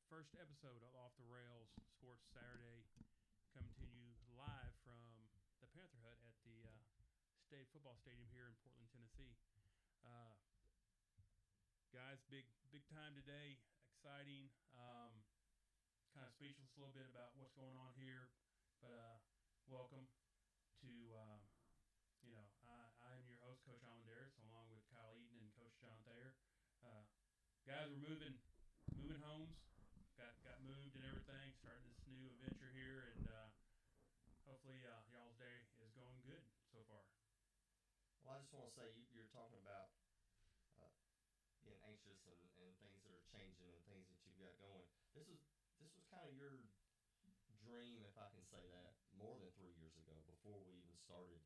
first episode of Off the Rails Sports Saturday, coming to you live from the Panther Hut at the State Football Stadium here in Portland, Tennessee. Uh, Guys, big time today, exciting. Kind of speechless a little bit about what's going on here, but welcome to. I am your host, Coach Allen Darris, along with Kyle Eaton and Coach John Thayer. Uh, Guys, we're moving homes. Got moved and everything. Starting this new adventure here, and hopefully y'all's day is going good so far. Well, I just want to say you're talking about uh, being anxious and things that are changing and things that you've got going. This was kind of your dream, if I can say that, more than 3 years ago, before we even started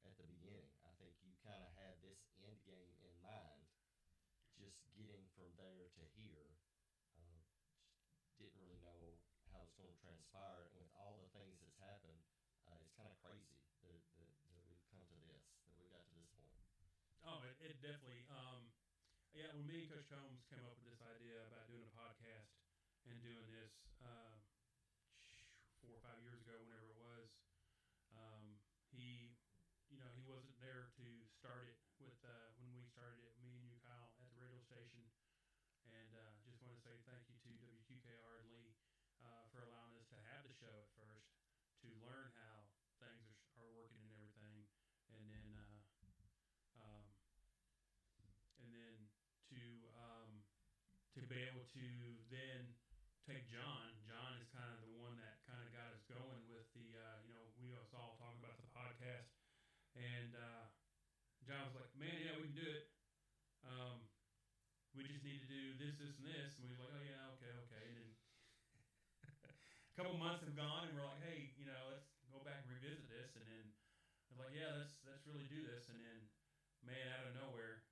at the beginning. I think you kind of had this end game in mind, just getting from there to here. Just didn't really know how it's going to transpire, and with all the things that's happened, it's kind of crazy that we've come to this, that we got to this point. Oh, it definitely. Yeah, when me and Coach Combs came up with this idea about doing a podcast and doing this 4 or 5 years ago, whenever it was, he, he wasn't there to start it with when we started it. Me and you, Kyle, at the radio station, and just want to say thank you to WQKR and Lee for allowing us to have the show at first, to learn how things are working and everything, and then um, to be able to then take John. John is kind of the one that kind of got us going with the we was all talking about the podcast, and John was like, "Man, yeah, we can do it. We just need to do this, and this." And we was like, "Oh yeah, okay." And then a couple months have gone, and we're like, "Hey, let's go back and revisit this." And then we're like, "Yeah, let's really do this." And then, man, out of nowhere,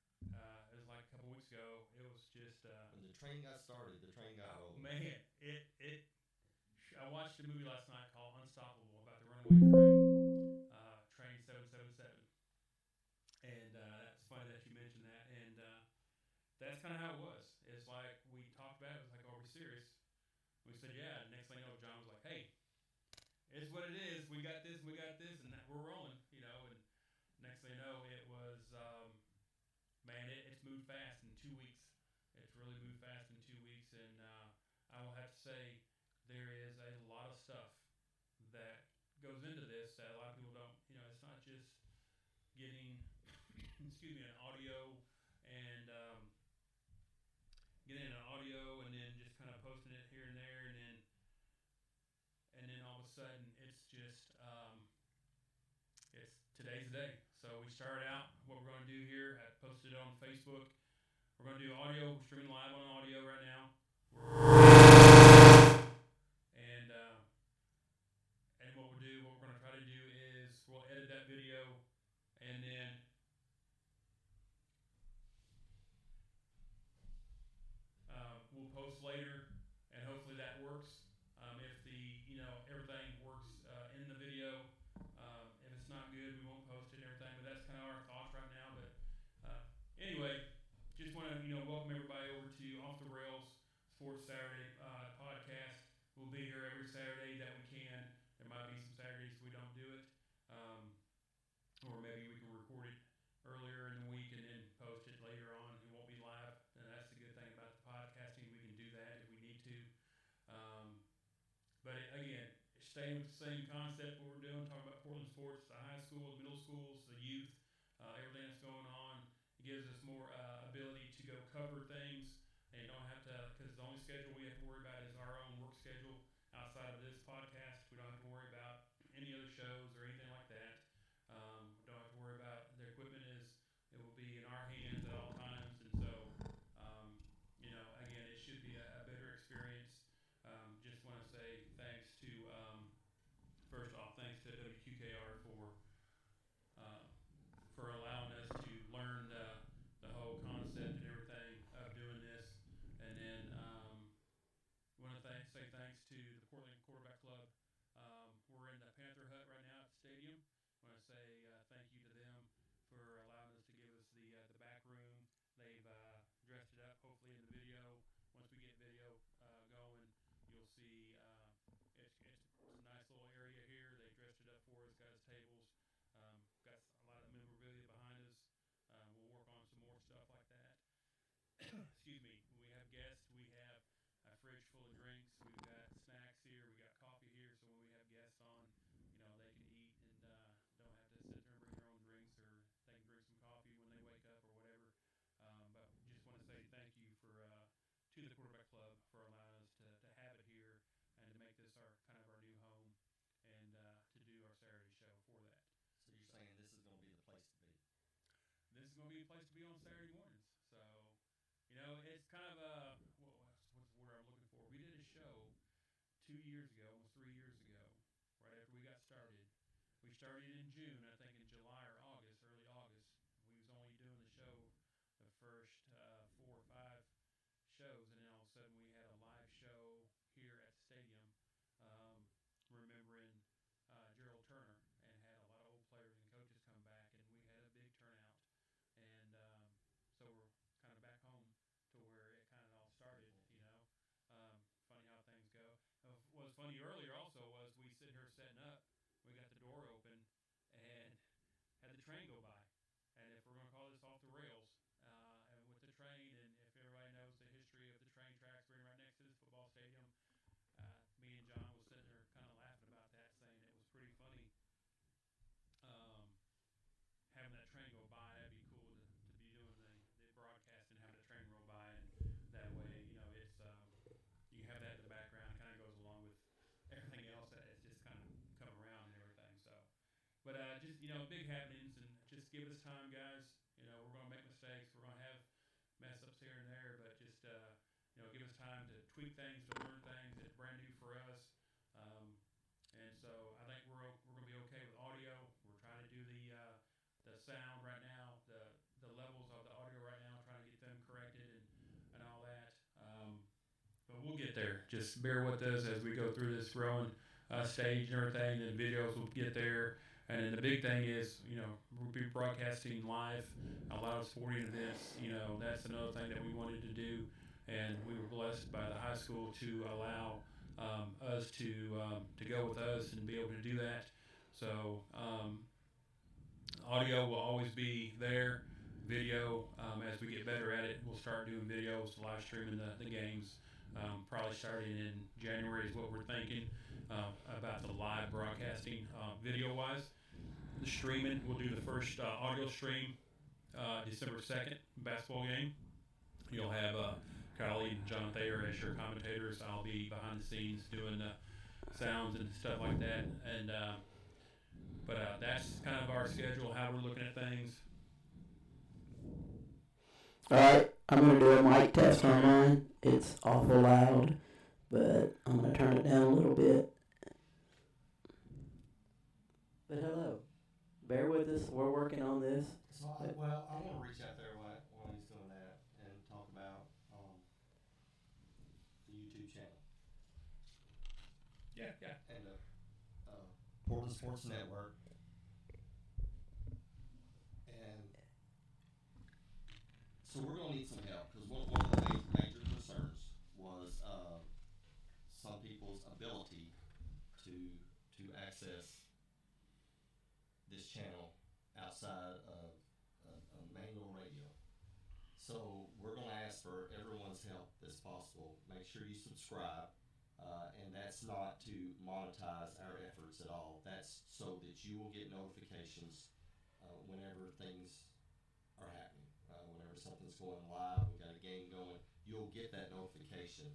it was like a couple weeks ago. It was just When the train got started, the train got rolling. man. It. I watched a movie last night called Unstoppable about the runaway train, Train 777, and that's funny that you mentioned that. And that's kind of how it was. It's like we talked about it. It was like, "Are we serious?" We said, "Yeah." And next thing you know, John was like, "Hey, it's what it is. We got this, and that we're rolling." And next thing you know, it was man, it's moved fast in 2 weeks. It's really moved fast in 2 weeks, and I will have to say there is a lot of stuff that goes into this that a lot of people don't. It's not just getting, excuse me, an audio and getting an audio and then just kind of posting it here and there, and then all of a sudden it's just it's today's the day. So we started out what we're going to do here. I posted it on Facebook. We're going to do audio. We're streaming live on audio right now. And what we're going to try to do is we'll edit that video, and then we'll post later, and hopefully that works. If everything works in the video, if it's not good, we won't post it and everything. But that's kind of our thoughts right now. But anyway, just want to welcome everybody over to Off the Rails Sports Saturday podcast. We'll be here every Saturday that we can. There might be some Saturdays we don't do it, or maybe we can record it earlier in the week and then post it later on. It won't be live, and that's the good thing about the podcasting. We can do that if we need to. But again, staying with the same concept what we're doing, talking about Portland sports, the high schools, middle schools, the youth, everything that's going on. It gives us more ability to go cover things, and you don't have to, because the only schedule we have to worry about is our own work schedule outside of this podcast. We don't have to worry about any other shows or anything like that. Don't have to worry about the equipment it will be in our hands at all times, and so again, it should be a better experience. Just want to say thanks to first off, thanks to WQKR for allowing us to learn the whole concept and everything of doing this, and then want to say thanks to the Portland Quarterback Club excuse me, when we have guests, we have a fridge full of drinks. We've got snacks here. We got coffee here. So when we have guests on, they can eat and don't have to sit there and bring their own drinks, or they can drink some coffee when they wake up or whatever. But just want to say thank you to the Quarterback Club for allowing us to have it here and to make this our kind of our new home, and to do our Saturday show for that. So you're saying this is going to be the place to be? This is going to be a place to be on Saturday mornings. So, it's kind of what's the word I'm looking for? We did a show 2 years ago, almost 3 years ago, right after we got started. We started in June, I think in July or August, early August. We was only doing the show the first 4 or 5 shows, and then all of a sudden we had a live show here at the stadium, um, remembering Gerald Turner, and had a lot of old players and coaches come back, and we had a big turnout. And so we're kind of back home to where it kind of all started. Funny how things go. What was funny earlier also was we sit here setting up, we got the door open, and had the train go by. And if we're going to call this off the rails, and with the train, and if everybody knows the history of the train tracks being right next to this football stadium, me and John was sitting there kind of laughing about that, saying it was pretty funny, um, having that train go by. That'd be cool to be doing the broadcast and having the train roll by, and that way, it's you have that in the background. It kind of goes along with everything else that it's just kind of come around and everything. So, but just big happenings, and just give us time, guys. We're going to make mistakes. We're going to have mess ups here and there, but just give us time to tweak things, to learn things. It's brand new for us. Um, and so I think we're going to be okay with audio. We're trying to do the sound right now, the levels of the audio right now, trying to get them corrected, and all that. But we'll get there. Just bear with us as we go through this growing stage and everything. And videos will get there. And then the big thing is, we'll be broadcasting live a lot of sporting events. That's another thing that we wanted to do, and we were blessed by the high school to allow us to go with us and be able to do that. So audio will always be there. Video, as we get better at it, we'll start doing videos, live streaming the games. Probably starting in January is what we're thinking about the live broadcasting, video-wise. The streaming, we'll do the first audio stream December 2nd, basketball game. You'll have Kyle and John Thayer as your commentators. I'll be behind the scenes doing the sounds and stuff like that. And but that's kind of our schedule, how we're looking at things. All right, I'm going to do a mic test on mine. It's awful loud, but I'm going to turn it down a little bit. But hello. Bear with us. We're working on this. So, I want to reach out there while he's doing that and talk about the YouTube channel. Yeah. And the Portland Sports Network. And so we're going to need some help, because one of the major concerns was some people's ability to access this channel outside of manual radio. So we're going to ask for everyone's help as possible. Make sure you subscribe, and that's not to monetize our efforts at all. That's so that you will get notifications whenever things are happening. Whenever something's going live, we got a game going, you'll get that notification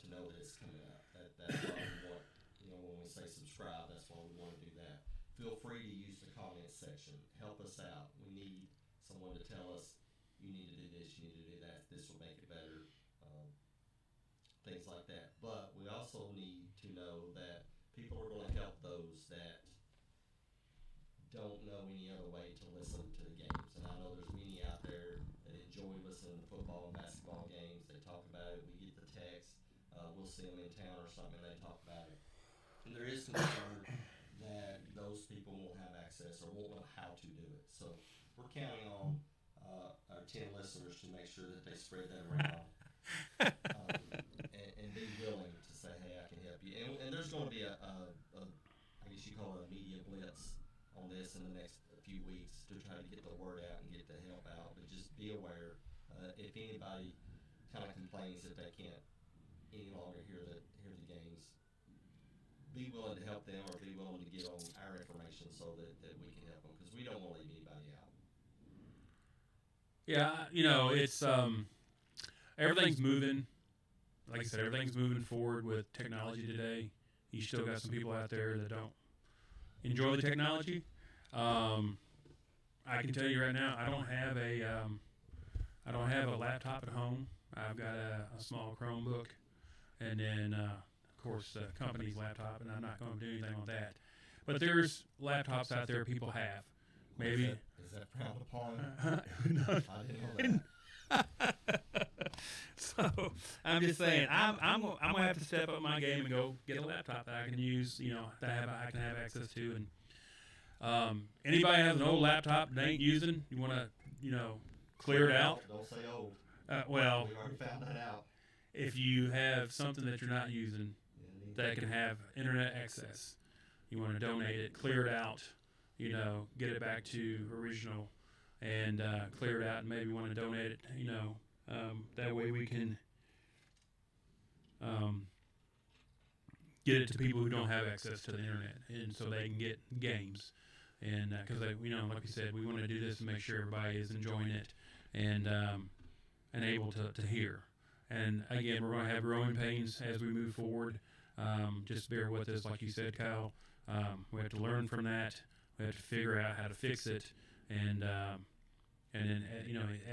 to know that it's coming up. That's why we want, when we say subscribe, that's why we want to do that. Feel free to use the comments section. Help us out. We need someone to tell us, you need to do this, you need to do that, this will make it better, things like that. But we also need to know that people are going to help those that don't know any other way to listen to the games. And I know there's many out there that enjoy listening to football and basketball games. They talk about it. We get the text. We'll see them in town or something, and they talk about it. And there is concern that those people won't have access or won't know how to do it. So we're counting on our 10 listeners to make sure that they spread that around and be willing to say, hey, I can help you. And there's going to be I guess you call it a media blitz on this in the next few weeks to try to get the word out and get the help out. But just be aware, if anybody kind of complains that they can't any longer hear the games, be willing to help them or be willing to get on our information so that we can help them, because we don't want to leave anybody out. Yeah, it's everything's moving. Like I said, everything's moving forward with technology today. You still got some people out there that don't enjoy the technology. I can tell you right now, I don't have a laptop at home. I've got a small Chromebook, and then of course the company's laptop, and I'm not going to do anything on that. But there's laptops out there people have. Maybe is that frowned upon? No. I didn't know that. So I'm just saying, I'm gonna have to step up my game and go get a laptop that I can use, that I can have access to. And anybody has an old laptop they ain't using, you want to, clear it out. Don't say old. Well, we already found that out. if you have something that you're not using that can have internet access, you want to donate it, clear it out, get it back to original, and clear it out, and maybe want to donate it, that way we can get it to people who don't have access to the internet, and so they can get games. And because like we said, we want to do this and make sure everybody is enjoying it and able to hear. And again, we're going to have growing pains as we move forward. Just bear with us, like you said, Kyle. We have to learn from that. We have to figure out how to fix it, and then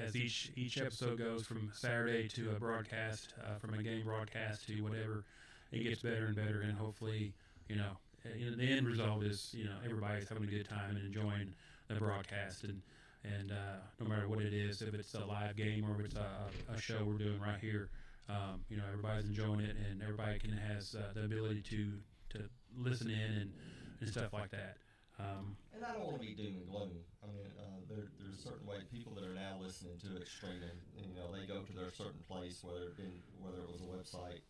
as each episode goes from Saturday to a broadcast, from a game broadcast to whatever, it gets better and better, and hopefully, the end result is everybody's having a good time and enjoying the broadcast, and no matter what it is, if it's a live game or if it's a show we're doing right here, everybody's enjoying it, and everybody has the ability to listen in and stuff like that. And I don't want to be doom and gloom. I mean, there's a certain way people that are now listening to it streaming, they go to their certain place, whether it was a website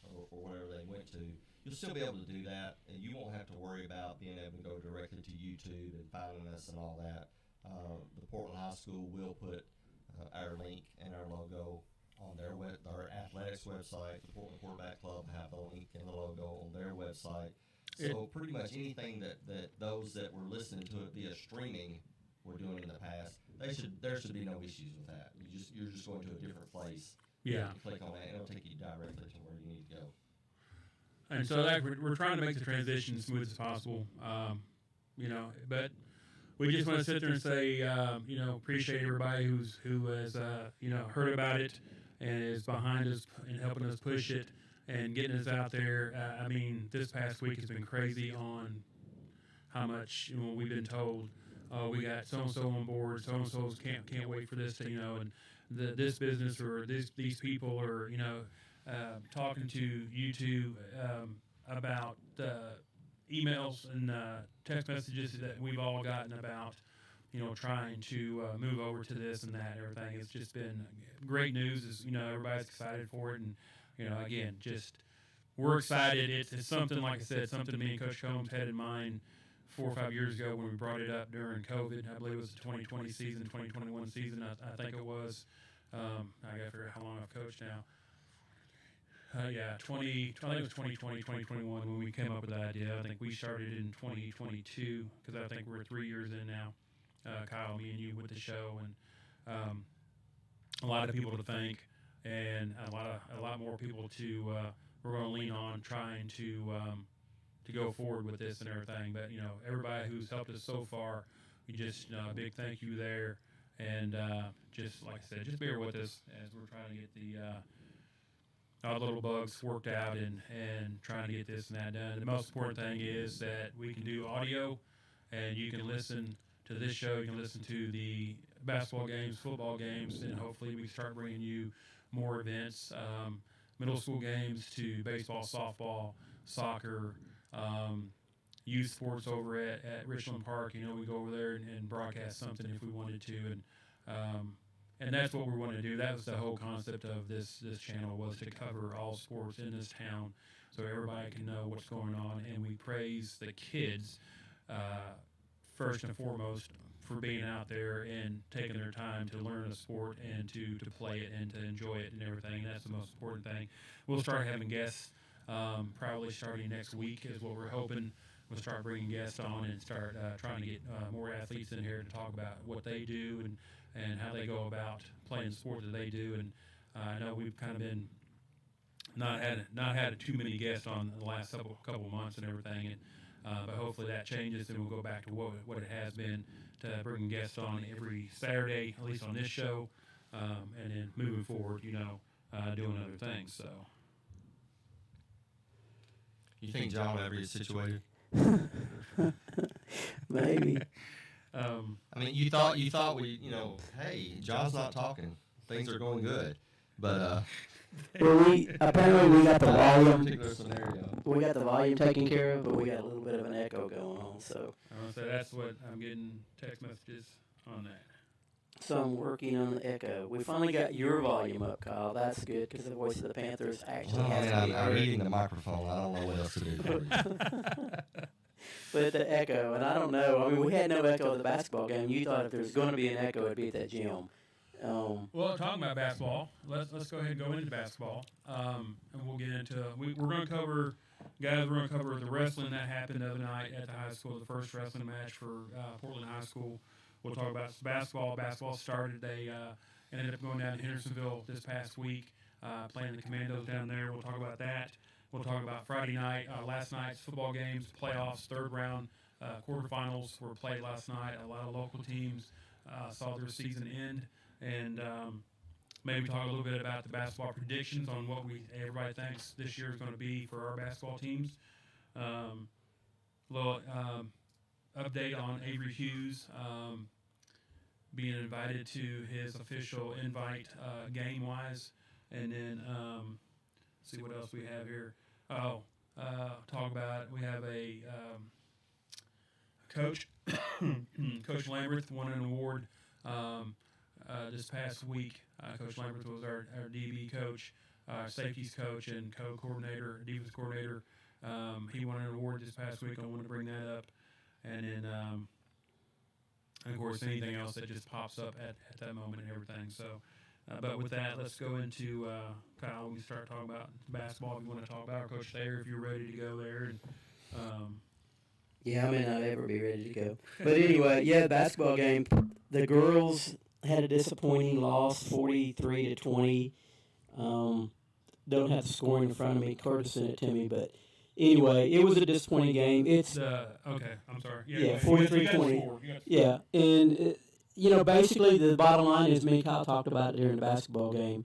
or whatever they went to. You'll still be able to do that, and you won't have to worry about being able to go directly to YouTube and finding us and all that. The Portland High School will put our link and our logo on their athletics website. The Portland Quarterback Club have the link and the logo on their website. So pretty much anything that those that were listening to it via streaming were doing in the past, there should be no issues with that. You're just going to a different place. Yeah. You click on that, and it'll take you directly to where you need to go. And so we're trying to make the transition as smooth as possible, but we just want to sit there and say, appreciate everybody who has heard about it and is behind us and helping us push it and getting us out there. This past week has been crazy on how much we've been told. We got so and so on board. So and so's can't wait for this, and this business or these people are talking to you two about emails and text messages that we've all gotten about trying to move over to this and that and everything. It's just been great news. Everybody's excited for it, and again, just we're excited. It's something, like I said, something me and Coach Combs had in mind 4 or 5 years ago when we brought it up during COVID. I believe it was the 2020 season, 2021 season. I think it was. I got to figure out how long I've coached now. I think it was 2020, 2021 when we came up with the idea. I think we started in 2022 because I think we're 3 years in now. Kyle, me and you with the show, and a lot of people to thank, and a lot more people to we're going to lean on trying to go forward with this and everything. But everybody who's helped us so far, we just a big thank you there, and just like I said, just bear with us as we're trying to get all the little bugs worked out and trying to get this and that done. The most important thing is that we can do audio, and you can listen to this show. You can listen to the basketball games, football games, and hopefully we start bringing you more events, middle school games to baseball, softball, soccer, youth sports over at Richland Park. We go over there and broadcast something if we wanted to, and that's what we want to do. That was the whole concept of this channel, was to cover all sports in this town so everybody can know what's going on. And we praise the kids first and foremost for being out there and taking their time to learn the sport and to play it and to enjoy it and everything. That's the most important thing. We'll start having guests probably starting next week is what we're hoping. We'll start bringing guests on and start trying to get more athletes in here to talk about what they do and how they go about playing the sport that they do. And I know we've kind of been not had too many guests on the last couple of months and everything. And but hopefully that changes and we'll go back to what it has been to bringing guests on every Saturday, at least on this show, and then moving forward, doing other things. So. You think John will ever get situated? Maybe. I mean, you thought we, hey, John's not talking. Things are going good, but well, we got the volume. Particular scenario. We got the volume taken care of, but we got a little bit of an echo going on. So that's what I'm getting text messages on that. So I'm working on the echo. We finally got your volume up, Kyle. That's good because the voice of the Panthers actually has to be I'm heard. eating the microphone. I don't know what else to do. But the echo, and I don't know. I mean, we had no echo at the basketball game. You thought if there was going to be an echo, it'd be at that gym. Well, talking about basketball, let's go ahead and go into basketball, and we'll get into. We're going to cover, guys. We're going to cover the wrestling that happened the other night at the high school, the first wrestling match for Portland High School. We'll talk about basketball. Basketball started. They ended up going down to Hendersonville this past week, playing the Commandos down there. We'll talk about that. We'll talk about Friday night, last night's football games, playoffs, third round, quarterfinals were played last night. A lot of local teams saw their season end, and maybe talk a little bit about the basketball predictions on what everybody thinks this year is going to be for our basketball teams. Little update on Avery Hughes being invited to his official invite game-wise, and then see what else we have here. Talk about we have a coach, Coach Lamberth won an award this past week. Coach Lamberth was our DB coach, safeties coach, and co-coordinator, defense coordinator. He won an award this past week. I want to bring that up. And then, of course, anything else that just pops up at that moment and everything. So, but with that, let's go into Kyle. We start talking about basketball. If you want to talk about our Coach Thayer, if you're ready to go there. And, yeah, I may not ever be ready to go. But anyway, yeah, basketball game. The girls had a disappointing loss, 43-20. Don't have the scoring in front of me. Curtis sent it to me, but. Anyway, it was a disappointing game. It's okay. I'm sorry. Yeah, 43-20. Yeah, and basically the bottom line is, me and Kyle talked about it during the basketball game.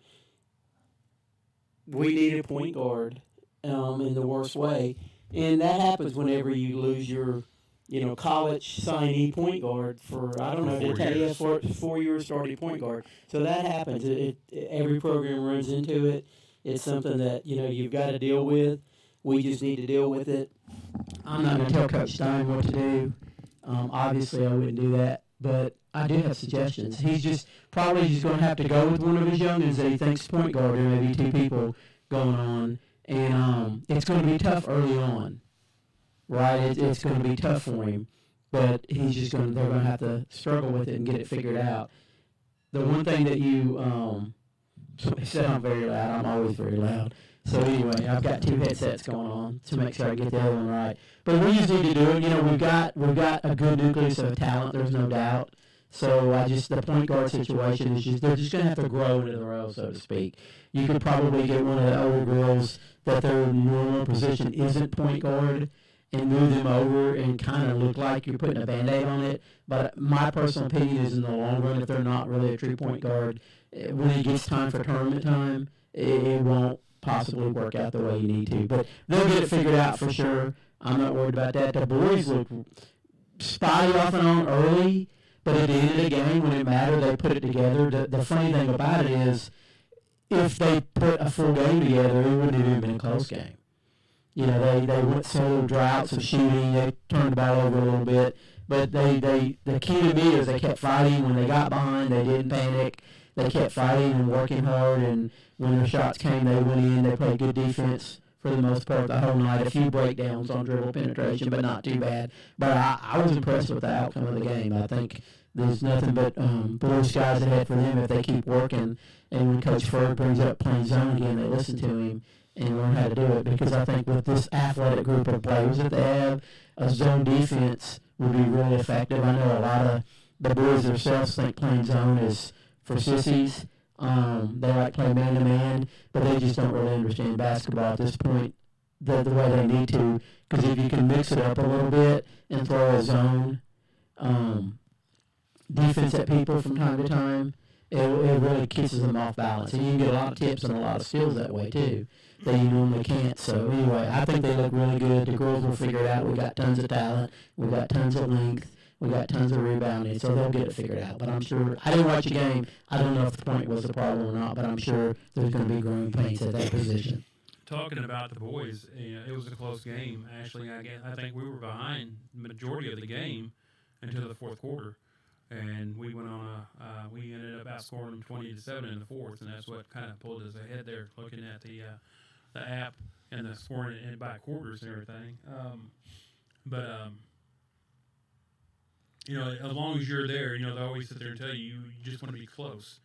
We need a point guard in the worst way, and that happens whenever you lose your, college signee point guard for for 4 years starting point guard. So that happens. Every program runs into it. It's something that you've got to deal with. We just need to deal with it. I'm not going to tell Coach Stein what to do. Obviously, I wouldn't do that. But I do have suggestions. He's just probably going to have to go with one of his youngins that he thinks point guard. There may be two people going on. And it's going to be tough early on. Right? It's going to be tough for him. But they're going to have to struggle with it and get it figured out. The one thing that they said I'm very loud. I'm always very loud. So anyway, I've got two headsets going on to make sure I get the other one right. But we just need to do it. We've got a good nucleus of talent. There's no doubt. So the point guard situation is they're just going to have to grow into the role, so to speak. You could probably get one of the older girls that their normal position isn't point guard and move them over and kind of look like you're putting a Band-Aid on it. But my personal opinion is, in the long run, if they're not really a true point guard, when it gets time for tournament time, it won't possibly work out the way you need to. But they'll get it figured out for sure. I'm not worried about that. The boys look spotty off and on early, but at the end of the game, when it mattered, they put it together. The funny thing about it is, if they put a full game together, it wouldn't have even been a close game. They went solo droughts of shooting. They turned the ball over a little bit. But the key to me is they kept fighting. When they got behind, they didn't panic. They kept fighting and working hard, and when their shots came, they went in. They played good defense for the most part the whole night. A few breakdowns on dribble penetration, but not too bad. But I was impressed with the outcome of the game. I think there's nothing but blue skies ahead for them if they keep working. And when Coach Ferg brings up playing zone again, they listen to him and learn how to do it. Because I think with this athletic group of players that they have, a zone defense would be really effective. I know a lot of the boys themselves think playing zone is for sissies. They like playing man-to-man, but they just don't really understand basketball at this point the way they need to. Because if you can mix it up a little bit and throw a zone defense at people from time to time, it really keeps them off balance. And you can get a lot of tips and a lot of skills that way, too, that you normally can't. So, anyway, I think they look really good. The girls will figure it out. We got tons of talent. We got tons of length. We got tons of rebounding, so they'll get it figured out. But I'm sure, I didn't watch the game. I don't know if the point was a problem or not, but I'm sure there's going to be growing pains at that position. Talking about the boys, it was a close game. Actually, I think we were behind the majority of the game until the fourth quarter, and we went on we ended up outscoring them 20-7 in the fourth, and that's what kind of pulled us ahead there. Looking at the app and the scoring in by quarters and everything, as long as you're there, they always sit there and tell you just want to be close.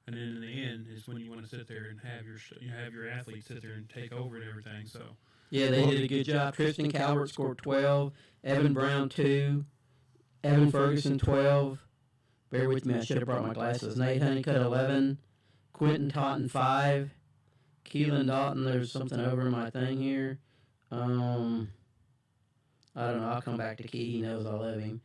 And then in the end is when you want to sit there and have your athletes sit there and take over and everything. So yeah, they did a good job. Tristan Calvert scored 12, Evan Brown 2, Evan Ferguson 12. Bear with me, I should have brought my glasses. Nate Honeycutt 11, Quentin Totten 5, Keelan Dalton. There's something over my thing here. I don't know. I'll come back to Key. He knows I love him.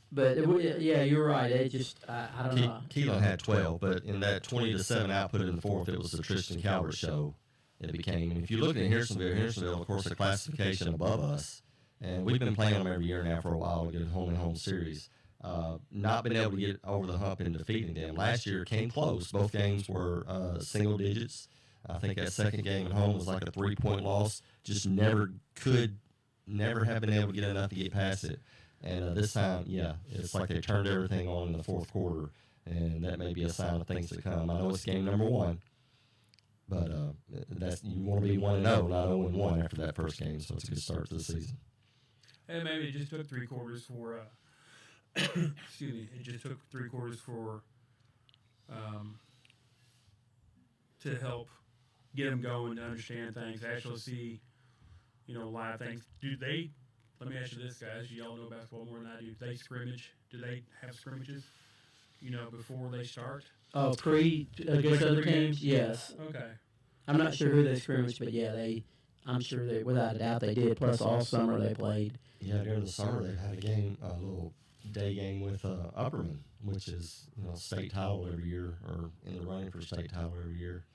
But yeah, you're right. It just I don't know. Keelan had 12, but in that 20-7 output in the fourth, it was the Tristan Calvert show. It became. And if you look at Hendersonville, of course, a classification above us, and we've been playing them every year now for a while to get a home-and-home series. Not been able to get over the hump in defeating them. Last year came close. Both games were single digits. I think that second game at home was like a 3-point loss. Just never have been able to get enough to get past it. And this time, it's like they turned everything on in the fourth quarter, and that may be a sign of things to come. I know it's game number 1, but you want to be 1-0, not 0-1 after that first game, so it's a good start to the season. And maybe it just took 3 quarters for, excuse me, it just took 3 quarters for, to help get them going, to understand things, actually see, live things. Let me ask you this, guys. You all know basketball more than I do. Do they scrimmage? Do they have scrimmages, before they start? Oh, against other teams? Yes. Okay. I'm not sure who they scrimmaged, but yeah, I'm sure they, without a doubt, they did. Plus, all summer they played. Yeah, during the summer they had a little day game with Upperman, which is state title every year, or in the running for state title every year.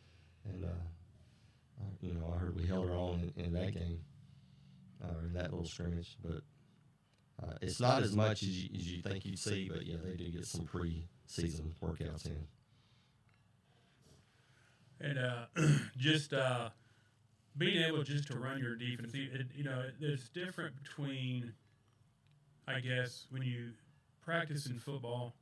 And I heard we held our own in that game. In that little scrimmage, but it's not as much as you think you'd see, but yeah, they do get some pre-season workouts in. And just being able just to run your defense, there's different between, I guess, when you practice in football,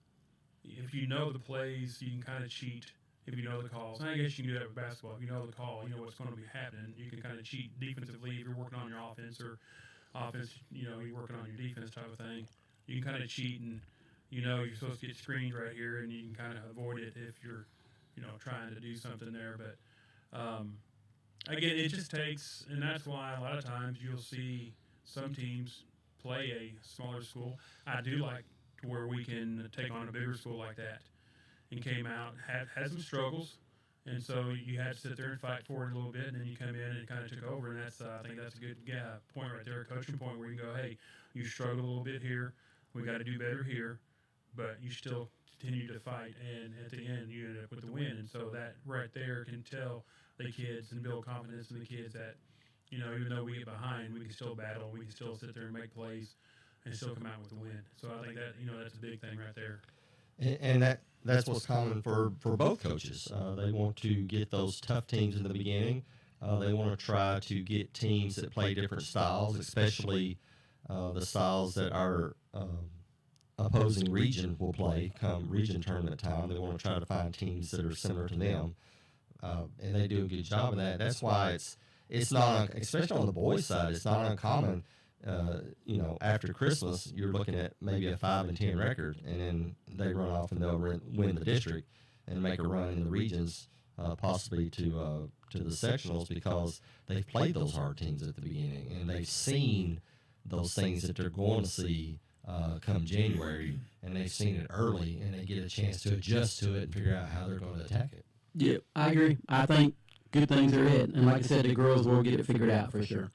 if you know the plays, you can kind of cheat. If you know the calls, and I guess you can do that with basketball. If you know the call, you know what's going to be happening. You can kind of cheat defensively if you're working on your offense, or you're working on your defense type of thing. You can kind of cheat, and you're supposed to get screened right here, and you can kind of avoid it if you're, trying to do something there. But again, it just takes, and that's why a lot of times you'll see some teams play a smaller school. I do like to where we can take on a bigger school like that. And came out, had some struggles, and so you had to sit there and fight for it a little bit, and then you come in and it kind of took over, and I think that's a good point right there, a coaching point where you go, hey, you struggled a little bit here, we got to do better here, but you still continue to fight, and at the end you end up with the win, and so that right there can tell the kids and build confidence in the kids that, even though we get behind, we can still battle, we can still sit there and make plays, and still come out with the win. So I think that, that's a big thing right there. And that's what's common for both coaches. They want to get those tough teams in the beginning. They want to try to get teams that play different styles, especially the styles that our opposing region will play come region tournament time. They want to try to find teams that are similar to them, and they do a good job of that. That's why it's not, especially on the boys' side, it's not uncommon. After Christmas, you're looking at maybe a 5-10 record, and then they run off and they'll win the district and make a run in the regions, possibly to the sectionals, because they've played those hard teams at the beginning and they've seen those things that they're going to see come January, and they've seen it early, and they get a chance to adjust to it and figure out how they're going to attack it. Yeah, I agree. I think good things are ahead, and like I said, the girls will get it figured out for sure.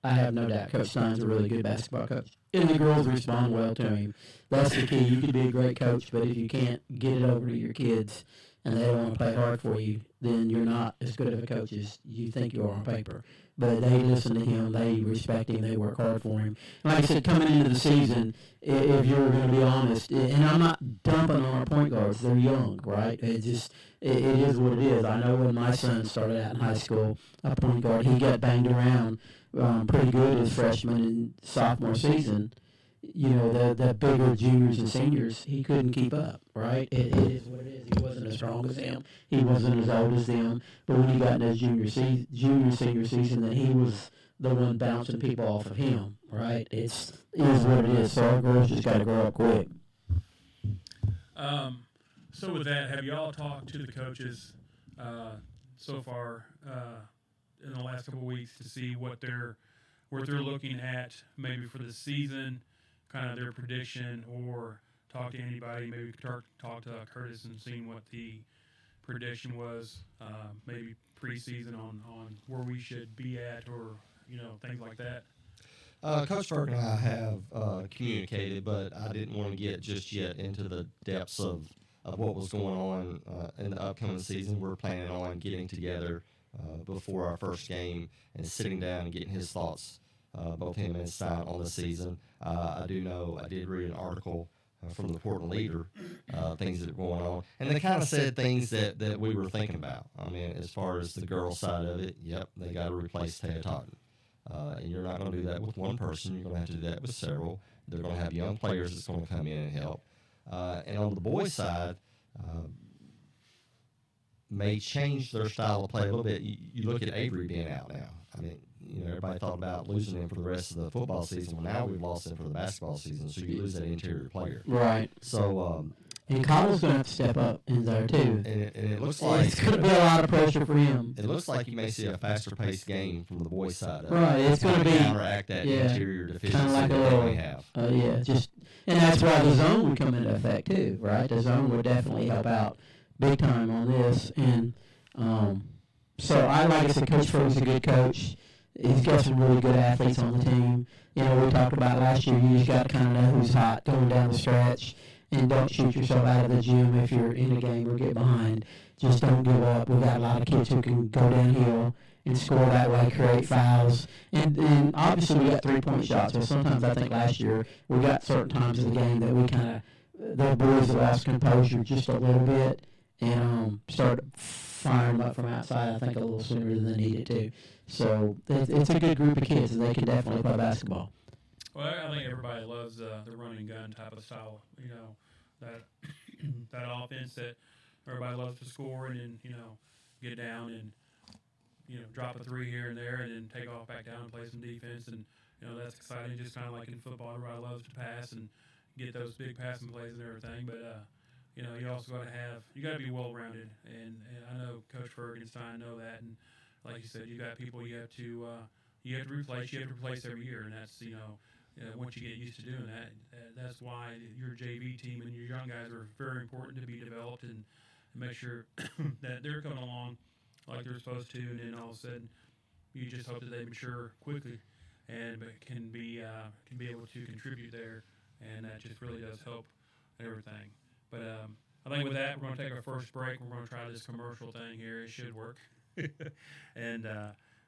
I have no doubt. Coach Stein's a really good basketball coach, and the girls respond well to him. That's the key. You could be a great coach, but if you can't get it over to your kids and they don't want to play hard for you, then you're not as good of a coach as you think you are on paper. But they listen to him, they respect him, they work hard for him. And like I said, coming into the season, if you're going to be honest, and I'm not dumping on our point guards, they're young, right? It is what it is. I know when my son started out in high school, a point guard, he got banged around pretty good his freshman and sophomore season. The bigger juniors and seniors, he couldn't keep up, right? It is what it is. He wasn't as strong as them. He wasn't as old as them. But when he got into his senior season, then he was the one bouncing people off of him, right? It is what it is. So our girls just got to grow up quick. So with that, have you all talked to the coaches so far in the last couple of weeks to see what they're looking at maybe for the season, kind of their prediction, or talk to anybody, maybe talk to Curtis and seeing what the prediction was, maybe preseason on where we should be at, or things like that? Coach Ferg and I have communicated, but I didn't want to get just yet into the depths of what was going on in the upcoming season. We're planning on getting together before our first game and sitting down and getting his thoughts, both him and Stein, on the season. I do know I did read an article from the Portland Leader, things that are going on, and they kind of said things that we were thinking about. I mean, as far as the girls' side of it, yep, they got to replace Taya Totten. And you're not going to do that with one person. You're going to have to do that with several. They're going to have young players that's going to come in and help. And on the boys' side, may change their style of play a little bit. You look at Avery being out now. I mean, everybody thought about losing him for the rest of the football season. Well, now we've lost him for the basketball season, so you lose that interior player. Right. So, and Cottle's going to have to step up in there, too. And it looks like it's going to be a lot of pressure for him. It looks like you may see a faster-paced game from the boys' side of it. Right. It's going to be counteract that interior deficiency like that they may have. And that's why the zone would come into effect, too, right? The zone would definitely help out big time on this. And so like I said, Coach Ferg's a good coach. He's got some really good athletes on the team. We talked about last year, you just got to kind of know who's hot going down the stretch, and don't shoot yourself out of the gym if you're in a game or get behind. Just don't give up. We've got a lot of kids who can go downhill and score that way, create fouls. And obviously we got three-point shots. So sometimes I think last year we got certain times in the game that we kind of, the boys lost composure just a little bit and started firing them up from outside, I think, a little sooner than they needed to. So it's a good group of kids, and they can definitely play basketball. Well, I think everybody loves the running gun type of style. That offense that everybody loves to score and then get down and drop a three here and there and then take off back down and play some defense, and that's exciting. Just kind of like in football, everybody loves to pass and get those big passing plays and everything. But you also got to be well rounded, and I know Coach Ferg and Stein know that. And like you said, you got people you have to replace. You have to replace every year, and that's once you get used to doing that, that's why your JV team and your young guys are very important to be developed and make sure that they're coming along like they're supposed to, and then all of a sudden you just hope that they mature quickly and can be able to contribute there, and that just really does help everything. But I think with that, we're going to take our first break. We're going to try this commercial thing here. It should work. And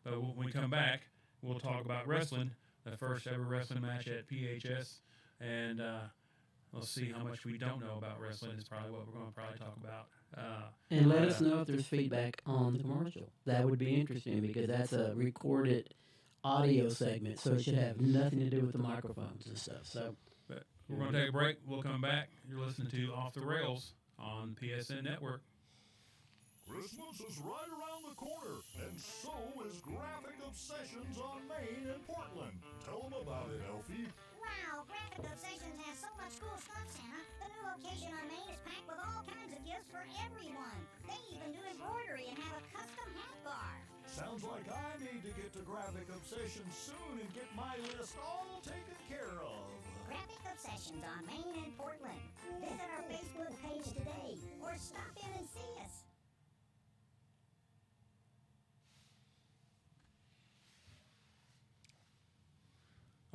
but when we come back, we'll talk about wrestling, the first ever wrestling match at PHS, and we'll see how much we don't know about wrestling is probably what we're going to probably talk about. And let us know if there's feedback on the commercial. That would be interesting because that's a recorded audio segment, so it should have nothing to do with the microphones and stuff. So, but we're going to take a break. We'll come back. You're listening to Off the Rails on PSN Network. Christmas is right around the corner, and so is Graphic Obsessions on Main in Portland. Tell them about it, Elfie. Wow, Graphic Obsessions has so much cool stuff, Santa. The new location on Main is packed with all kinds of gifts for everyone. They even do embroidery and have a custom hat bar. Sounds like I need to get to Graphic Obsessions soon and get my list all taken care of. Graphic Obsessions on Main in Portland. Visit our Facebook page today or stop in and see us.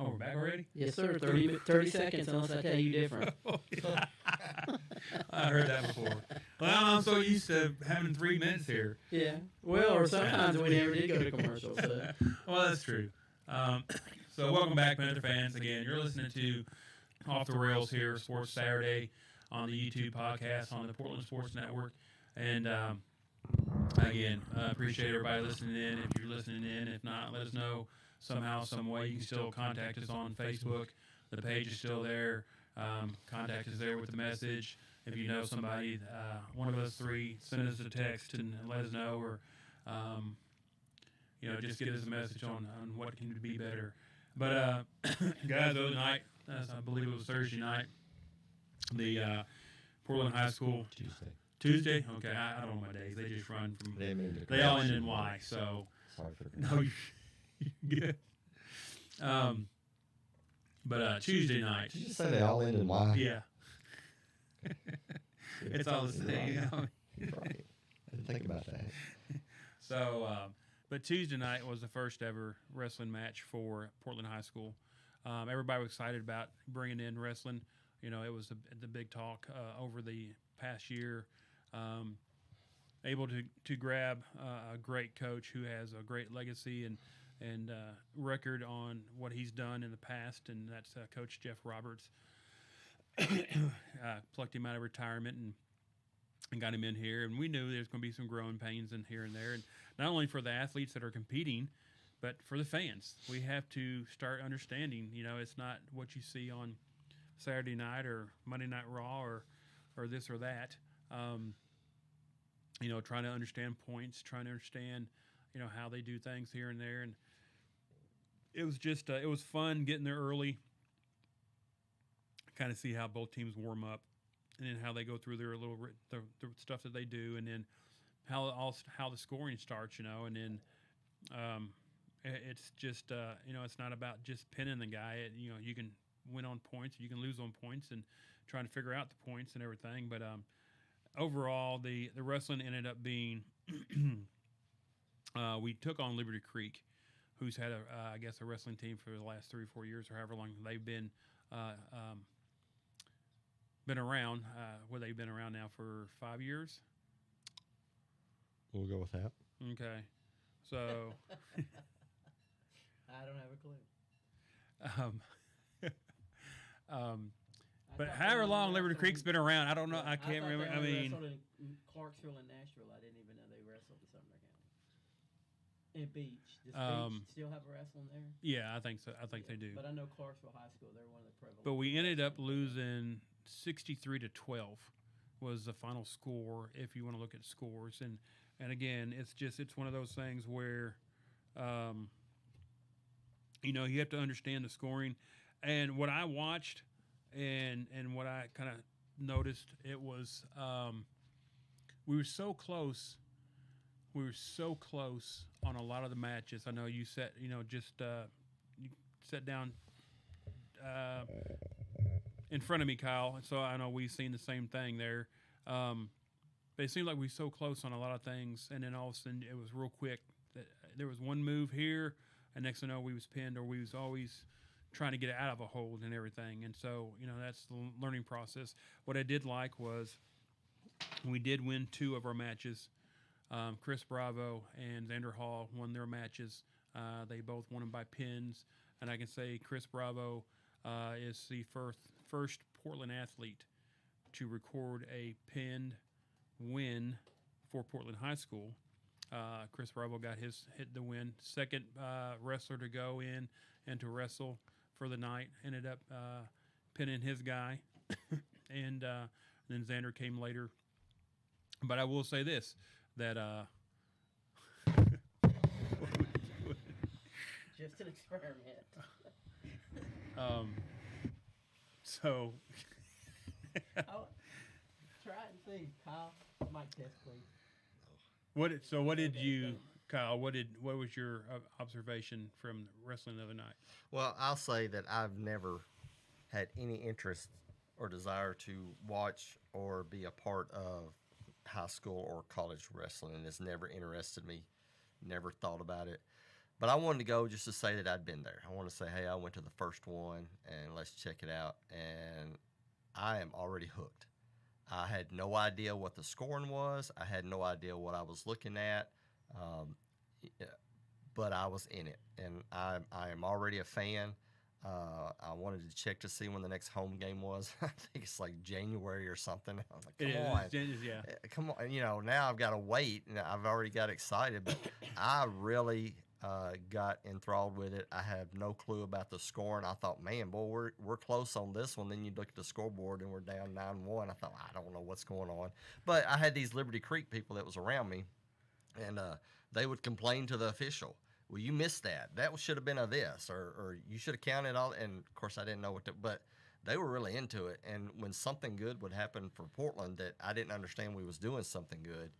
Oh, we're back already? Yes, sir. 30 seconds unless I tell you different. I heard that before. Well, I'm so used to having 3 minutes here. Yeah. Well, or sometimes we never did go to commercial. So. Well, that's true. So welcome back, Panther fans. Again, you're listening to Off the Rails here, Sports Saturday on the YouTube podcast on the Portland Sports Network. And again, appreciate everybody listening in. If you're listening in, if not, let us know somehow, some way. You can still contact us on Facebook. The page is still there. Contact us there with the message. If you know somebody, one of us 3, send us a text and let us know, or just get us a message on what can be better. But guys, the other night, I believe it was Thursday night, the Portland High School Tuesday. Okay, I don't know my days. They just run from. They all end in Y. So Sorry for no, you're good. But Tuesday night. Did you just say they all end in Y? Yeah. It's all the same. Right. I didn't think about that. So, but Tuesday night was the first ever wrestling match for Portland High School. Everybody was excited about bringing in wrestling. You know, it was the big talk over the past year. Able to grab a great coach who has a great legacy and record on what he's done in the past, and that's Coach Jeff Roberts. Plucked him out of retirement and got him in here, and we knew there's going to be some growing pains in here and there, and not only for the athletes that are competing, but for the fans. We have to start understanding, it's not what you see on Saturday night or Monday Night Raw or this or that. Trying to understand points, trying to understand, how they do things here and there, and it was just it was fun getting there early, kind of see how both teams warm up, and then how they go through their little the stuff that they do, and then how the scoring starts, and then it's just it's not about just pinning the guy. You can win on points, you can lose on points, and trying to figure out the points and everything. But overall, the wrestling ended up being we took on Liberty Creek, who's had a wrestling team for the last 3 or 4 years, or however long they've been around. They've been around now for 5 years. We'll go with that. Okay, so I don't have a clue. But however long Liberty Creek's been around, I don't know. I can't remember. I mean, in Clarksville and Nashville, I didn't even know they wrestled in Sumner County. And Beach, does Beach still have a wrestling there? Yeah, I think so. I think they do. But I know Clarksville High School; they're one of the prevalent. But we ended up losing 63-12 was the final score. If you want to look at scores, and again, it's one of those things where, you have to understand the scoring, and what I watched. And what I kind of noticed, it was we were so close. We were so close on a lot of the matches. I know you sat, you sat down in front of me, Kyle. So I know we've seen the same thing there. But it seemed like we were so close on a lot of things, and then all of a sudden it was real quick. There was one move here, and next thing you know, we was pinned, or we was always trying to get out of a hold and everything. And so, that's the learning process. What I did like was we did win 2 of our matches. Chris Bravo and Xander Hall won their matches. They both won them by pins. And I can say Chris Bravo is the first Portland athlete to record a pinned win for Portland High School. Chris Bravo hit the win. Second wrestler to go in and to wrestle for the night, ended up pinning his guy, and then Xander came later. But I will say this: that Just an experiment. so Oh, try it and see, Kyle. Mic test, please. what did you, Kyle? What was your observation from wrestling the other night? Well, I'll say that I've never had any interest or desire to watch or be a part of high school or college wrestling. It's never interested me, never thought about it. But I wanted to go just to say that I'd been there. I want to say, hey, I went to the first one and let's check it out. And I am already hooked. I had no idea what the scoring was. I had no idea what I was looking at. Yeah, but I was in it, and I am already a fan. I wanted to check to see when the next home game was. I think it's like January or something. I was like, Yeah. come on. You know, now I've got to wait, and I've already got excited, but I really got enthralled with it. I have no clue about the scoring. I thought, man, boy, we're close on this one. Then you look at the scoreboard, and we're down 9-1. I thought, I don't know what's going on. But I had these Liberty Creek people that was around me, and they would complain to the official. Well, you missed that. That should have been a this, or you should have counted all. And of course, I didn't know what to, but they were really into it. And when something good would happen for Portland that I didn't understand we was doing something good,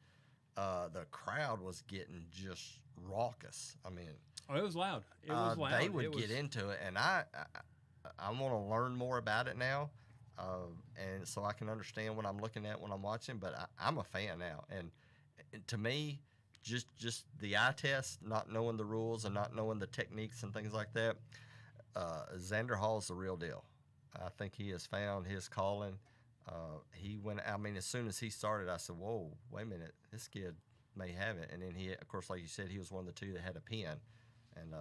the crowd was getting just raucous. I mean, Oh, it was loud. It was loud. They would get into it, and I want to learn more about it now, and so I can understand what I'm looking at when I'm watching. But I'm a fan now, and to me, just the eye test, not knowing the rules and not knowing the techniques and things like that, Xander Hall's the real deal. I think he has found his calling. He went. I mean, as soon as he started, I said, "Whoa, wait a minute, this kid may have it." And then he, of course, like you said, he was one of the two that had a pin, and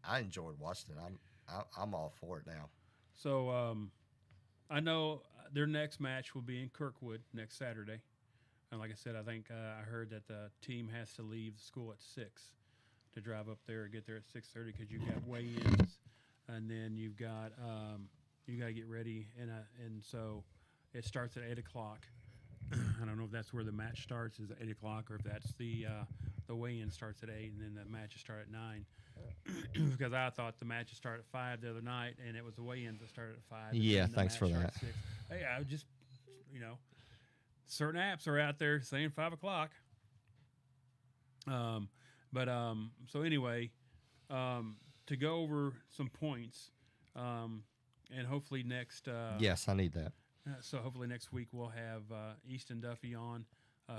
I enjoyed watching it. I'm all for it now. So I know their next match will be in Kirkwood next Saturday. And like I said, I think I heard that the team has to leave the school at 6 to drive up there and get there at 6:30 because you've got weigh-ins, and then you've got you got to get ready, and so it starts at 8 o'clock. I don't know if that's where the match starts, is at 8 o'clock, or if that's the weigh-in starts at 8, and then the matches start at 9. Because I thought the matches start at 5 the other night, and it was the weigh-ins that started at 5. Yeah, and thanks for that. 6. Hey, I just, certain apps are out there saying 5 o'clock. So anyway, to go over some points, and hopefully next. Yes, I need that. So hopefully next week we'll have Easton Duffy on,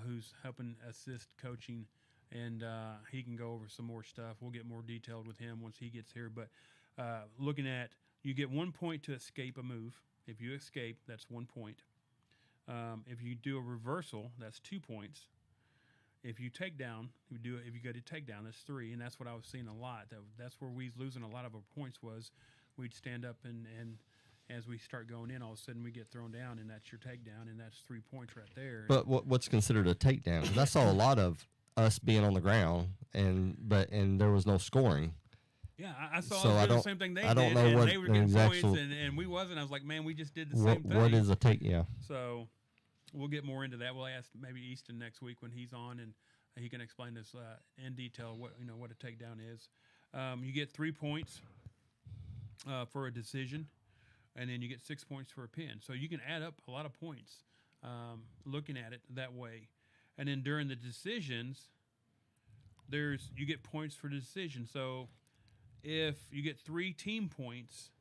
who's helping assist coaching, and he can go over some more stuff. We'll get more detailed with him once he gets here. But looking at, you get 1 point to escape a move. If you escape, that's 1 point. If you do a reversal, that's 2 points. If you take down, if you go to takedown, that's 3, and that's what I was seeing a lot. That's where we was losing a lot of our points was we'd stand up and as we start going in, all of a sudden we get thrown down, and that's your takedown, and that's 3 points right there. But what's considered a takedown? Because I saw a lot of us being on the ground, and there was no scoring. Yeah, I saw So the same thing they did. I don't know what they were getting the points, actual- and we wasn't. I was like, man, we just did the same thing. What is a take? Yeah. So we'll get more into that. We'll ask maybe Easton next week when he's on, and he can explain this in detail what a takedown is. You get 3 points for a decision, and then you get 6 points for a pin. So you can add up a lot of points looking at it that way. And then during the decisions, you get points for the decision. So if you get 3 team points,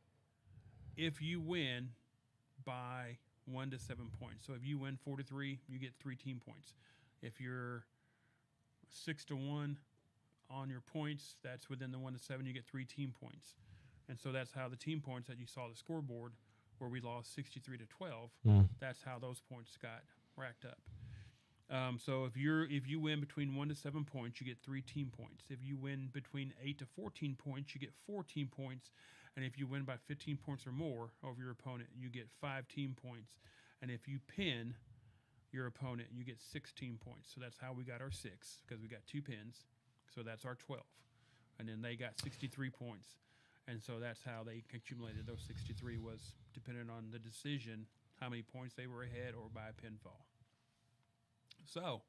if you win by 1 to 7 points. So if you win 4-3, you get 3 team points. If you're 6-1 on your points, that's within the 1 to 7, you get 3 team points. And so that's how the team points that you saw the scoreboard where we lost 63-12, that's how those points got racked up. So if you win between 1 to 7 points, you get 3 team points. If you win between 8 to 14 points, you get 4 team points. And if you win by 15 points or more over your opponent, you get 5 team points. And if you pin your opponent, you get 16 points. So that's how we got our 6, because we got 2 pins. So that's our 12. And then they got 63 points. And so that's how they accumulated those 63, was dependent on the decision, how many points they were ahead or by a pinfall. So,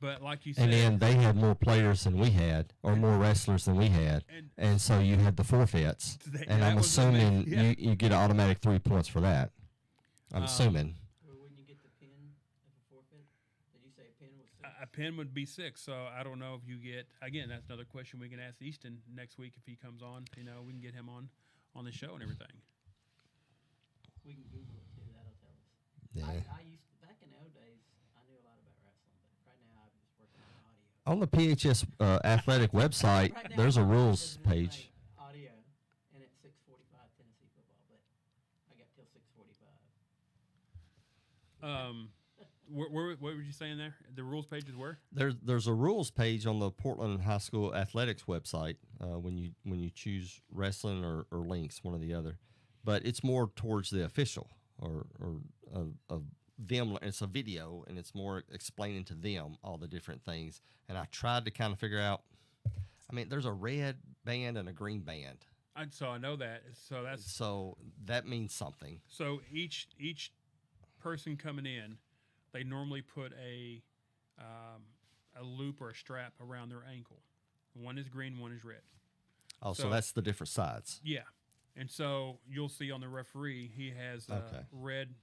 But like you said, And then they had more players than we had, or more wrestlers than we had, and so you had the forfeits. And I'm assuming you get an automatic 3 points for that. I'm assuming. Or wouldn't you get the pin as a forfeit? Did you say a pin was 6? a pin would be 6. So I don't know if you get, again, that's another question we can ask Easton next week if he comes on. You know, we can get him on the show and everything. We can Google it too. That'll tell us. Yeah. I used to, back in the old days, I knew a lot about wrestling, but right now I'm just working on audio. On the PHS athletic website, Right now, there's a I'm rules listening to page. my audio, and it's 6:45 Tennessee football, but I got till 6:45. What were you saying there? The rules page is where? There's a rules page on the Portland High School athletics website when you choose wrestling or links, one or the other. But it's more towards the official or of them. It's a video, and it's more explaining to them all the different things. And I tried to kind of figure out. I mean, there's a red band and a green band. So I know that. So that means something. So each person coming in, they normally put a loop or a strap around their ankle. One is green, one is red. Oh, so that's the different sides. Yeah. And so you'll see on the referee, he has a red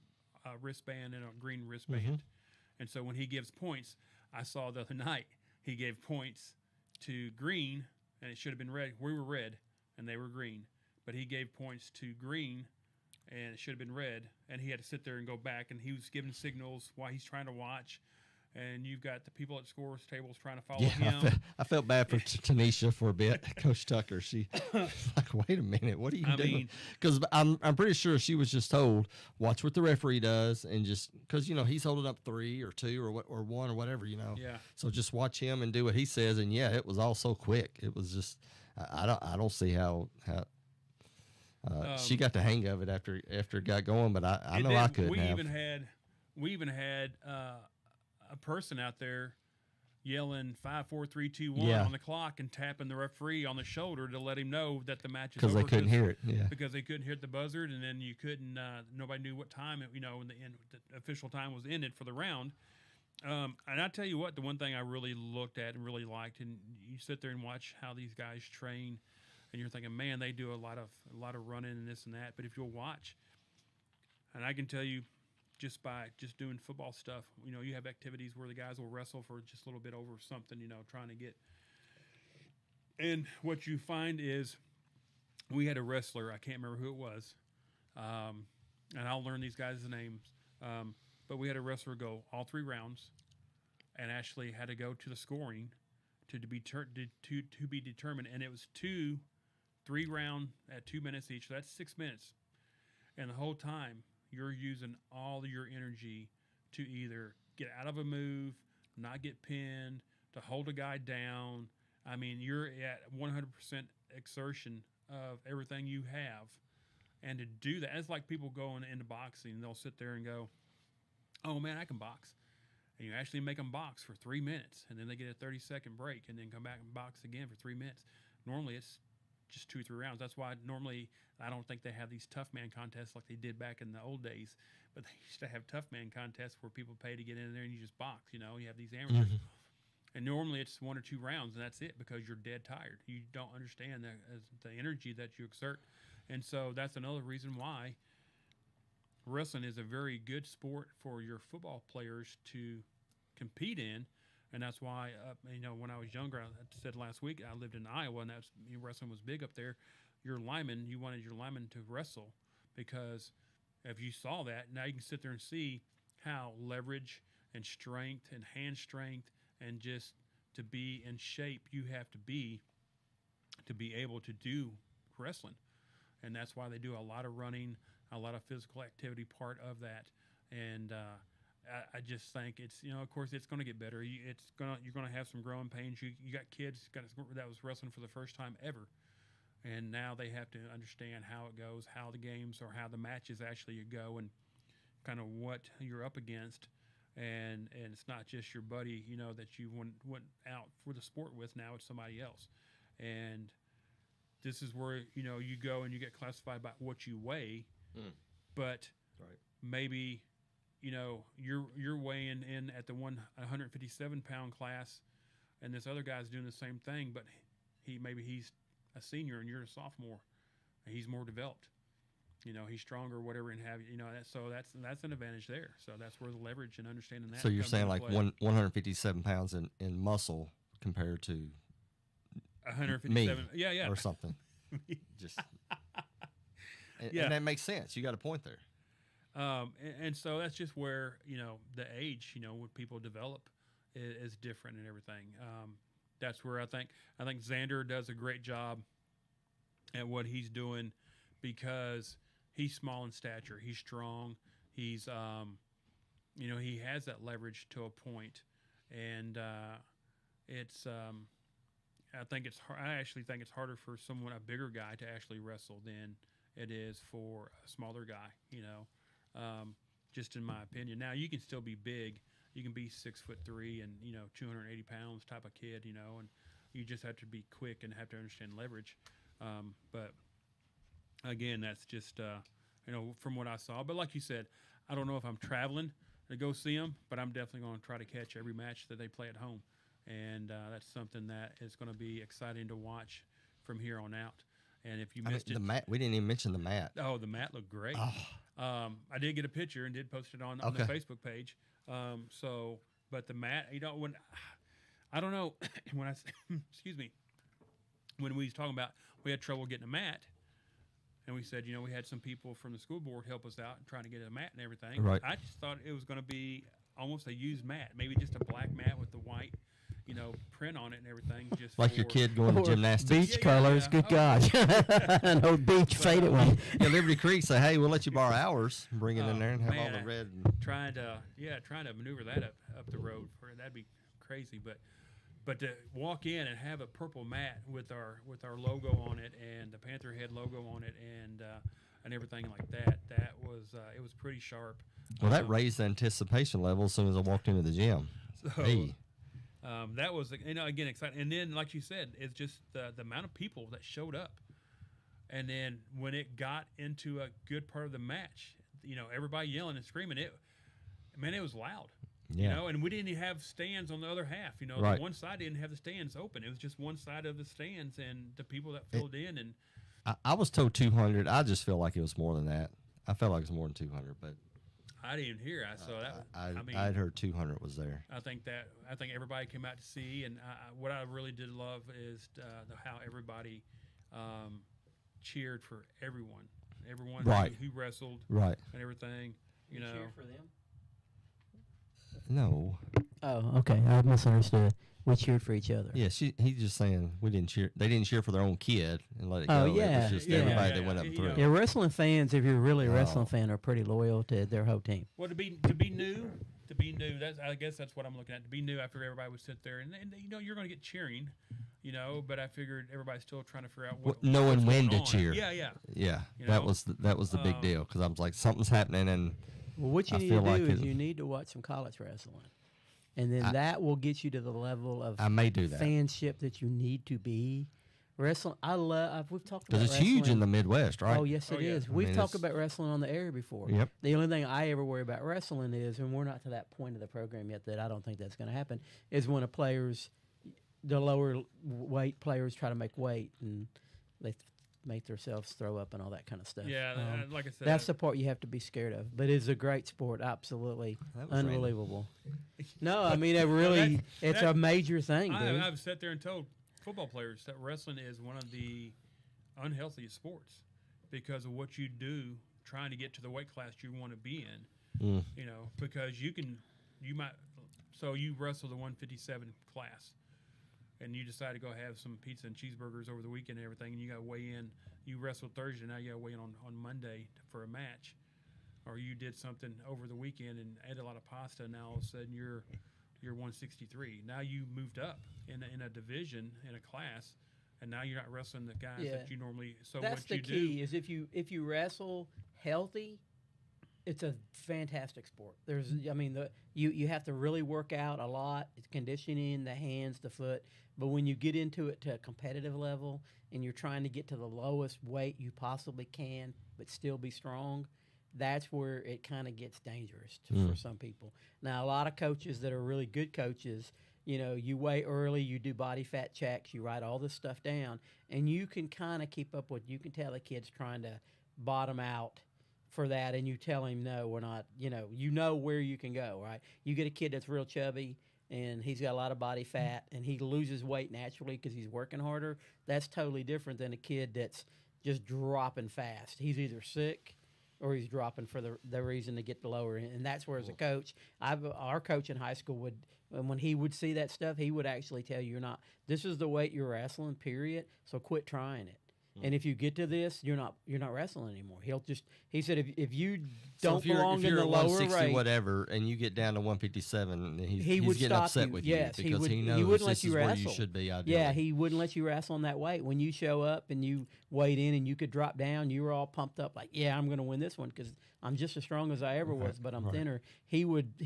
wristband and a green wristband. Mm-hmm. And so when he gives points, I saw the other night, he gave points to green, and it should have been red. We were red, and they were green. But he gave points to green, and it should have been red. And he had to sit there and go back, and he was giving signals while he's trying to watch. And you've got the people at scores tables trying to follow him. I felt bad for Tanisha for a bit. Coach Tucker, she like, wait a minute, what are you doing? Because I'm pretty sure she was just told, watch what the referee does, and just because he's holding up 3 or 2 or 1 or whatever, Yeah. So just watch him and do what he says, and yeah, it was all so quick. It was just I don't see how she got the hang of it after it got going, but I know I couldn't have. We even had a person out there yelling 5, 4, 3, 2, 1 on the clock and tapping the referee on the shoulder to let him know that the match is over. Because they couldn't hear it. Yeah. Because they couldn't hear the buzzard, and then you couldn't. Nobody knew what time it. When the official time was ended for the round. And I tell you what, the one thing I really looked at and really liked, and you sit there and watch how these guys train, and you're thinking, man, they do a lot of running and this and that. But if you'll watch, and I can tell you, just by doing football stuff, you have activities where the guys will wrestle for just a little bit over something, trying to get. And what you find is, we had a wrestler, I can't remember who it was, and I'll learn these guys' names, but we had a wrestler go all 3 rounds, and actually had to go to the scoring to be determined, and it was 3 round at 2 minutes each, so that's 6 minutes, and the whole time you're using all your energy to either get out of a move, not get pinned, to hold a guy down. I mean, you're at 100% exertion of everything you have. And to do that, it's like people going into boxing. They'll sit there and go, oh, man, I can box. And you actually make them box for 3 minutes, and then they get a 30-second break, and then come back and box again for 3 minutes. Normally, it's just 2 or 3 rounds. That's why normally I don't think they have these tough man contests like they did back in the old days. But they used to have tough man contests where people pay to get in there and you just box. You have these amateurs. Mm-hmm. And normally it's 1 or 2 rounds, and that's it, because you're dead tired. You don't understand the energy that you exert. And so that's another reason why wrestling is a very good sport for your football players to compete in. And that's why, when I was younger, I said last week, I lived in Iowa, and wrestling was big up there. You wanted your linemen to wrestle, because if you saw that, now you can sit there and see how leverage and strength and hand strength and just to be in shape you have to be able to do wrestling. And that's why they do a lot of running, a lot of physical activity part of that. And I just think it's, of course, it's going to get better. You're going to have some growing pains. You got kids that was wrestling for the first time ever, and now they have to understand how it goes, how the games or how the matches actually go, and kind of what you're up against. And it's not just your buddy, that you went out for the sport with. Now it's somebody else, and this is where you go and you get classified by what you weigh, but maybe you know, you're weighing in at the 157-pound class, and this other guy's doing the same thing, but he's a senior and you're a sophomore, and he's more developed. You know, he's stronger, whatever, and have you know that. So that's an advantage there. So that's where the leverage and understanding that. So you're comes saying into like play. 157 pounds in muscle compared to 157. Yeah, yeah. or something. Just and, Yeah. and that makes sense. You got a point there. And so that's just where, you know, the age, you know, when people develop is different and everything. That's where I think Xander does a great job at what he's doing because he's small in stature. He's strong. He's, you know, he has that leverage to a point. And it's, I actually think it's harder for a bigger guy to actually wrestle than it is for a smaller guy, you know. Just in my opinion. Now you can still be big. You can be 6'3" and 280 pounds type of kid, you know, and you just have to be quick and have to understand leverage. But again, that's just from what I saw. But like you said, I don't know if I'm traveling to go see them, but I'm definitely going to try to catch every match that they play at home, and that's something that is going to be exciting to watch from here on out. And if you missed it, the mat, we didn't even mention the mat. Oh, the mat looked great. Oh. I did get a picture and did post it on the Okay. Facebook page. But the mat, when I don't know when excuse me, when we was talking about we had trouble getting a mat, and we said we had some people from the school board help us out and trying to get a mat and everything. Right. I just thought it was going to be almost a used mat, maybe just a black mat with the white print on it and everything. Just Like your for- kid going to Or gymnastics. Beach Yeah, yeah, colors, yeah. good Oh. God. An old beach faded one. Yeah, Liberty Creek say, hey, we'll let you borrow ours. Bring it in Oh, there and have all man, the red. And, trying to maneuver that up the road that'd be crazy, but to walk in and have a purple mat with our logo on it and the Panther head logo on it and everything like that was it was pretty sharp. well, that raised the anticipation level as soon as I walked into the gym. So, Hey, that was again exciting. And then like you said, it's just the amount of people that showed up. And then when it got into a good part of the match, everybody yelling and screaming, it was loud. yeah. And we didn't even have stands on the other half. Right. The one side didn't have the stands open. It was just one side of the stands and the people that filled in. And I was told 200. I just feel like it was more than that. I felt like it was more than 200, but I didn't even hear it. So that I'd heard 200 was there. I think everybody came out to see, and what I really did love is how everybody cheered for everyone Right. who wrestled Right. and everything. You know, cheer for them? No. Oh, okay. I misunderstood. We cheered for each other. Yeah, he's just saying we didn't cheer. They didn't cheer for their own kid and let it Oh, go. It yeah, was just yeah. everybody Yeah, that went yeah, up you through. know. Yeah, wrestling fans, if you're really a wrestling Oh. fan, are pretty loyal to their whole team. well, to be new. I guess that's what I'm looking at. To be new, I figured everybody would sit there, and you're going to get cheering, but I figured everybody's still trying to figure out Knowing what's when going to on. cheer. Yeah, yeah. Yeah, You that know? was the big deal because I was like something's happening and Well, what you I need feel to do like is it- you need to watch some college wrestling. And then I- that will get you to the level of I may do that fanship that you need to be. Wrestling, we've talked about because it's huge in wrestling. the Midwest, right? Oh, yes, Oh, it yeah. is. I We've mean, talked it's- about wrestling on the air before. Yep. The only thing I ever worry about wrestling is, and we're not to that point of the program yet that I don't think that's going to happen, is when the lower weight players try to make weight and they make themselves throw up and all that kind of stuff. Yeah, like I said, That's the part you have to be scared of. But it's a great sport, absolutely That was random. unbelievable. No, I mean it really. It's a major thing, dude. I've sat there and told football players that wrestling is one of the unhealthiest sports because of what you do trying to get to the weight class you want to be in. Because you wrestle the 157 class and you decide to go have some pizza and cheeseburgers over the weekend and everything, and you got to weigh in. You wrestled Thursday, now you got to weigh in on Monday for a match. Or you did something over the weekend and ate a lot of pasta, and now all of a sudden you're 163. Now you moved up in a division, in a class, and now you're not wrestling the guys Yeah. that you normally. So That's what the you key. do? Is if you wrestle healthy, it's a fantastic sport. You have to really work out a lot. It's conditioning, the hands, the foot. But when you get into it to a competitive level and you're trying to get to the lowest weight you possibly can, but still be strong, that's where it kind of gets dangerous for some people. Now, a lot of coaches that are really good coaches, you weigh early, you do body fat checks, you write all this stuff down, and you can kind of keep up with. You can tell the kid's trying to bottom out for that, and you tell him, no, we're not. You know where you can go, right? You get a kid that's real chubby and he's got a lot of body fat, and he loses weight naturally because he's working harder. That's totally different than a kid that's just dropping fast. He's either sick or he's dropping for the reason to get the lower end. And that's where, as a coach, our coach in high school would, when he would see that stuff, he would actually tell you, this is the weight you're wrestling, period, so quit trying it. And if you get to this, you're not wrestling anymore. He said if you don't belong in the lower 160 rate, whatever, and you get down to 157, he's would getting stop upset you. with Yes, you because he knows he wouldn't this let you is where wrestle. you should be. Ideally. Yeah, he wouldn't let you wrestle on that weight. When you show up and you weighed in and you could drop down, you were all pumped up like, yeah, I'm going to win this one because I'm just as strong as I ever was, but I'm thinner. He would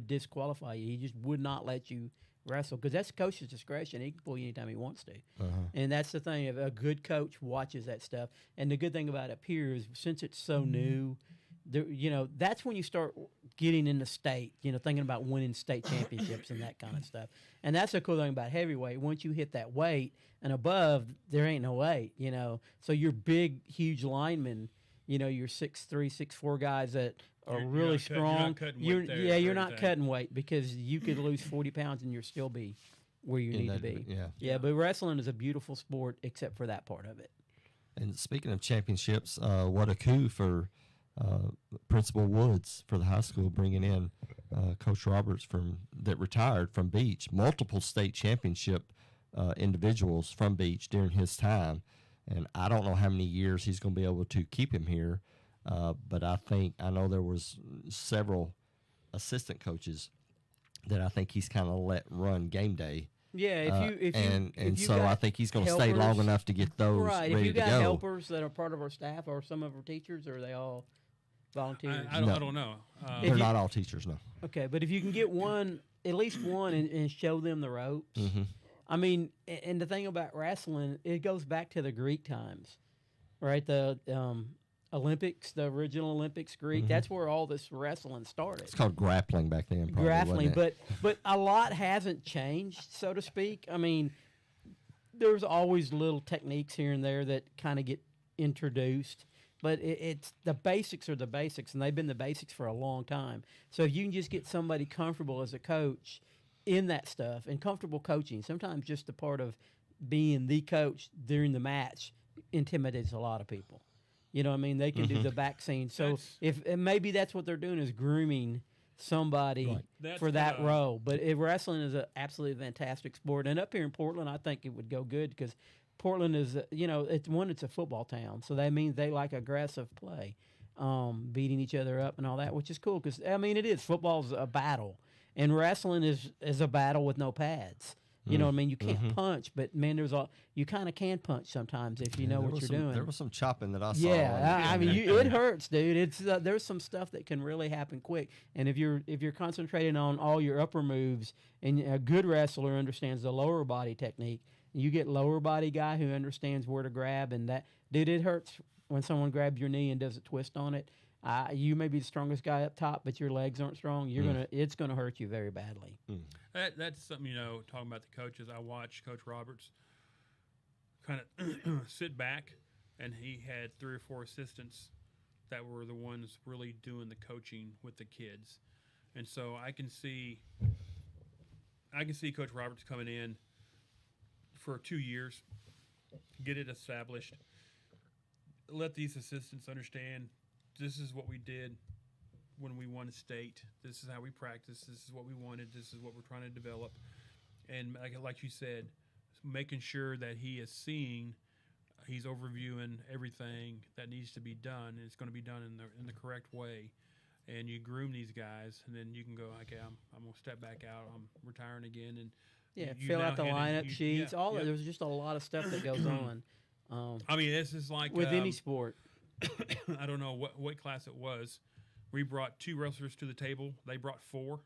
disqualify you. He just would not let you wrestle because that's the coach's discretion. He can pull you anytime he wants to. And that's the thing. If a good coach watches that stuff, and the good thing about up here is since it's so new, that's when you start getting into state, thinking about winning state championships and that kind of stuff. And that's the cool thing about heavyweight. Once you hit that weight and above, there ain't no weight, So your big, huge linemen, your 6'3", 6'4" guys that are really strong. You're not cutting weight because you could lose 40 pounds and you'll still be where you need to be. Yeah, but wrestling is a beautiful sport except for that part of it. And speaking of championships, what a coup for Principal Woods for the high school, bringing in Coach Roberts that retired from Beach, multiple state championship individuals from Beach during his time. And I don't know how many years he's going to be able to keep him here, but I know there was several assistant coaches that I think he's kind of let run game day. Yeah, I think he's going to stay long enough to get those right. ready If you to got go. helpers that are part of our staff or some of our teachers, or are they all volunteers? I don't know. They're not all teachers, no. Okay, but if you can get at least one, and show them the ropes. Mm-hmm. I mean, and the thing about wrestling, it goes back to the Greek times, right? The Olympics, the original Olympics, Greek. That's where all this wrestling started. It's called grappling back then. Probably, Grappling, wasn't it? but a lot hasn't changed, so to speak. I mean, there's always little techniques here and there that kind of get introduced. But it's the basics are the basics, and they've been the basics for a long time. So if you can just get somebody comfortable as a coach in that stuff and comfortable coaching, sometimes just the part of being the coach during the match intimidates a lot of people. You know what I mean? They can do the back scene. So and maybe that's what they're doing is grooming somebody for that role. But wrestling is an absolutely fantastic sport. And up here in Portland, I think it would go good because Portland is, it's a football town. So that means they like aggressive play, beating each other up and all that, which is cool because, I mean, it is. Football's a battle. And wrestling is a battle with no pads. You know what I mean? You can't punch, but, man, you kind of can punch sometimes if you know what you're doing. There was some chopping that I saw. Yeah, I mean, it hurts, dude. It's there's some stuff that can really happen quick, and if you're concentrating on all your upper moves, and a good wrestler understands the lower body technique, you get lower body guy who understands where to grab, and that, dude, it hurts when someone grabs your knee and does a twist on it. You may be the strongest guy up top, but your legs aren't strong. It's gonna hurt you very badly. That's something, talking about the coaches. I watched Coach Roberts kind of sit back, and he had 3 or 4 assistants that were the ones really doing the coaching with the kids. And so I can see Coach Roberts coming in for 2 years, get it established, let these assistants understand this is what we did when we won a state. This is how we practiced. This is what we wanted. This is what we're trying to develop. And like you said, making sure that he is seeing, he's overviewing everything that needs to be done, and it's going to be done in the correct way. And you groom these guys, and then you can go, okay, I'm going to step back out. I'm retiring again. And you fill out the now lineup sheets. There's just a lot of stuff that goes on. I mean, this is like with any sport. I don't know what weight class it was. We brought 2 wrestlers to the table. They brought 4,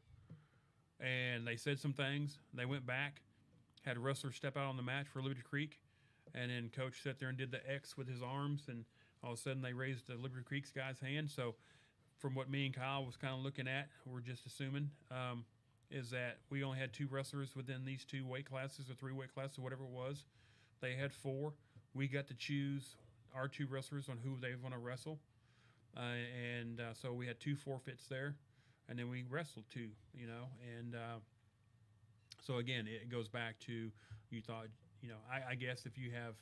and they said some things. They went back, had a wrestler step out on the match for Liberty Creek, and then Coach sat there and did the X with his arms and all of a sudden they raised the Liberty Creek's guy's hand. So from what me and Kyle was kind of looking at, we're just assuming, is that we only had 2 wrestlers within these 2 weight classes or 3 weight classes or whatever it was. They had 4. We got to choose our 2 wrestlers on who they want to wrestle. So we had 2 forfeits there, and then we wrestled 2, and so again, it goes back to, you thought, I guess if you have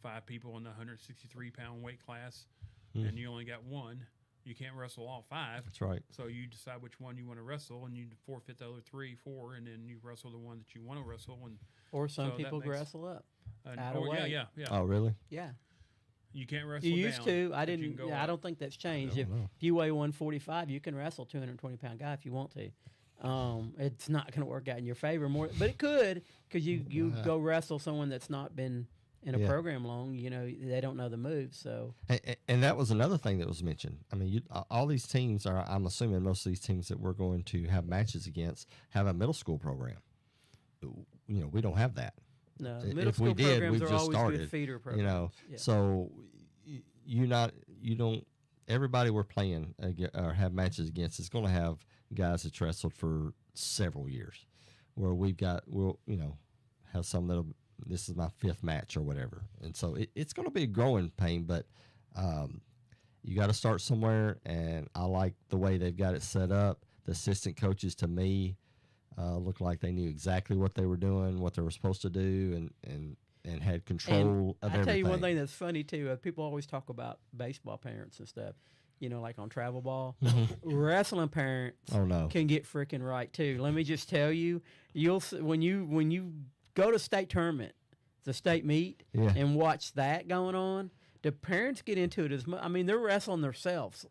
5 people in the 163-pound weight class and you only got 1, you can't wrestle all 5. That's right. So you decide which one you want to wrestle, and you forfeit the other 3, 4, and then you wrestle the one that you want to wrestle. Or some so people that makes- wrestle up. And, Out of weight. yeah. Oh, really? Yeah. You can't wrestle You used down, to. I but you didn't. can go Yeah, I up. don't think that's changed. If know. you weigh 145, you can wrestle 220-pound guy if you want to. It's not going to work out in your favor more, but it could, because you go wrestle someone that's not been in a Yeah. program long. They don't know the moves. So And that was another thing that was mentioned. I mean, all these teams are, I'm assuming most of these teams that we're going to have matches against have a middle school program. We don't have that. no, If middle school we did, programs we've are just always started, good feeder programs. Yeah. So you don't. Everybody we're playing or have matches against is going to have guys that wrestled for several years, where we'll have some that'll. This is my 5th match or whatever, and so it's going to be a growing pain, but you got to start somewhere. And I like the way they've got it set up. The assistant coaches, to me, looked like they knew exactly what they were doing, what they were supposed to do, and had control of I everything. tell you one thing that's funny too. People always talk about baseball parents and stuff. Like on travel ball, wrestling parents Oh no! can get freaking right too. Let me just tell you, when you go to state tournament, the state meet, Yeah. and watch that going on, the parents get into it as much. I mean, they're wrestling themselves.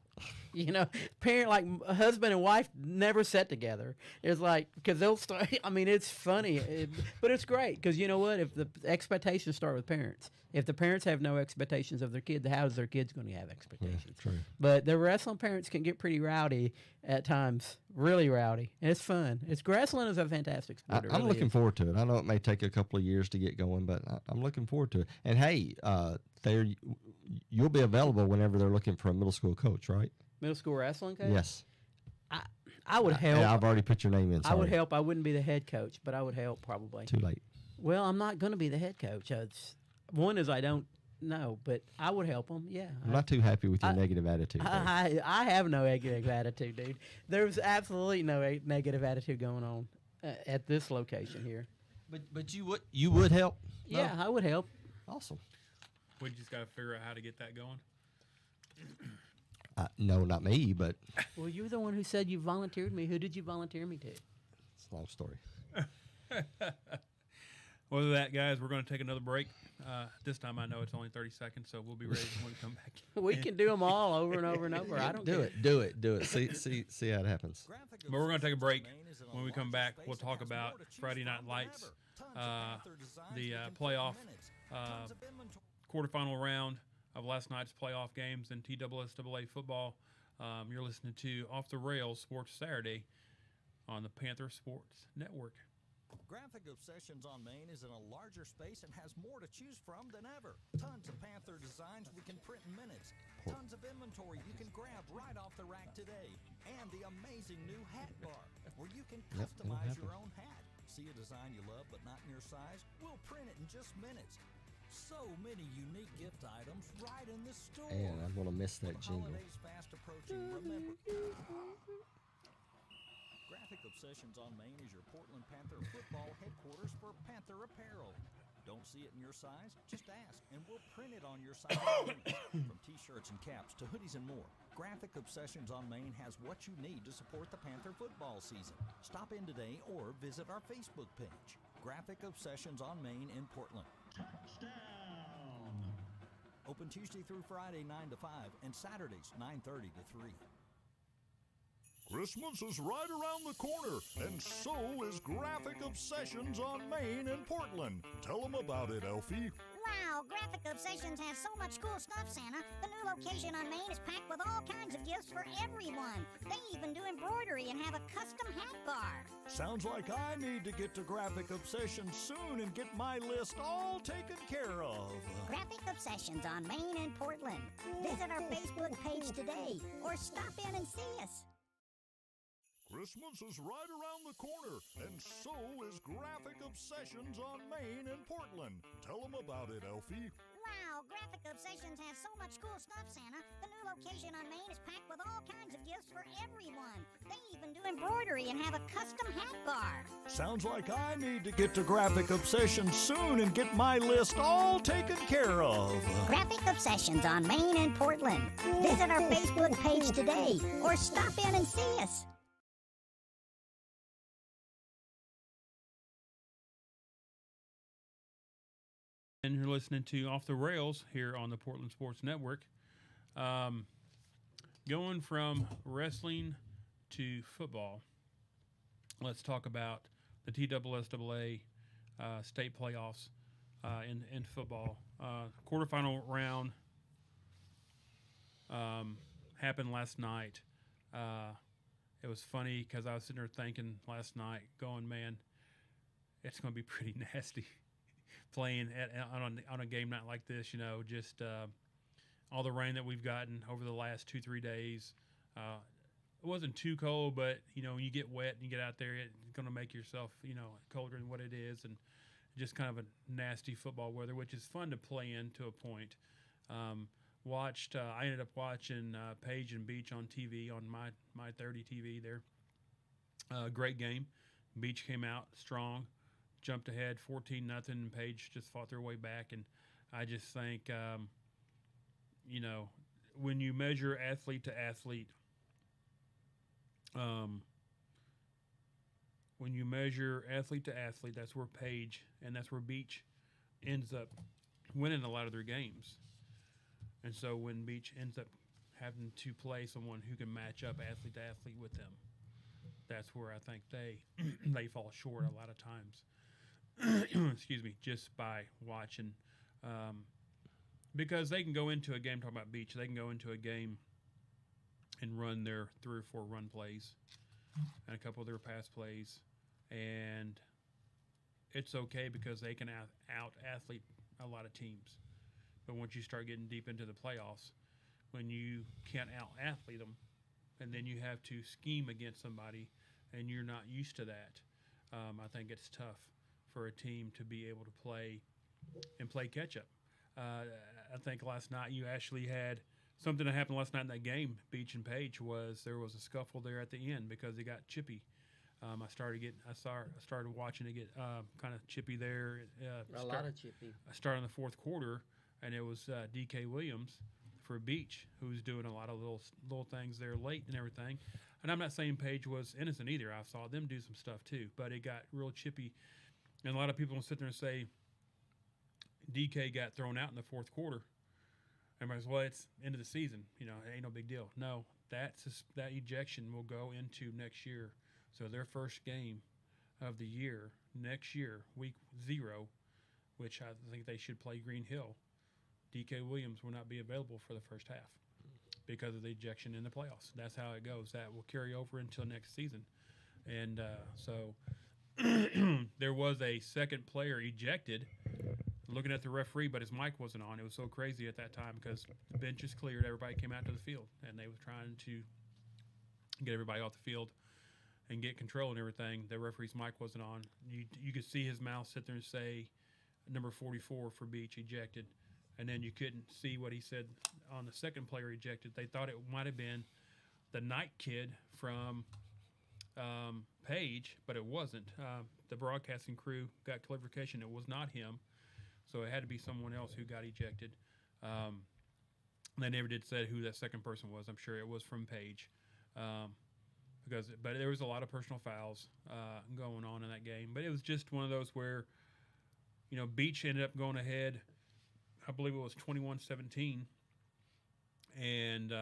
Parent, like husband and wife never sat together. It's like, because they'll start. I mean, it's funny, but it's great because you know what? If the expectations start with parents, if the parents have no expectations of their kid, how is their kids going to have expectations? True. But the wrestling parents can get pretty rowdy at times, really rowdy. And it's fun. Wrestling is a fantastic sport. It I'm really looking is. forward to it. I know it may take a couple of years to get going, but I'm looking forward to it. And hey, you'll be available whenever they're looking for a middle school coach, right? Middle school wrestling coach? Yes. I would help. Yeah, I've already put your name in. I would sorry. help. I wouldn't be the head coach, but I would help probably. Too late. Well, I'm not going to be the head coach. One is I don't know, but I would help them. Yeah. I'm not too happy with your negative attitude. though. I have no negative attitude, dude. There's absolutely no negative attitude going on at this location here. But you would help? No? Yeah, I would help. Awesome. We just got to figure out how to get that going. No, not me, but Well, you're the one who said you volunteered me. Who did you volunteer me to? it's a long story. Well, with that, guys, we're going to take another break. This time I know it's only 30 seconds, so we'll be ready when we come back. We can do them all over and over and over. I don't Do care. it. Do it. See how it happens. But we're going to take a break. When we come back, we'll talk about Friday Night Lights, the playoff quarterfinal round of last night's playoff games in TSSAA football. You're listening to Off the Rails Sports Saturday on the Panther Sports Network. Graphic Obsessions on Main is in a larger space and has more to choose from than ever. Tons of Panther designs we can print in minutes. Tons of inventory you can grab right off the rack today. And the amazing new hat bar, where you can it'll customize happen. your own hat. See a design you love but not in your size? We'll print it in just minutes. So many unique gift items right in the store. And I'm going to miss that With jingle. holidays fast approaching, remember. Graphic Obsessions on Main is your Portland Panther football headquarters for Panther apparel. Don't see it in your size? Just ask, and we'll print it on your size. From t-shirts and caps to hoodies and more, Graphic Obsessions on Main has what you need to support the Panther football season. Stop in today or visit our Facebook page. Graphic Obsessions on Main in Portland. Open Tuesday through Friday 9 to 5 and Saturdays 9:30 to 3. Christmas is right around the corner, and so is Graphic Obsessions on Main in Portland. Tell them about it, Elfie. Well, Wow, Graphic Obsessions has so much cool stuff, Santa. The new location on Main is packed with all kinds of gifts for everyone. They even do embroidery and have a custom hat bar. Sounds like I need to get to Graphic Obsessions soon and get my list all taken care of. Graphic Obsessions on Main and Portland. Visit our Facebook page today or stop in and see us. Christmas is right around the corner, and so is Graphic Obsessions on Main and Portland. Tell them about it, Elfie. Wow, Graphic Obsessions has so much cool stuff, Santa. The new location on Main is packed with all kinds of gifts for everyone. They even do embroidery and have a custom hat bar. Sounds like I need to get to Graphic Obsessions soon and get my list all taken care of. Graphic Obsessions on Main and Portland. Visit our Facebook page today or stop in and see us. And you're listening to Off the Rails here on the Portland Sports Network. Going from wrestling to football, let's talk about the TSSAA state playoffs in football. Quarterfinal round happened last night. It was funny because I was sitting there thinking last night, going, man, it's going to be pretty nasty. Playing on a game night like this, just all the rain that we've gotten over the last 2-3 days. It wasn't too cold, but when you get wet and you get out there, it's going to make yourself colder than what it is, and just kind of a nasty football weather, which is fun to play in to a point. I ended up watching Page and Beach on TV on my 30 TV there. Great game. Beach came out strong. Jumped ahead 14-0, and Page just fought their way back. And I just think, when you measure athlete to athlete, that's where Page and that's where Beach ends up winning a lot of their games. And so when Beach ends up having to play someone who can match up athlete to athlete with them, that's where I think they fall short a lot of times. Excuse me, just by watching, because they can go into a game, talking about Beach, they can go into a game and run their 3 or 4 run plays and a couple of their pass plays, and it's okay because they can out athlete a lot of teams. But once you start getting deep into the playoffs, when you can't out athlete them, and then you have to scheme against somebody and you're not used to that, I think it's tough for a team to be able to play catch up. I think last night you actually had something that happened last night in that game, Beach and Page, there was a scuffle there at the end because it got chippy. I started watching it get kind of chippy there. A lot of chippy. I started in the fourth quarter, and it was DK Williams for Beach who was doing a lot of little things there late and everything. And I'm not saying Page was innocent either. I saw them do some stuff too, but it got real chippy. And a lot of people will sit there and say DK got thrown out in the fourth quarter. Everybody's, well, it's end of the season. It ain't no big deal. No, that ejection will go into next year. So their first game of the year, next year, week 0, which I think they should play Green Hill, DK Williams will not be available for the first half because of the ejection in the playoffs. That's how it goes. That will carry over until next season. And so there was a second player ejected, looking at the referee, but his mic wasn't on. It was so crazy at that time because the benches cleared, everybody came out to the field, and they were trying to get everybody off the field and get control and everything. The referee's mic wasn't on. You could see his mouth sit there and say number 44 for Beach ejected, and then you couldn't see what he said on the second player ejected. They thought it might have been the Knight kid from Page, but it wasn't. The broadcasting crew got clarification it was not him, so it had to be someone else who got ejected. They never did say who that second person was. I'm sure it was from Page, but there was a lot of personal fouls going on in that game. But it was just one of those where, Beach ended up going ahead. I believe it was 21-17, and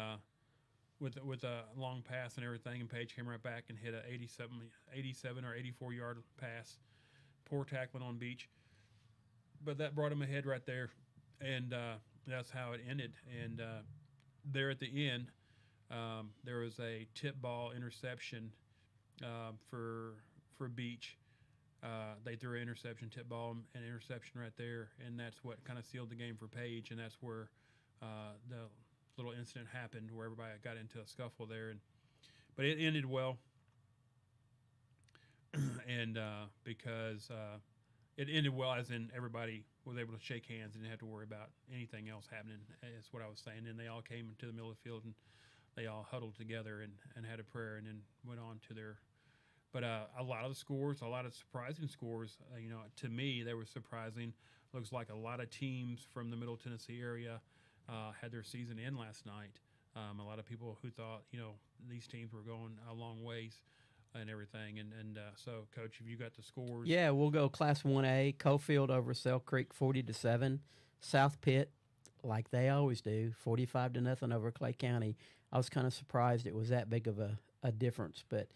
with a long pass and everything, and Page came right back and hit a 87 or 84 yard pass. Poor tackling on Beach, but that brought him ahead right there. and that's how it ended. And there at the end, there was a tip ball interception for Beach. They threw an interception, tip ball, and interception right there, and that's what kind of sealed the game for Page, and that's where the little incident happened where everybody got into a scuffle there, but it ended well, and because it ended well, as in everybody was able to shake hands and didn't have to worry about anything else happening. Is what I was saying. And they all came into the middle of the field and they all huddled together and had a prayer and then went on to their. But a lot of the scores, a lot of surprising scores, to me, they were surprising. Looks like a lot of teams from the Middle Tennessee area had their season end last night. A lot of people who thought, these teams were going a long ways and everything. And so, Coach, have you got the scores? Yeah, we'll go Class 1A. Cofield over Sale Creek 40-7. South Pitt, like they always do, 45-0 over Clay County. I was kind of surprised it was that big of a difference, but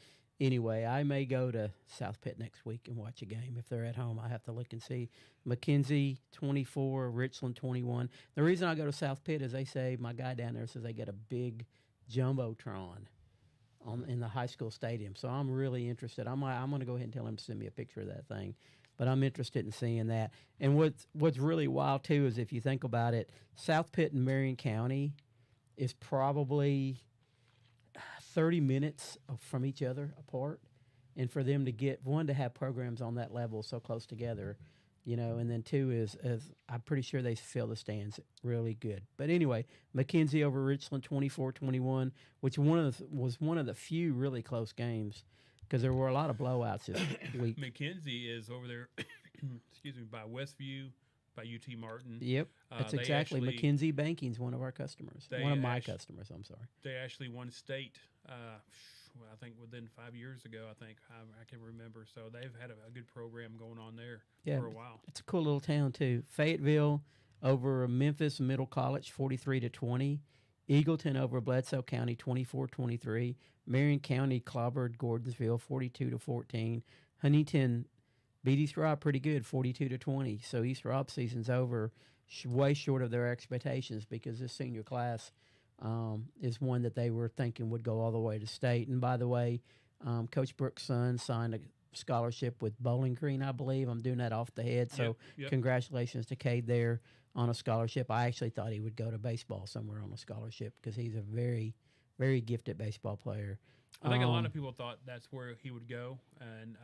anyway, I may go to South Pitt next week and watch a game. If they're at home, I have to look and see. McKenzie, 24, Richland, 21. The reason I go to South Pitt is they say, my guy down there says they get a big Jumbotron in the high school stadium. So I'm really interested. I'm going to go ahead and tell him to send me a picture of that thing. But I'm interested in seeing that. And what's really wild, too, is if you think about it, South Pitt and Marion County is probably 30 minutes from each other apart, and for them to get to have programs on that level so close together, and then two is I'm pretty sure they fill the stands really good. But anyway, McKenzie over Richland 24-21, which was one of the few really close games because there were a lot of blowouts this week. McKenzie is over there, excuse me, by Westview, by UT Martin. Yep, that's exactly. McKenzie Banking's one of our customers, one of my customers. I'm sorry. They actually won state. I think within 5 years ago. I can remember. So they've had a good program going on there for a while. It's a cool little town too. Fayetteville over Memphis Middle College 43-20. Eagleton over Bledsoe County 24-23. Marion County clobbered Gordonsville 42-14. Huntington beat East Robb pretty good, 42-20. So East Robb season's over, way short of their expectations because this senior class is one that they were thinking would go all the way to state. And by the way, Coach Brooks' son signed a scholarship with Bowling Green, I believe. I'm doing that off the head. So congratulations to Cade there on a scholarship. I actually thought he would go to baseball somewhere on a scholarship because he's a very, very gifted baseball player. I think a lot of people thought that's where he would go, and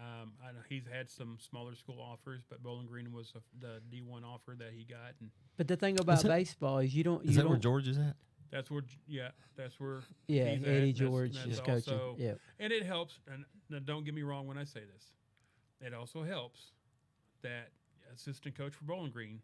I know he's had some smaller school offers, but Bowling Green was the D1 offer that he got. But the thing about baseball is you don't. Is that where George is at? That's where, that's where. Yeah, he's Eddie at. George that's is also, coaching. Yeah, and it helps. And now don't get me wrong when I say this. It also helps that assistant coach for Bowling Green,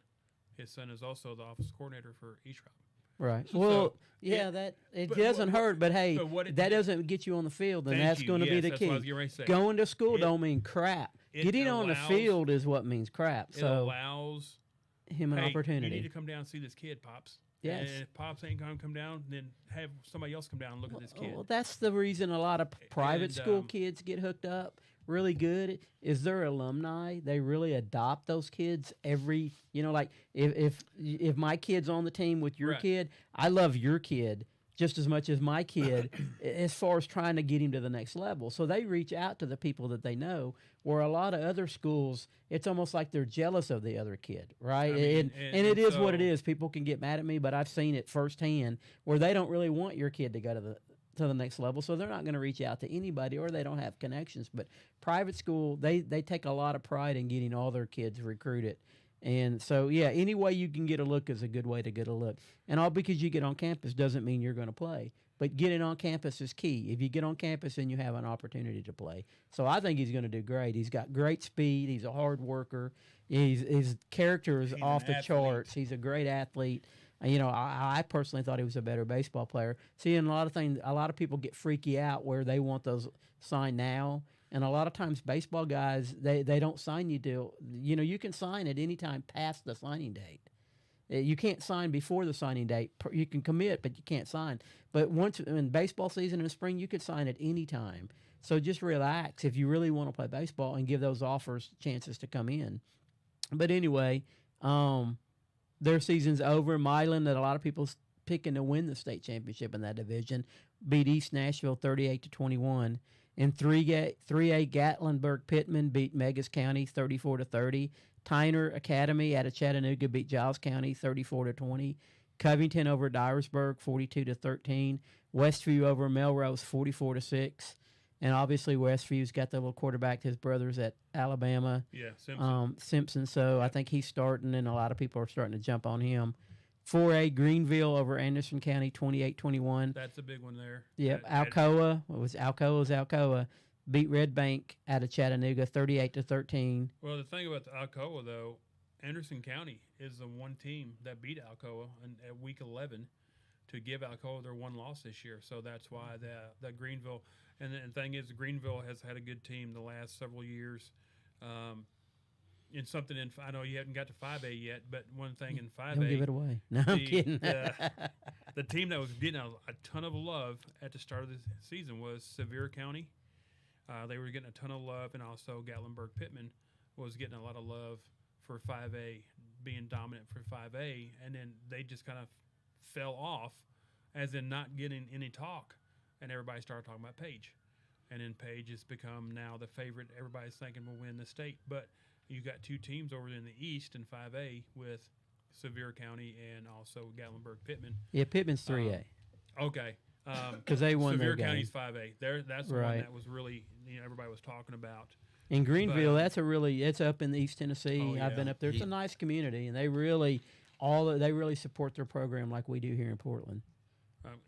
his son is also the office coordinator for East Robb. right. So Well, it doesn't hurt, but hey, that doesn't get you on the field, and Thank that's you. going to be Yes, the that's what I was key. getting ready to say. Going to school don't mean crap. it Getting on the allows- field is what means crap. It So allows him an hey, opportunity. You need to come down and see this kid, Pops. Yes. And if Pops ain't going to come down, then have somebody else come down and look at this kid. Well, that's the reason a lot of private And, school kids get hooked up really good is their alumni. They really adopt those kids every, like if my kid's on the team with your Right. kid, I love your kid just as much as my kid as far as trying to get him to the next level. So they reach out to the people that they know, where a lot of other schools, it's almost like they're jealous of the other kid, right? I mean, and it is what it so- is. People can get mad at me, but I've seen it firsthand where they don't really want your kid to go to the next level, so they're not going to reach out to anybody, or they don't have connections. But private school, they take a lot of pride in getting all their kids recruited. And so, yeah, any way you can get a look is a good way to get a look. And all because you get on campus doesn't mean you're going to play. But getting on campus is key. If you get on campus, then you have an opportunity to play. So I think he's going to do great. He's got great speed. He's a hard worker. His character is He's off an the athlete. charts. He's a great athlete. I personally thought he was a better baseball player. Seeing a lot of people get freaky out where they want those signed now. And a lot of times baseball guys, they don't sign you till, you can sign at any time past the signing date. You can't sign before the signing date. You can commit, but you can't sign. But once in baseball season in the spring, you could sign at any time. So just relax if you really want to play baseball and give those offers chances to come in. But anyway, their season's over. Milan, that a lot of people's picking to win the state championship in that division, beat East Nashville 38-21. In 3A, Gatlinburg Pittman beat Megas County 34-30. Tyner Academy out of Chattanooga beat Giles County 34-20. Covington over Dyersburg 42-13. Westview over Melrose 44-6. And obviously Westview's got the little quarterback, his brothers at Alabama, Yeah, Simpson. Simpson. So I think he's starting, and a lot of people are starting to jump on him. 4A, Greenville over Anderson County 28-21. That's a big one there. Yep, That- Alcoa beat Red Bank out of Chattanooga 38-13. Well, the thing about the Alcoa, though, Anderson County is the one team that beat Alcoa at week 11 to give Alcoa their one loss this year. So that's why the Greenville – and the thing is, Greenville has had a good team the last several years. In something in – I know you haven't got to 5A yet, but one thing in 5A – Don't give it away. No, I'm kidding. the team that was getting a ton of love at the start of the season was Sevier County. They were getting a ton of love, and also Gatlinburg Pittman was getting a lot of love for 5A, being dominant for 5A, and then they just kind of fell off, as in not getting any talk, and everybody started talking about Page. And then Page has become now the favorite. Everybody's thinking will win the state, but you got two teams over in the east in 5A with Sevier County and also Gatlinburg Pittman. Yeah, Pittman's 3A. Okay. Because they won Sevier their game. County's 5A. That's the one Right. that was really, everybody was talking about. In Greenville, But, it's up in East Tennessee. Oh, I've been yeah. up there. It's a nice community, and they really support their program like we do here in Portland.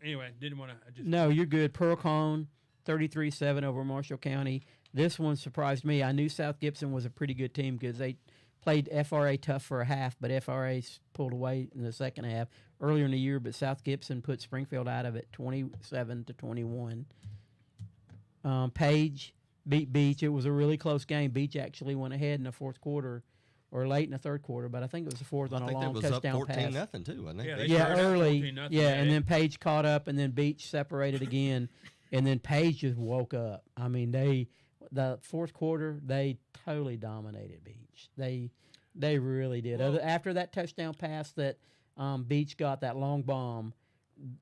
Anyway, didn't want to just. No, you're good. Pearl Cone, 33-7 over Marshall County. This one surprised me. I knew South Gibson was a pretty good team because they played FRA tough for a half, but FRA pulled away in the second half earlier in the year. But South Gibson put Springfield out of it, 27-21. Page beat Beach. It was a really close game. Beach actually went ahead in the fourth quarter, or late in the third quarter, but I think it was the fourth on I a think long that was up touchdown pass. 14-0 too. I think. Yeah, They- they Yeah, started out early. 14-0, Yeah, and yeah. then Page caught up, and then Beach separated again, and then Page just woke up. I mean, the fourth quarter they totally dominated Beach. They really did. Well- After that touchdown pass that Beach got, that long bomb,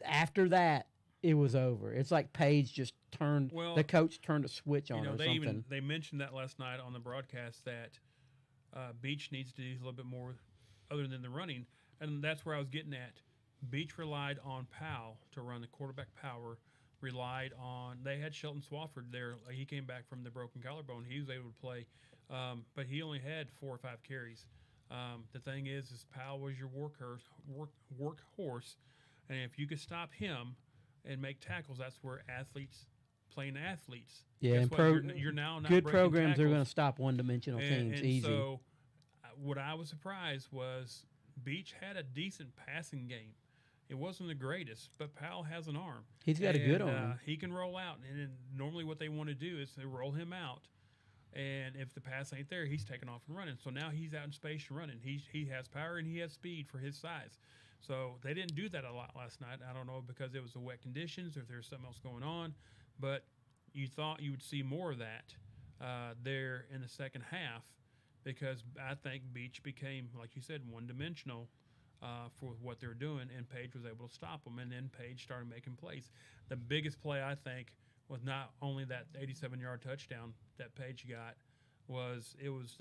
after that it was over. It's like Page just turned. Well, the coach turned a switch on or they something. they mentioned that last night on the broadcast that Beach needs to do a little bit more other than the running, and that's where I was getting at. Beach relied on Powell to run the quarterback power. They had Shelton Swafford there. He came back from the broken collarbone. He was able to play, but he only had 4 or 5 carries. The thing is Powell was your workhorse, and if you could stop him and make tackles, that's where playing athletes. Yeah, Guess and what? You're now not good breaking programs are tackles. going to stop one-dimensional teams And easy. so, what I was surprised was Beach had a decent passing game. It wasn't the greatest, but Powell has an arm. He's got a good And, arm. He can roll out, and then normally what they want to do is they roll him out, and if the pass ain't there, he's taking off and running. So now he's out in space and running. He has power and he has speed for his size. So they didn't do that a lot last night. I don't know because it was the wet conditions or if there's something else going on, but you thought you would see more of that there in the second half because I think Beach became, like you said, one-dimensional for what they're doing, and Page was able to stop them, and then Page started making plays. The biggest play, I think, was not only that 87-yard touchdown that Page got, it was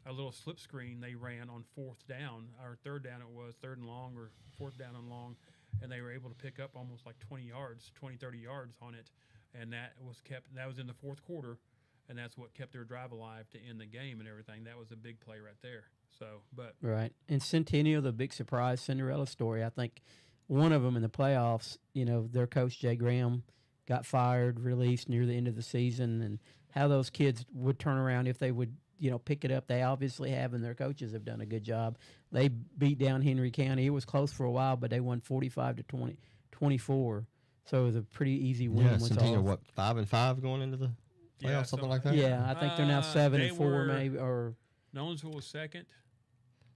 a little slip screen they ran on fourth down, or third down it was, third and long, or fourth down and long, and they were able to pick up almost like 20, 30 yards on it, and that was in the fourth quarter, and that's what kept their drive alive to end the game and everything. That was a big play right there. So, but Right. And Centennial, the big surprise Cinderella story. I think one of them in the playoffs, their coach, Jay Graham, got fired, released near the end of the season, and how those kids would turn around if they would, pick it up. They obviously have, and their coaches have done a good job. They beat down Henry County. It was close for a while, but they won 45-24. So it was a pretty easy win. Yeah, once Centennial, all- what, 5-5 going into the playoffs, Yeah, something so- like that? Yeah, I think they're now 7-4 were- maybe, or Nolensville was second.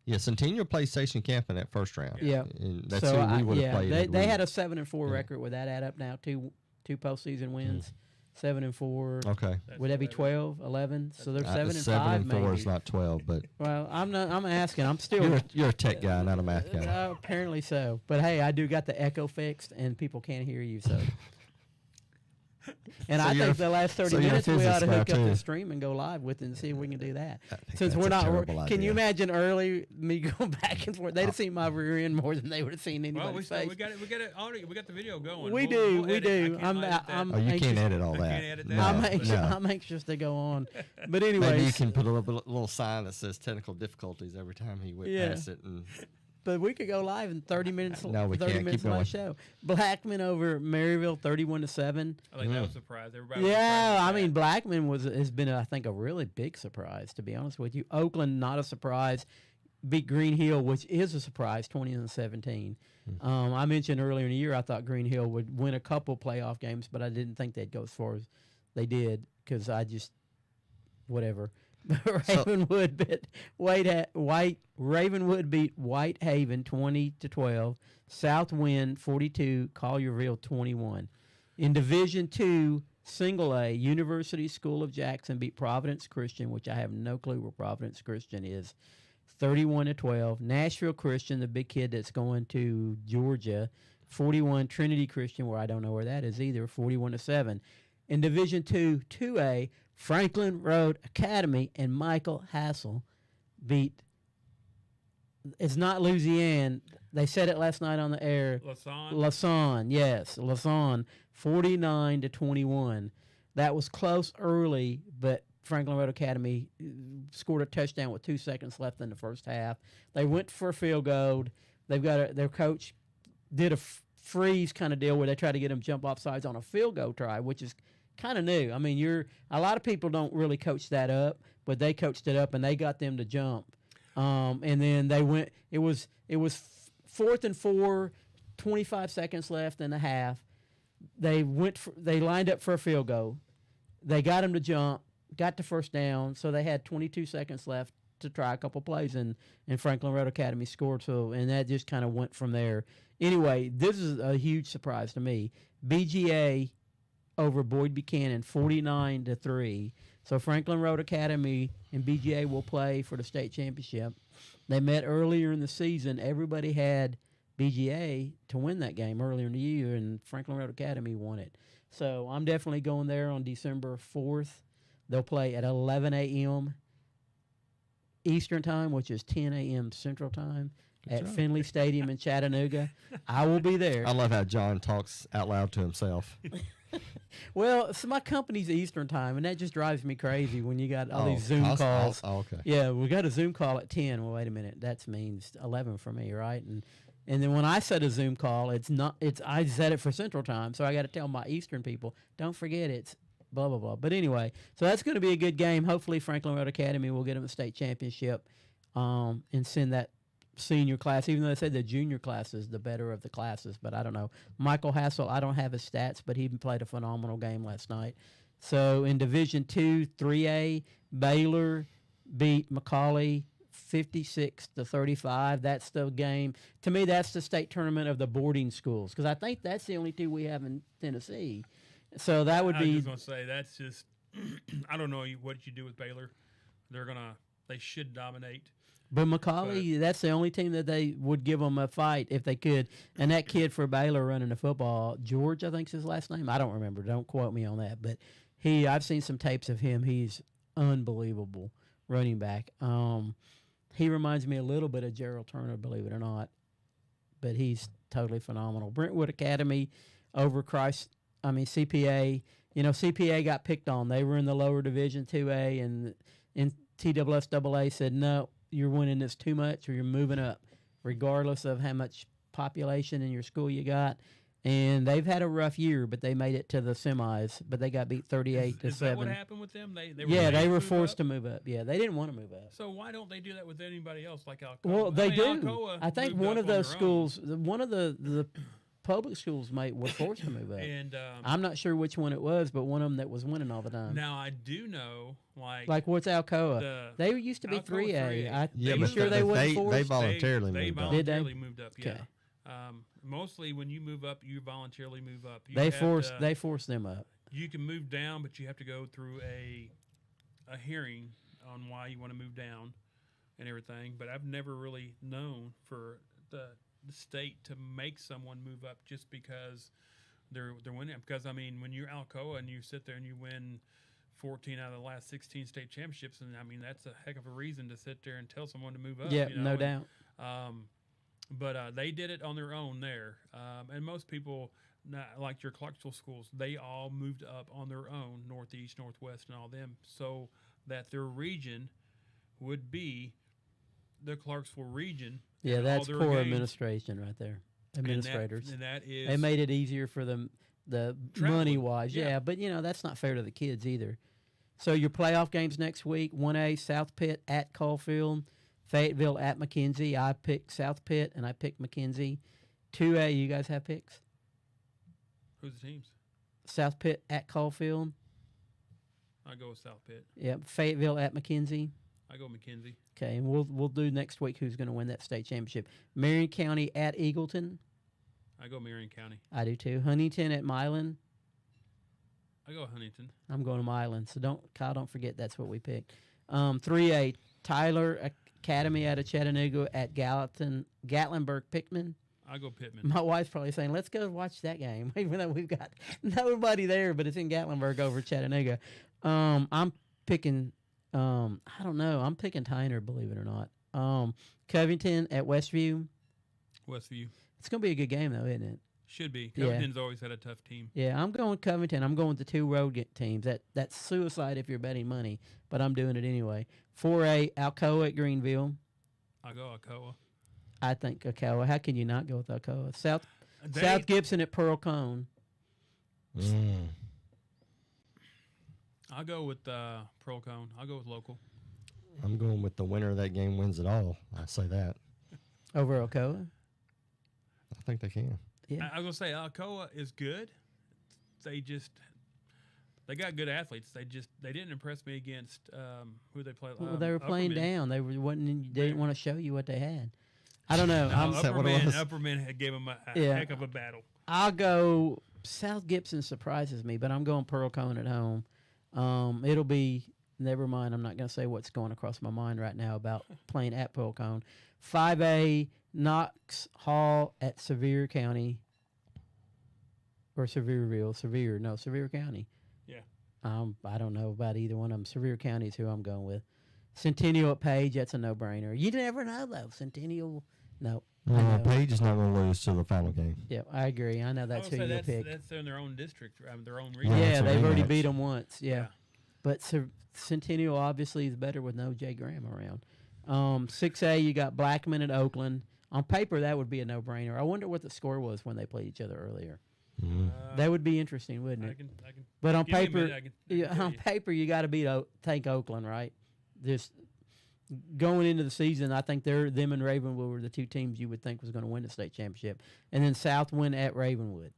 Yeah, Centennial played Station Camp in that first round. Yeah. And that's so who we would have played. They had we- had a 7-4 Yeah. record. Would that add up now? Two postseason wins. 7-4. Okay. That's Would that be 11. 12, 11? So they're 7 and 7 5 and 4 maybe. is not 12, but Well, I'm not. I'm asking. I'm still. you're a tech guy, not a math guy. Apparently so. But hey, I do got the echo fixed, and people can't hear you. So. And So I you're think a- the last 30 so you're a minutes we ought to physics guy, hook up too. the stream and go live with it and see if we can do that. I think Since that's we're a not, terrible can you idea. imagine early me going back and forth? They'd have seen my rear end more than they would have seen Well, anybody's face. we got it. We got it. Audio. We got the video going. We We'll- do, we'll we edit. I do. can't I'm- edit that. I'm- Oh, you anxious- can't edit all I that. can't edit that. No, I'm anxious. no. I'm anxious to go on. But Maybe you anyways, can put a little sign that says technical difficulties every time he went Yeah. past it. And but we could go live in 30 minutes. No, we 30 can't. minutes Keep live going. show. Blackman over Maryville, 31-7. I think that was a surprise. Everybody. was Yeah, surprised I with mean that. Blackman has been I think a really big surprise, to be honest with you. Oakland not a surprise, beat Green Hill, which is a surprise, 20-17. I mentioned earlier in the year I thought Green Hill would win a couple playoff games, but I didn't think they'd go as far as they did because I just whatever. Ravenwood beat Ravenwood beat Whitehaven 20-12. Southwind 42, Collierville 21. In Division II, Single A, University School of Jackson beat Providence Christian, which I have no clue where Providence Christian is, 31-12. Nashville Christian, the big kid that's going to Georgia, 41. Trinity Christian, where I don't know where that is either, 41-7. In Division II, 2A, Franklin Road Academy and Michael Hassel beat. It's not Louisiana. They said it last night on the air. Lausanne, yes, Lausanne, 49-21. That was close early, but Franklin Road Academy scored a touchdown with 2 seconds left in the first half. They went for a field goal. They've got their coach did a freeze kind of deal where they try to get them jump off sides on a field goal try, which is kind of new. I mean, a lot of people don't really coach that up, but they coached it up and they got them to jump. And then they went. It was 4th and 4, 25 seconds left in the half. They lined up for a field goal. They got him to jump, got the first down, so they had 22 seconds left to try a couple plays, and Franklin Road Academy scored. So, and that just kind of went from there. Anyway, this is a huge surprise to me. BGA over Boyd Buchanan, 49-3. So Franklin Road Academy and BGA will play for the state championship. They met earlier in the season. Everybody had BGA to win that game earlier in the year, and Franklin Road Academy won it. So I'm definitely going there on December 4th. They'll play at 11 a.m. Eastern Time, which is 10 a.m. Central Time, at Finley Stadium in Chattanooga. I will be there. I love how John talks out loud to himself. Well, so my company's Eastern Time, and that just drives me crazy when you got all these Zoom calls. Okay. Yeah, we got a Zoom call at 10. Well, wait a minute. That means 11 for me, right? And then when I set a Zoom call, I set it for Central Time, so I got to tell my Eastern people, don't forget it's blah, blah, blah. But anyway, so that's going to be a good game. Hopefully Franklin Road Academy will get them a state championship and send that senior class, even though they said the junior class is the better of the classes, but I don't know. Michael Hassel, I don't have his stats, but he played a phenomenal game last night. So in Division II, 3A, Baylor beat McCauley 56-35. That's the game. To me, that's the state tournament of the boarding schools, because I think that's the only two we have in Tennessee. So that would I be. was going to say, that's just, I don't know what you do with Baylor. They should dominate. But McCauley, that's the only team that they would give them a fight if they could. And that kid for Baylor running the football, George, I think's his last name. I don't remember. Don't quote me on that. But I've seen some tapes of him. He's unbelievable running back. He reminds me a little bit of Gerald Turner, believe it or not. But he's totally phenomenal. Brentwood Academy over CPA. You know, CPA got picked on. They were in the lower division 2A, and TSSAA said, no, you're winning this too much or you're moving up, regardless of how much population in your school you got. And they've had a rough year, but they made it to the semis, but they got beat 38-7. Is that what happened with them? They were forced to move up. Yeah, they didn't want to move up. So why don't they do that with anybody else like Alcoa? Well, they do. Alcoa I think moved one up of on those their schools, one of the public schools were forced to move up. And I'm not sure which one it was, but one of them that was winning all the time. Now I do know, like what's Alcoa? They used to be Alcoa 3A. I'm but sure they wouldn't force. They voluntarily they moved up. voluntarily moved up. Yeah. Okay. Mostly when you move up, you voluntarily move up. They forced them up. You can move down, but you have to go through a hearing on why you want to move down and everything. But I've never really known for the state to make someone move up just because they're winning. Because I mean, when you're Alcoa and you sit there and you win 14 out of the last 16 state championships, and I mean that's a heck of a reason to sit there and tell someone to move up. Yeah, you know? no And, doubt. But they did it on their own there, and most people, not like your Clarksville schools, they all moved up on their own, Northeast, Northwest, and all them, so that their region would be the Clarksville region. Yeah, and that's all their poor games. administration right there. Administrators. And that is They made it easier for them, the Traveling, money wise. yeah. Yeah, but that's not fair to the kids either. So your playoff games next week: 1A South Pitt at Caulfield, Fayetteville at McKenzie. I picked South Pitt and I picked McKenzie. 2A, you guys have picks? who's the teams. South Pitt at Caulfield. I go with South Pitt. Yep. Fayetteville at McKenzie. I go McKenzie. Okay, and we'll do next week who's going to win that state championship. Marion County at Eagleton. I go Marion County. I do too. Huntington at Milan. I go Huntington. I'm going to Milan. So don't forget that's what we picked. 3A Tyler Academy out of Chattanooga at Gatlinburg Pickman. I go Pittman. My wife's probably saying, let's go watch that game, even though we've got nobody there, but it's in Gatlinburg over Chattanooga. I'm picking, I don't know. I'm picking Tyner, believe it or not. Covington at Westview. Westview. It's going to be a good game, though, isn't it? Should be. Yeah. Covington's always had a tough team. Yeah, I'm going Covington. I'm going with the two road teams. That's suicide if you're betting money, but I'm doing it anyway. 4A Alcoa at Greenville. I go Alcoa. I think Alcoa. How can you not go with Alcoa? South They- Gibson at Pearl Cone. I'll go with Pearl Cone. I'll go with local. I'm going with the winner of that game wins it all. I'll say that. Over Alcoa. I think they can. Yeah. I was gonna say Alcoa is good. They got good athletes. They didn't impress me against who they played. Well, they were playing Upperman. down. They didn't want to show you what they had. I don't know. No, Is that what it was? Upperman had gave him a Yeah. heck of a battle. I'll go. South Gibson surprises me, but I'm going Pearl Cone at home. It'll be. Never mind. I'm not going to say what's going across my mind right now about playing at Pearl Cone. 5A Knox Hall at Sevier County. Or Sevierville. Sevier County. Yeah. I don't know about either one of them. Sevier County is who I'm going with. Centennial at Page, that's a no-brainer. You never know, though. Centennial, no. I know. Page is not going to lose to the final game. Yeah, I agree. I know that's I who would say you'll pick. that's in their own district, their own Yeah, region. Yeah, it's a they've already rematch. beat them once. Yeah. Yeah. But Centennial obviously is better with no Jay Graham around. 6A, you got Blackman at Oakland. On paper, that would be a no-brainer. I wonder what the score was when they played each other earlier. That would be interesting, wouldn't I it? can. But on Give me a paper, minute, I can tell on you. paper, you got to beat take Oakland, right? Just going into the season, I think them and Ravenwood were the two teams you would think was going to win the state championship, and then Southwind at Ravenwood.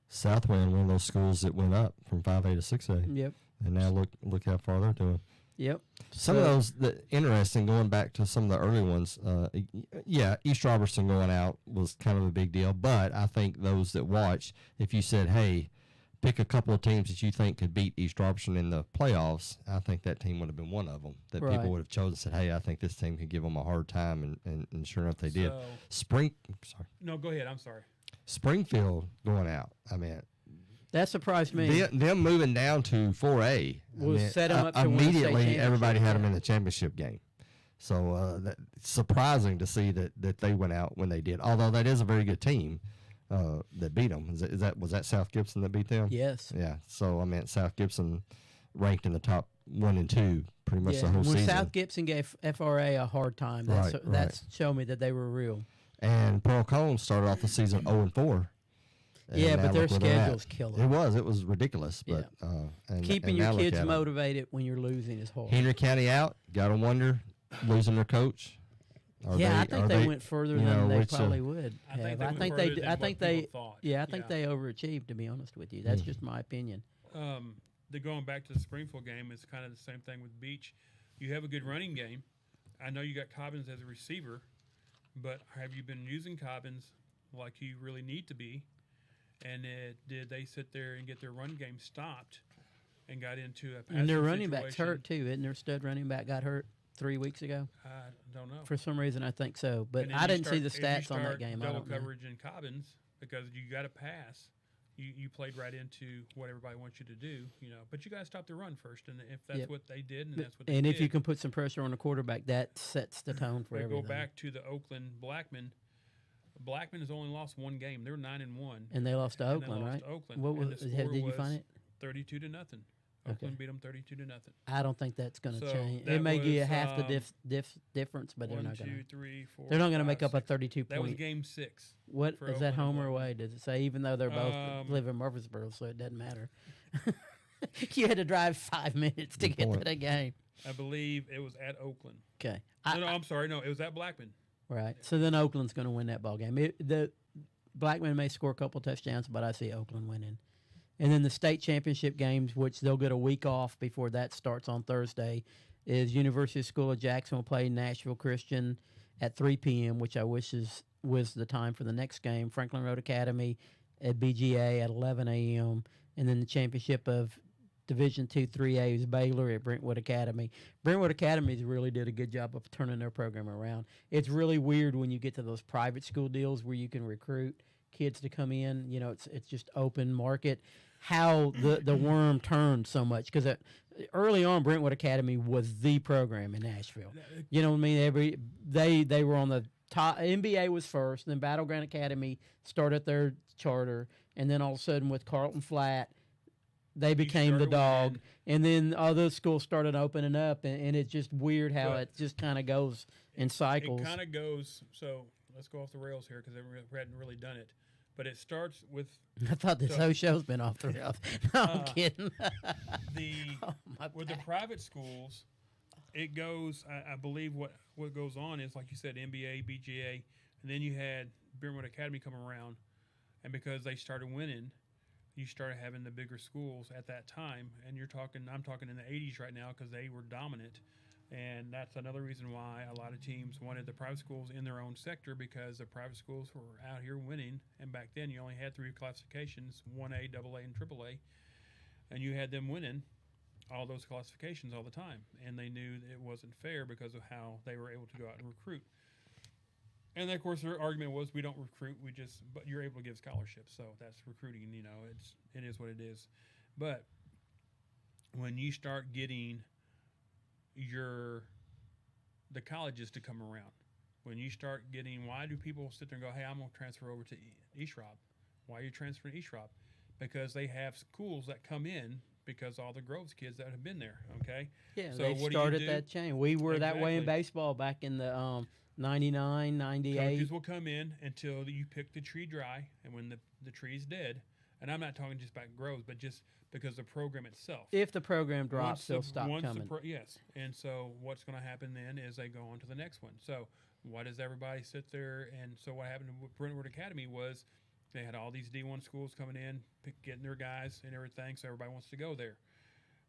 Southwind, one of those schools that went up from 5A to 6A, Yep, and now look how far they're doing. yep. Some of those interesting. Going back to some of the early ones, yeah, East Robertson going out was kind of a big deal. But I think those that watch, if you said, "Hey, pick a couple of teams that you think could beat East Robertson in the playoffs," I think that team would have been one of them that Right. people would have chosen. Said, "Hey, I think this team could give them a hard time," and sure enough, they did. So, no, go ahead. I'm sorry. Springfield going out. I mean, That surprised me. them moving down to 4A Was set 'em up to win the state immediately. Everybody championship, had them yeah. in the championship game, so it's surprising to see that they went out when they did. Although that is a very good team that beat them. Was that South Gibson that beat them? Yes. Yeah. So I mean, South Gibson ranked in the top 1 and 2 pretty much the whole when season. South Gibson gave FRA a hard time, Right, that's showed me that they were real. And Pearl Cone started off the season 0 and 4. Yeah, And but now their look where they're at. schedule's killer. It was ridiculous. But and Keeping now your look kids at 'em. motivated when you're losing is hard. Henry County out. Gotta wonder, losing their coach. I think they went further than they probably would. I think have. they I went think further they. than I what think people they. thought. Yeah, I think they overachieved. To be honest with you, that's just my opinion. Going back to the Springfield game, it's kind of the same thing with Beach. You have a good running game. I know you got Cobbins as a receiver, but have you been using Cobbins like you really need to be? and did they sit there and get their run game stopped and got into a And their passing running back's situation? hurt too, isn't their stud running back got hurt 3 weeks ago? I don't know. For some reason, I think so. But And then I you didn't see start- the if you stats on that start game. I Double don't know. coverage in Cobbins because you got to pass. You played right into what everybody wants you to do, But you got to stop the run first, and if that's Yep. what they did, and that's what they And did, if you can put some pressure on the quarterback, that sets the tone for we everything. go back to the Oakland Blackman. Blackman has only lost one game. They were 9-1. And they lost to and they Oakland, lost right? to Oakland. What and was? the Did score you was find it? 32-0. Okay. Oakland beat them 32-0. I don't think that's going to So change. It that may give you was, half the difference, but they're 1, not going 2, to. 3, 4. They're not going to 5, make up a 6. 32 That was point. game 6. What for is that, Oakland home and or away? Does it say? Even though they're both live in Murfreesboro, so it doesn't matter. You had to drive 5 minutes to Good get to point. the game. I believe it was at Oakland. Okay, No, I'm sorry. No, it was at Blackman. right. So then Oakland's going to win that ball game. The Blackman may score a couple touchdowns, but I see Oakland winning. And then the state championship games, which they'll get a week off before that starts on Thursday, is University School of Jackson will play Nashville Christian at 3 p.m., which I wish was the time for the next game. Franklin Road Academy at BGA at 11 a.m. And then the championship of Division II 3A is Baylor at Brentwood Academy. Brentwood Academy really did a good job of turning their program around. It's really weird when you get to those private school deals where you can recruit kids to come in. It's just open market. How the worm turned so much, because early on Brentwood Academy was the program in Nashville. You know what I mean? They were on the top. NBA was first, then Battleground Academy started their charter, and then all of a sudden with Carlton Flat, they became the started dog, winning. and then all those schools started opening up, and it's just weird how But it just kind of goes in cycles. It kind of goes. So let's go off the rails here because we hadn't really done it. But it starts with I thought this so- whole show's been off the rails. No, I'm Uh, kidding. the Oh, my with the back. private schools. It goes. I believe what goes on is, like you said, NBA, BGA, and then you had Brentwood Academy come around, and because they started winning, you started having the bigger schools at that time. And I'm talking in the 80s right now because they were dominant. And that's another reason why a lot of teams wanted the private schools in their own sector, because the private schools were out here winning. And back then, you only had 3 classifications: 1A, AA, and AAA, and you had them winning all those classifications all the time. And they knew that it wasn't fair because of how they were able to go out and recruit. And then, of course, their argument was, we don't recruit, but you're able to give scholarships, so that's recruiting. It is what it is. But when you start getting the colleges to come around, when you start getting, why do people sit there and go, hey, I'm going to transfer over to East Rob? Why are you transferring to East Rob? Because they have schools that come in because all the Groves kids that have been there, okay? Yeah, So they what do you started do? that chain. We were that way in Exactly. baseball back in the 99, 98. Coaches will come in until you pick the tree dry, and when the tree's dead, and I'm not talking just about Groves, but just because the program itself. If the program drops, Once they'll the- stop once the coming. yes. And so what's going to happen then is they go on to the next one. So why does everybody sit there? And so what happened with Brentwood Academy was they had all these D1 schools coming in, getting their guys and everything, so everybody wants to go there.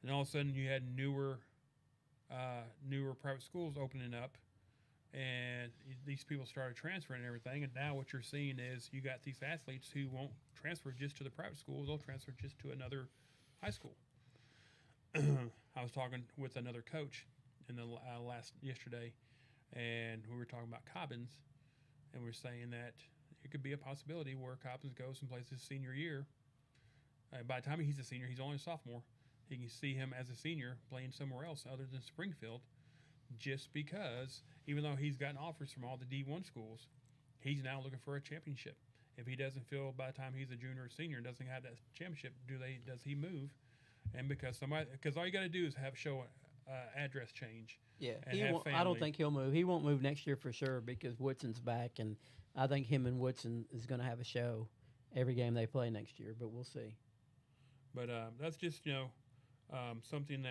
And all of a sudden you had newer private schools opening up, and these people started transferring and everything. And now what you're seeing is you got these athletes who won't transfer just to the private schools; they'll transfer just to another high school. I was talking with another coach in the yesterday, and we were talking about Cobbins, and we are saying that it could be a possibility where Cobbins goes and plays his senior year. By the time he's a senior, he's only a sophomore. He can see him as a senior playing somewhere else other than Springfield, just because even though he's gotten offers from all the D1 schools, he's now looking for a championship. If he doesn't feel by the time he's a junior or senior and doesn't have that championship, does he move? And because all you got to do is show address change. Yeah, and have I don't family. think he'll move. He won't move next year for sure because Woodson's back, and I think him and Woodson is going to have a show every game they play next year. But we'll see. But that's just something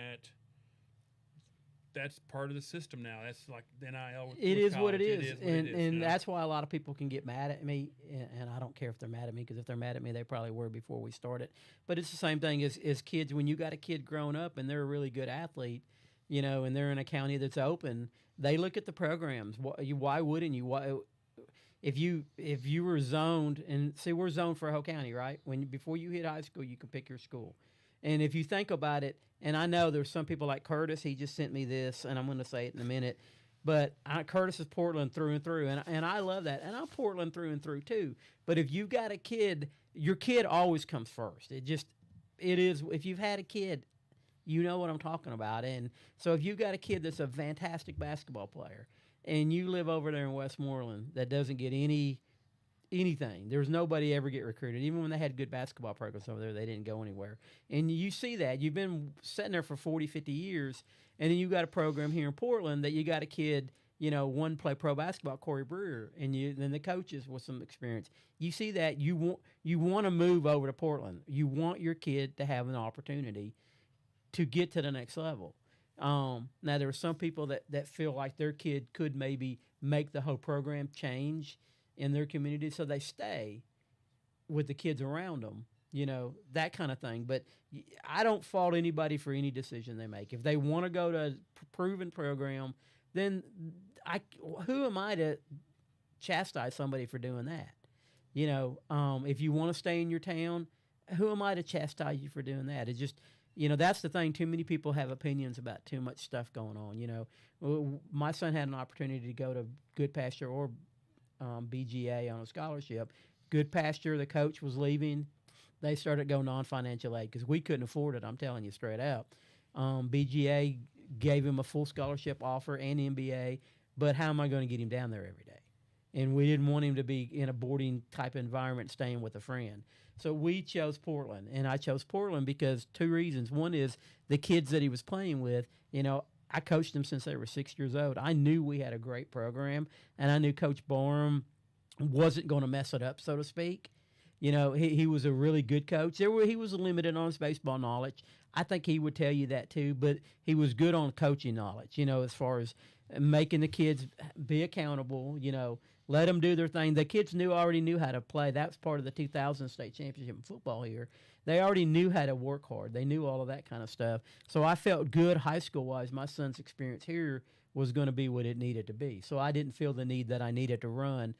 that's part of the system now. That's like the NIL. With It is what it college. is, It is what it and is, you know? that's why a lot of people can get mad at me, and I don't care if they're mad at me because if they're mad at me, they probably were before we started. But it's the same thing as kids. When you got a kid growing up and they're a really good athlete, and they're in a county that's open, they look at the programs. Why wouldn't you? if you were zoned, and see, we're zoned for Whole County, right? Before you hit high school, you can pick your school. And if you think about it, and I know there's some people like Curtis, he just sent me this, and I'm going to say it in a minute. But Curtis is Portland through and through, and I love that. And I'm Portland through and through too. But if you've got a kid, your kid always comes first. It is. If you've had a kid, you know what I'm talking about. And so if you've got a kid that's a fantastic basketball player, and you live over there in Westmoreland that doesn't get anything. There's nobody ever get recruited. Even when they had good basketball programs over there, they didn't go anywhere. And you see that. You've been sitting there for 40, 50 years, and then you got a program here in Portland that you got a kid, one play pro basketball, Corey Brewer, and then the coaches with some experience. You see that. You want to move over to Portland. You want your kid to have an opportunity to get to the next level. Now, there are some people that feel like their kid could maybe make the whole program change in their community, so they stay with the kids around them, that kind of thing. But I don't fault anybody for any decision they make. If they want to go to a proven program, then who am I to chastise somebody for doing that? If you want to stay in your town, who am I to chastise you for doing that? It's just, that's the thing. Too many people have opinions about too much stuff going on. My son had an opportunity to go to Good Pasture or BGA on a scholarship. Good Pasture, the coach was leaving. They started going non-financial aid because we couldn't afford it. I'm telling you straight out. BGA gave him a full scholarship offer and MBA, but how am I going to get him down there every day? And we didn't want him to be in a boarding type environment staying with a friend. So we chose Portland, and I chose Portland because two reasons. One is the kids that he was playing with, I coached them since they were 6 years old. I knew we had a great program, and I knew Coach Barham wasn't going to mess it up, so to speak. He was a really good coach. He was limited on his baseball knowledge. I think he would tell you that too, but he was good on coaching knowledge, as far as making the kids be accountable, let them do their thing. The kids already knew how to play. That was part of the 2000 state championship in football here. They already knew how to work hard. They knew all of that kind of stuff. So I felt good high school-wise. My son's experience here was going to be what it needed to be. So I didn't feel the need that I needed to run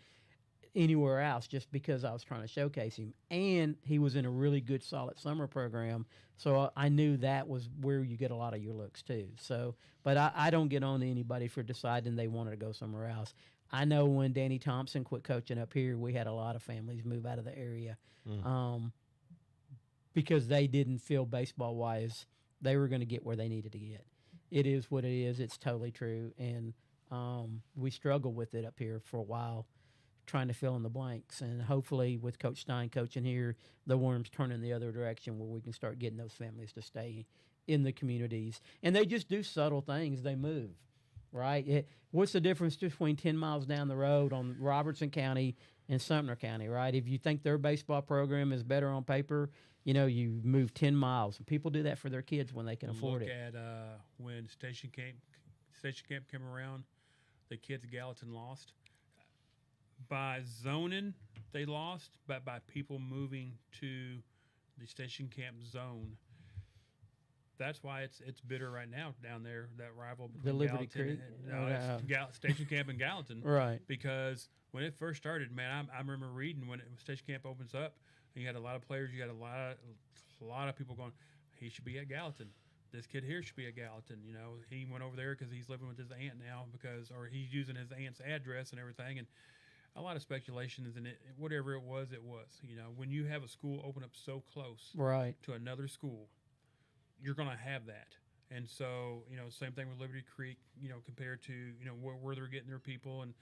anywhere else just because I was trying to showcase him. And he was in a really good, solid summer program. So I knew that was where you get a lot of your looks too. So, but I don't get on to anybody for deciding they wanted to go somewhere else. I know when Danny Thompson quit coaching up here, we had a lot of families move out of the area. Because they didn't feel baseball-wise they were going to get where they needed to get. It is what it is. It's totally true. And we struggled with it up here for a while, trying to fill in the blanks. And hopefully with Coach Stein coaching here, the worm's turning the other direction where we can start getting those families to stay in the communities. And they just do subtle things. They move, right? What's the difference between 10 miles down the road on Robertson County and Sumner County, right? If you think their baseball program is better on paper, you move 10 miles. And people do that for their kids when they can afford it. Look at when Station Camp came around, the kids at Gallatin lost. By zoning, they lost, but by people moving to the Station Camp zone. That's why it's bitter right now down there, that rival between the Liberty Gallatin Creek. Station Camp and Gallatin. Right. Because when it first started, man, I remember reading when Station Camp opens up, you had a lot of players, you had a lot of people going, he should be at Gallatin. This kid here should be at Gallatin. He went over there because he's living with his aunt now or he's using his aunt's address and everything. And a lot of speculations and whatever it was. When you have a school open up so close to another school, you're going to have that. And so, same thing with Liberty Creek, compared to, where they're getting their people. And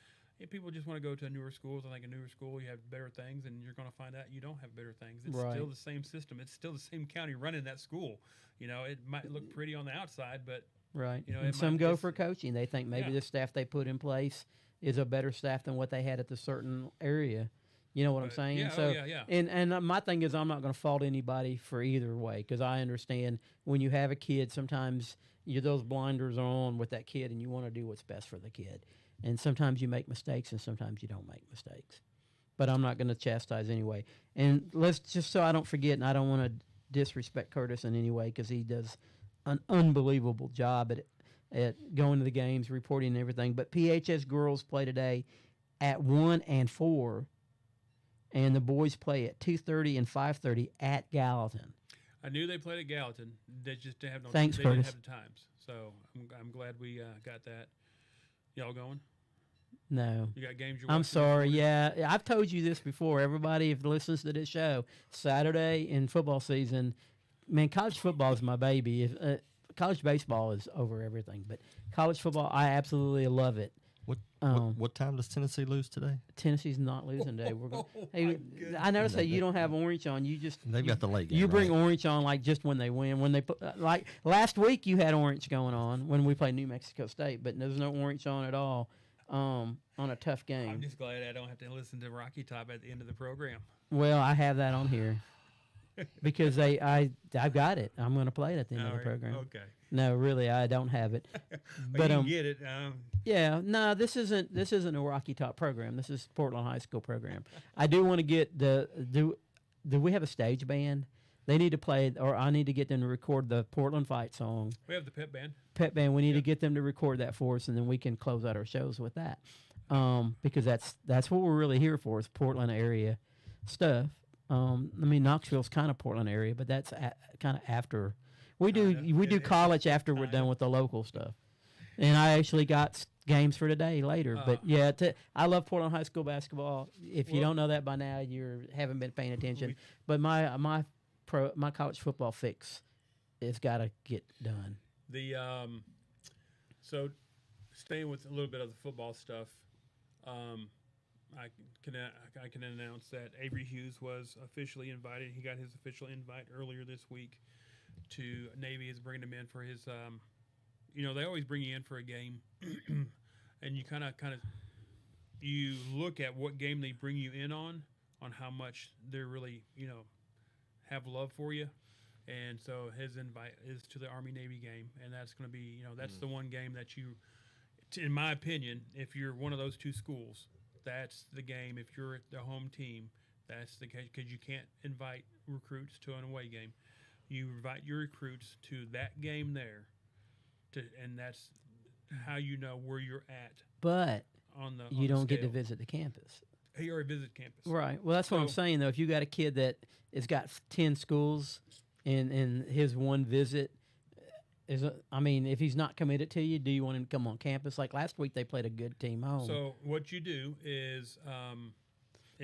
people just want to go to newer schools. I think a newer school, you have better things, and you're going to find out you don't have better things. It's still the same system. It's still the same county running that school. It might look pretty on the outside, but right. And some go for coaching. They think maybe the staff they put in place is a better staff than what they had at the certain area. You know what I'm saying? Yeah, so, yeah. And my thing is I'm not going to fault anybody for either way because I understand when you have a kid, sometimes those blinders are on with that kid and you want to do what's best for the kid. And sometimes you make mistakes and sometimes you don't make mistakes. But I'm not going to chastise anyway. And let's just so I don't forget, and I don't want to disrespect Curtis in any way because he does an unbelievable job at going to the games, reporting and everything. But PHS girls play today at 1 and 4, and the boys play at 2:30 and 5:30 at Gallatin. I knew they played at Gallatin. They just didn't have no. Thanks, they Curtis. didn't have the times. So I'm glad we got that. Y'all going? No. You got games you're I'm watching? sorry. Yeah, I've told you this before. Everybody, if listens to this show, Saturday in football season, man, college football is my baby. If college baseball is over everything, but college football, I absolutely love it. What time does Tennessee lose today? Tennessee's not losing today. We're going. Oh, Hey, my goodness. I noticed that you don't have orange on. You just They've got the late game. you bring right? orange on like just when they win. When they put like last week, you had orange going on when we played New Mexico State, but there's no orange on at all on a tough game. I'm just glad I don't have to listen to Rocky Top at the end of the program. Well, I have that on here because I've got it. I'm going to play it at the end of the All right, program. Okay. No, really, I don't have it. But But you can get it. yeah, no, this isn't a Rocky Top program. This is Portland High School program. I do want to get do we have a stage band? They need to play, or I need to get them to record the Portland Fight song. We have the pep band. Pet band. We need to get them to record that for us, and then we can close out our shows with that. Because that's what we're really here for is Portland area stuff. I mean Knoxville's kind of Portland area, but that's kind of after we do college after we're done with the local stuff. And I actually got games for today later. But yeah, I love Portland High School basketball. If you don't know that by now, you haven't been paying attention. But my college football fix has got to get done. The so staying with a little bit of the football stuff, I can announce that Avery Hughes was officially invited. He got his official invite earlier this week to Navy. Is bringing him in for his. They always bring you in for a game, and you kind of you look at what game they bring you in on how much they're really have love for you. And so his invite is to the Army-Navy game, and that's going to be, that's the one game that you, in my opinion, if you're one of those two schools, that's the game. If you're the home team, that's the case, because you can't invite recruits to an away game. You invite your recruits to that game there, and that's how you know where you're at. But you don't get to scale. visit the campus. He already visited campus. Right. Well, that's what I'm saying, though. If you got a kid that has got 10 schools and his one visit if he's not committed to you, do you want him to come on campus? Like last week, they played a good team home. So what you do is,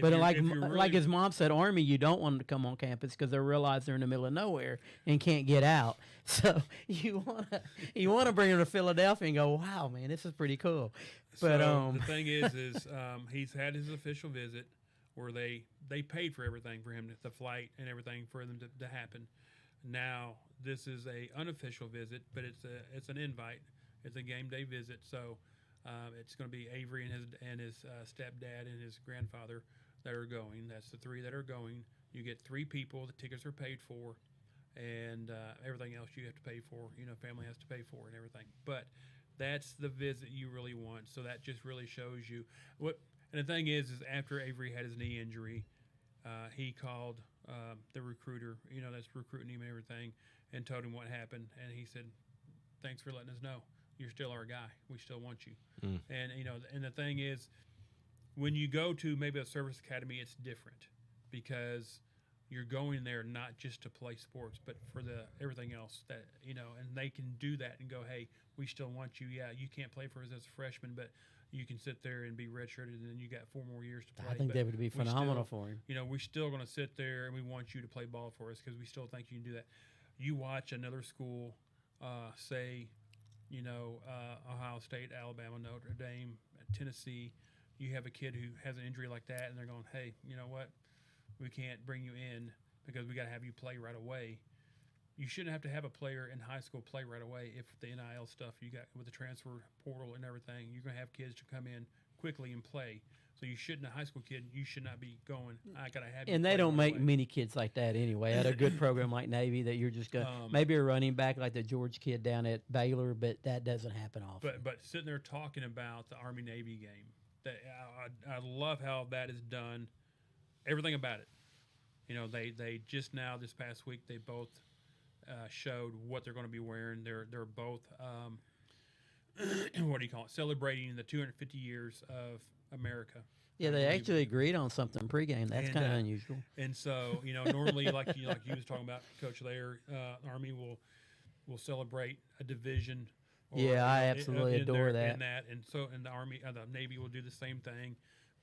like his mom said, Army, you don't want him to come on campus because they realize they're in the middle of nowhere and can't get out. So you wanna bring him to Philadelphia and go, wow, man, this is pretty cool. But the thing is he's had his official visit where they paid for everything for him, the flight and everything for them to happen. Now this is a unofficial visit, but it's an invite. It's a game day visit, so it's going to be Avery and his stepdad and his grandfather that are going. That's the three that are going. You get 3 people. The tickets are paid for, and everything else you have to pay for. Family has to pay for and everything. But that's the visit you really want. So that just really shows you what. And the thing is after Avery had his knee injury, he called the recruiter, that's recruiting him and everything, and told him what happened. And he said, "Thanks for letting us know. You're still our guy. We still want you." And and the thing is, when you go to maybe a service academy, it's different because you're going there not just to play sports, but for the everything else that and they can do that and go, "Hey, we still want you. Yeah, you can't play for us as a freshman, but you can sit there and be redshirted, and then you got 4 more years to play." I think that would be phenomenal for him. We're still going to sit there and we want you to play ball for us because we still think you can do that. You watch another school, say, Ohio State, Alabama, Notre Dame, Tennessee. You have a kid who has an injury like that, and they're going, "Hey, you know what? We can't bring you in because we got to have you play right away." You shouldn't have to have a player in high school play right away if the NIL stuff you got with the transfer portal and everything. You're going to have kids to come in quickly and play. So you shouldn't, a high school kid, you should not be going, "I got to have you." And they don't make many kids like that anyway. At a good program like Navy, that you're just going maybe a running back like the George kid down at Baylor, but that doesn't happen often. But sitting there talking about the Army-Navy game, that I love how that is done. Everything about it. They just now this past week they both showed what they're going to be wearing. They're both what do you call it? Celebrating the 250 years of America. Yeah, they actually agreed on something pregame. That's And, kind of unusual. And so, normally, like you was talking about, Coach Lair, Army will celebrate a division. Or, Yeah, I absolutely adore that. And the Army, the Navy will do the same thing.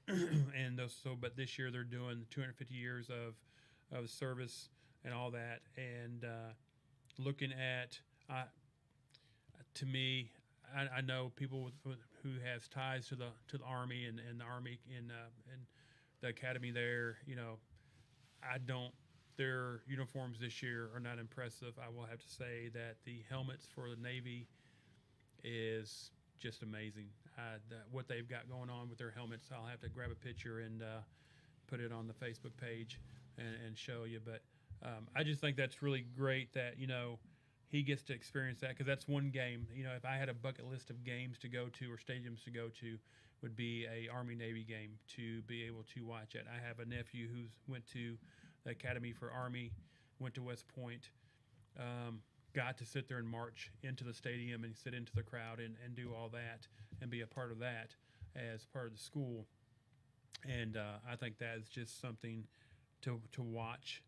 But this year they're doing 250 years of service and all that, and looking at, to me, I know people who has ties to the Army and the Army and the academy there. I don't. Their uniforms this year are not impressive. I will have to say that the helmets for the Navy is just amazing. What they've got going on with their helmets, I'll have to grab a picture and put it on the Facebook page and show you. But I just think that's really great that he gets to experience that, because that's one game. If I had a bucket list of games to go to or stadiums to go to, would be a Army-Navy game to be able to watch it. I have a nephew who went to the Academy for Army, went to West Point, got to sit there and march into the stadium and sit into the crowd and do all that and be a part of that as part of the school. And I think that is just something to watch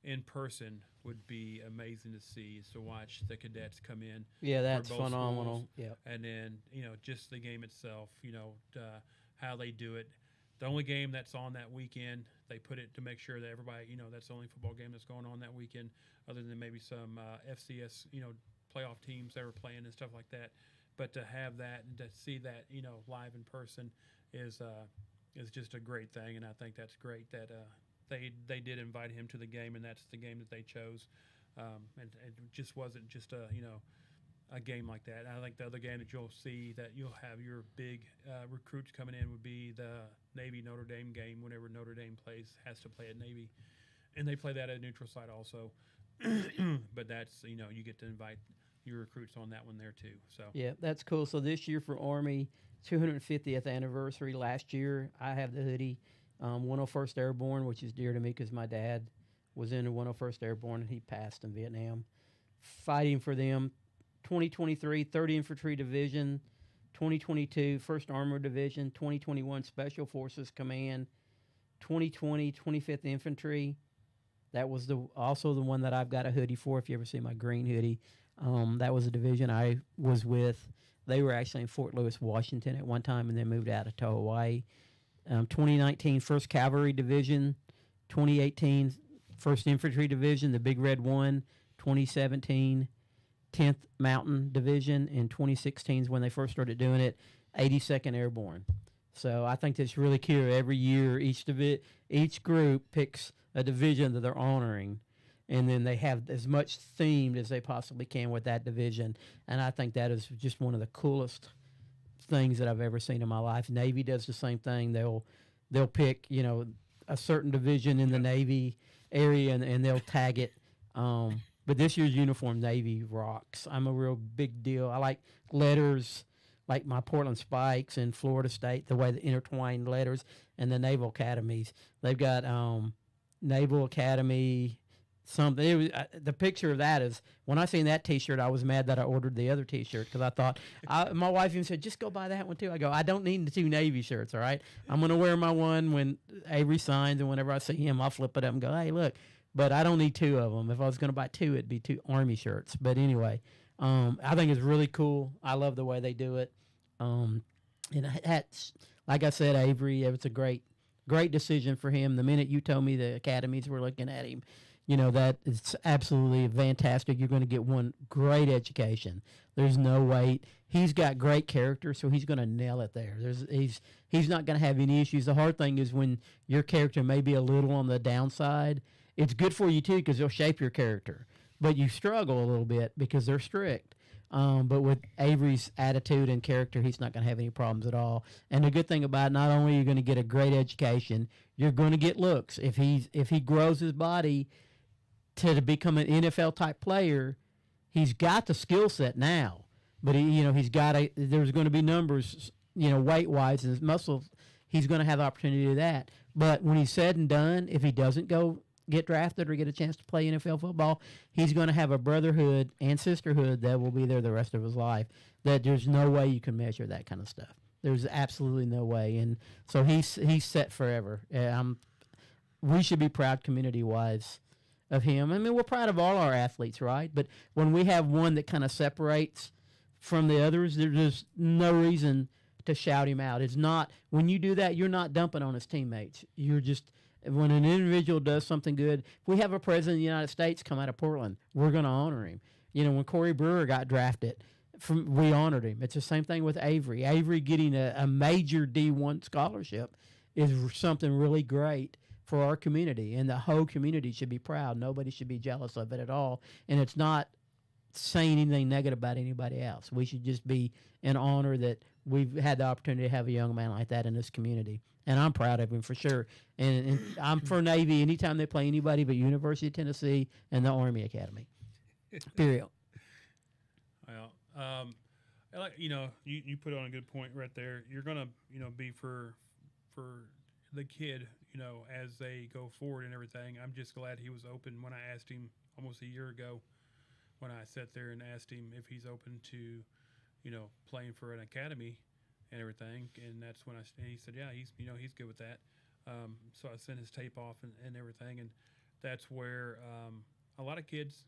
in person would be amazing to see, is to watch the cadets come in. Yeah, that's for both phenomenal. schools. Yep. And then, just the game itself, how they do it. The only game that's on that weekend, they put it to make sure that everybody, that's the only football game that's going on that weekend, other than maybe some FCS, playoff teams that were playing and stuff like that. But to have that and to see that, live in person is just a great thing. And I think that's great that they did invite him to the game, and that's the game that they chose. And it just wasn't just a game like that. I think the other game that you'll see that you'll have your big recruits coming in would be the Navy-Notre Dame game. Whenever Notre Dame has to play at Navy, and they play that at a neutral site also. But that's, you get to invite your recruits on that one there too. So Yeah, that's cool. So this year for Army, 250th anniversary. Last year, I have the hoodie, 101st Airborne, which is dear to me because my dad was in the 101st Airborne and he passed in Vietnam. Fighting for them. 2023, 3rd Infantry Division, 2022, 1st Armored Division, 2021, Special Forces Command, 2020, 25th Infantry. That was also the one that I've got a hoodie for, if you ever see my green hoodie. That was a division I was with. They were actually in Fort Lewis, Washington at one time, and then moved out to Hawaii. 2019, 1st Cavalry Division, 2018, 1st Infantry Division, the Big Red One, 2017, 10th Mountain Division. In 2016 is when they first started doing it, 82nd Airborne. So I think that's really cool. Every year, each group picks a division that they're honoring, and then they have as much themed as they possibly can with that division. And I think that is just one of the coolest things that I've ever seen in my life. Navy does the same thing. They'll pick, a certain division in the Navy area, and they'll tag it. But this year's uniform, Navy rocks. I'm a real big deal. I like letters, like my Portland Spikes and Florida State, the way the intertwined letters, and the Naval Academies. They've got Naval Academy something. The picture of that is, when I seen that T-shirt, I was mad that I ordered the other T-shirt, because I thought, my wife even said, just go buy that one too. I go, I don't need the 2 Navy shirts, all right? I'm going to wear my one when Avery signs, and whenever I see him, I'll flip it up and go, hey, look. But I don't need 2 of them. If I was going to buy 2, it'd be 2 Army shirts. But anyway, I think it's really cool. I love the way they do it. And that's, like I said, Avery, it was a great decision for him. The minute you told me the academies were looking at him, that it's absolutely fantastic. You're going to get one great education. There's no wait. He's got great character, so he's going to nail it there. He's not going to have any issues. The hard thing is when your character may be a little on the downside. It's good for you, too, because they'll shape your character. But you struggle a little bit because they're strict. But with Avery's attitude and character, he's not going to have any problems at all. And the good thing about it, not only are you going to get a great education, you're going to get looks. If he grows his body to become an NFL-type player, he's got the skill set now. But, he's got there's going to be numbers, weight-wise and his muscles. He's going to have the opportunity to do that. But when he's said and done, if he doesn't get drafted or get a chance to play NFL football, he's going to have a brotherhood and sisterhood that will be there the rest of his life. That there's no way you can measure that kind of stuff. There's absolutely no way. And so he's set forever. We should be proud community-wise of him. I mean, we're proud of all our athletes, right? But when we have one that kind of separates from the others, there's just no reason to shout him out. It's not, when you do that, you're not dumping on his teammates. You're just, when an individual does something good, if we have a president of the United States come out of Portland, we're going to honor him. You know, when Corey Brewer got drafted, we honored him. It's the same thing with Avery. Avery getting a major D1 scholarship is something really great for our community, and the whole community should be proud. Nobody should be jealous of it at all, and it's not saying anything negative about anybody else. We should just be in honor that we've had the opportunity to have a young man like that in this community, and I'm proud of him for sure. And I'm for Navy anytime they play anybody but University of Tennessee and the Army Academy. Period. Well, like, you know, you put on a good point right there. You're gonna, you know, be for the kid, you know, as they go forward and everything. I'm just glad he was open when I asked him almost a year ago, when I sat there and asked him if he's open to, you know, playing for an academy and everything. And that's when he said, yeah, he's good with that. So I sent his tape off and everything, and that's where a lot of kids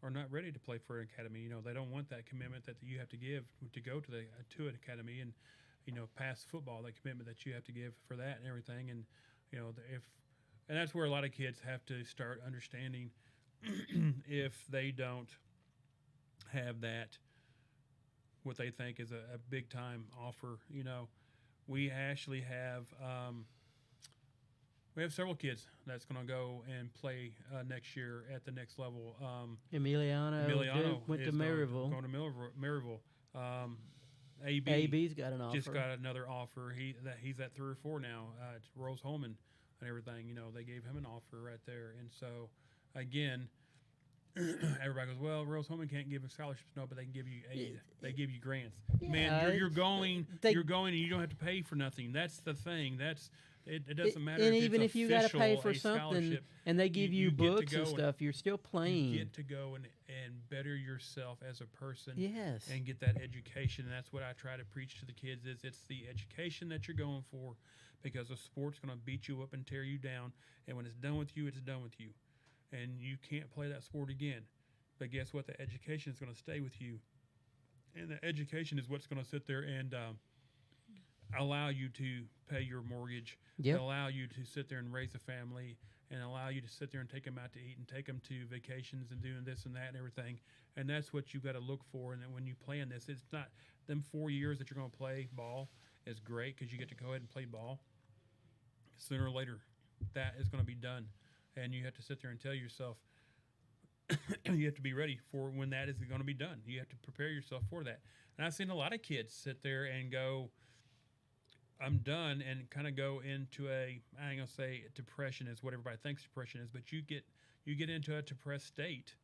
are not ready to play for an academy. You know, they don't want that commitment that you have to give to go to an academy, and, you know, past football, that commitment that you have to give for that and everything. And, you know, and that's where a lot of kids have to start understanding if they don't have that, what they think is a big time offer. You know, we actually have several kids that's going to go and play next year at the next level. Emiliano went to Maryville. Going to Maryville. AB's got an offer. Just got another offer. He's at 3 or 4 now. It's Rose Holman and everything. You know, they gave him an offer right there. And so, again, everybody goes, well, Rose Holman can't give scholarships. No, but they can give you aid. They give you grants. Yeah, Man, you're going and you don't have to pay for nothing. That's the thing. It doesn't matter. And if even it's if you got to official, pay for a something scholarship, and they give you get to books go and stuff, you're still playing. You get to go and better yourself as a person. Yes. And get that education. And that's what I try to preach to the kids is it's the education that you're going for, because the sport's going to beat you up and tear you down. And when it's done with you, it's done with you. And you can't play that sport again. But guess what? The education is going to stay with you. And the education is what's going to sit there and allow you to pay your mortgage, allow you to sit there and raise a family, and allow you to sit there and take them out to eat and take them to vacations and doing this and that and everything. And that's what you've got to look for. And then when you play in this, it's not them 4 years that you're going to play ball is great because you get to go ahead and play ball. Sooner or later, that is going to be done. And you have to sit there and tell yourself, you have to be ready for when that is going to be done. You have to prepare yourself for that. And I've seen a lot of kids sit there and go, I'm done, and kind of go into I ain't going to say depression is what everybody thinks depression is, but you get into a depressed state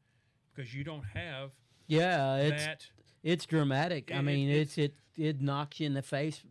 because you don't have it's dramatic. I mean, it knocks you in the face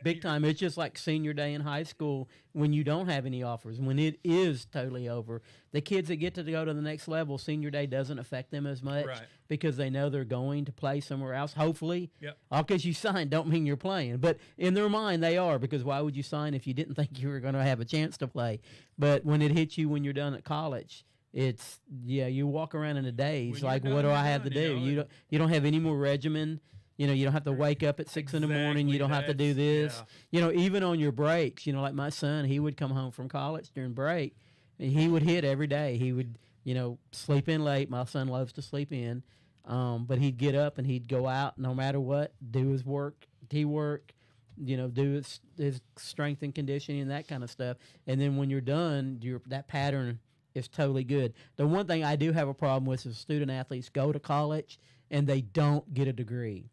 big time. It's just like senior day in high school when you don't have any offers, when it is totally over. The kids that get to go to the next level, senior day doesn't affect them as much because they know they're going to play somewhere else, hopefully. Yep. All because you signed don't mean you're playing. But in their mind, they are, because why would you sign if you didn't think you were going to have a chance to play? But when it hits you when you're done at college, it's, you walk around in a daze like, what do I have to do? You don't have any more regimen. You know, you don't have to wake up at 6 in the morning. You don't have to do this. Yeah. You know, even on your breaks, you know, like my son, he would come home from college during break, and he would hit every day. He would, you know, sleep in late. My son loves to sleep in. But he'd get up and he'd go out no matter what, do his work, you know, do his strength and conditioning and that kind of stuff. And then when you're done, that pattern is totally good. The one thing I do have a problem with is student athletes go to college and they don't get a degree.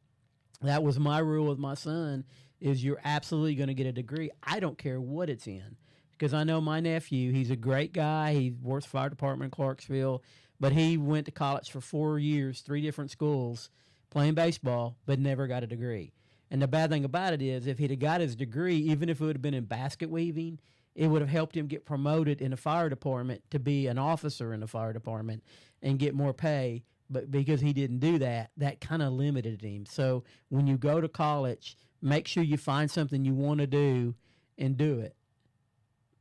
That was my rule with my son, is you're absolutely going to get a degree. I don't care what it's in, because I know my nephew, he's a great guy. He works fire department in Clarksville, but he went to college for 4 years, 3 different schools, playing baseball, but never got a degree. And the bad thing about it is if he'd have got his degree, even if it would have been in basket weaving, it would have helped him get promoted in the fire department to be an officer in the fire department and get more pay. But because he didn't do that, that kind of limited him. So when you go to college, make sure you find something you want to do and do it.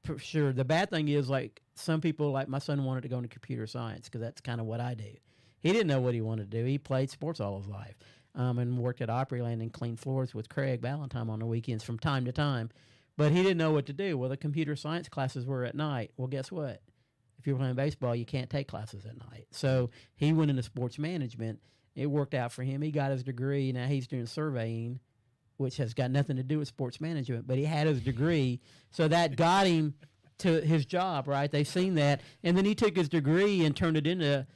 For sure. The bad thing is, like, some people, like my son wanted to go into computer science because that's kind of what I do. He didn't know what he wanted to do. He played sports all his life, and worked at Opryland and cleaned floors with Craig Valentine on the weekends from time to time. But he didn't know what to do. Well, the computer science classes were at night. Well, guess what? If you're playing baseball, you can't take classes at night. So he went into sports management. It worked out for him. He got his degree. Now he's doing surveying, which has got nothing to do with sports management, but he had his degree. So that got him to his job, right? They've seen that. And then he took his degree and turned it into,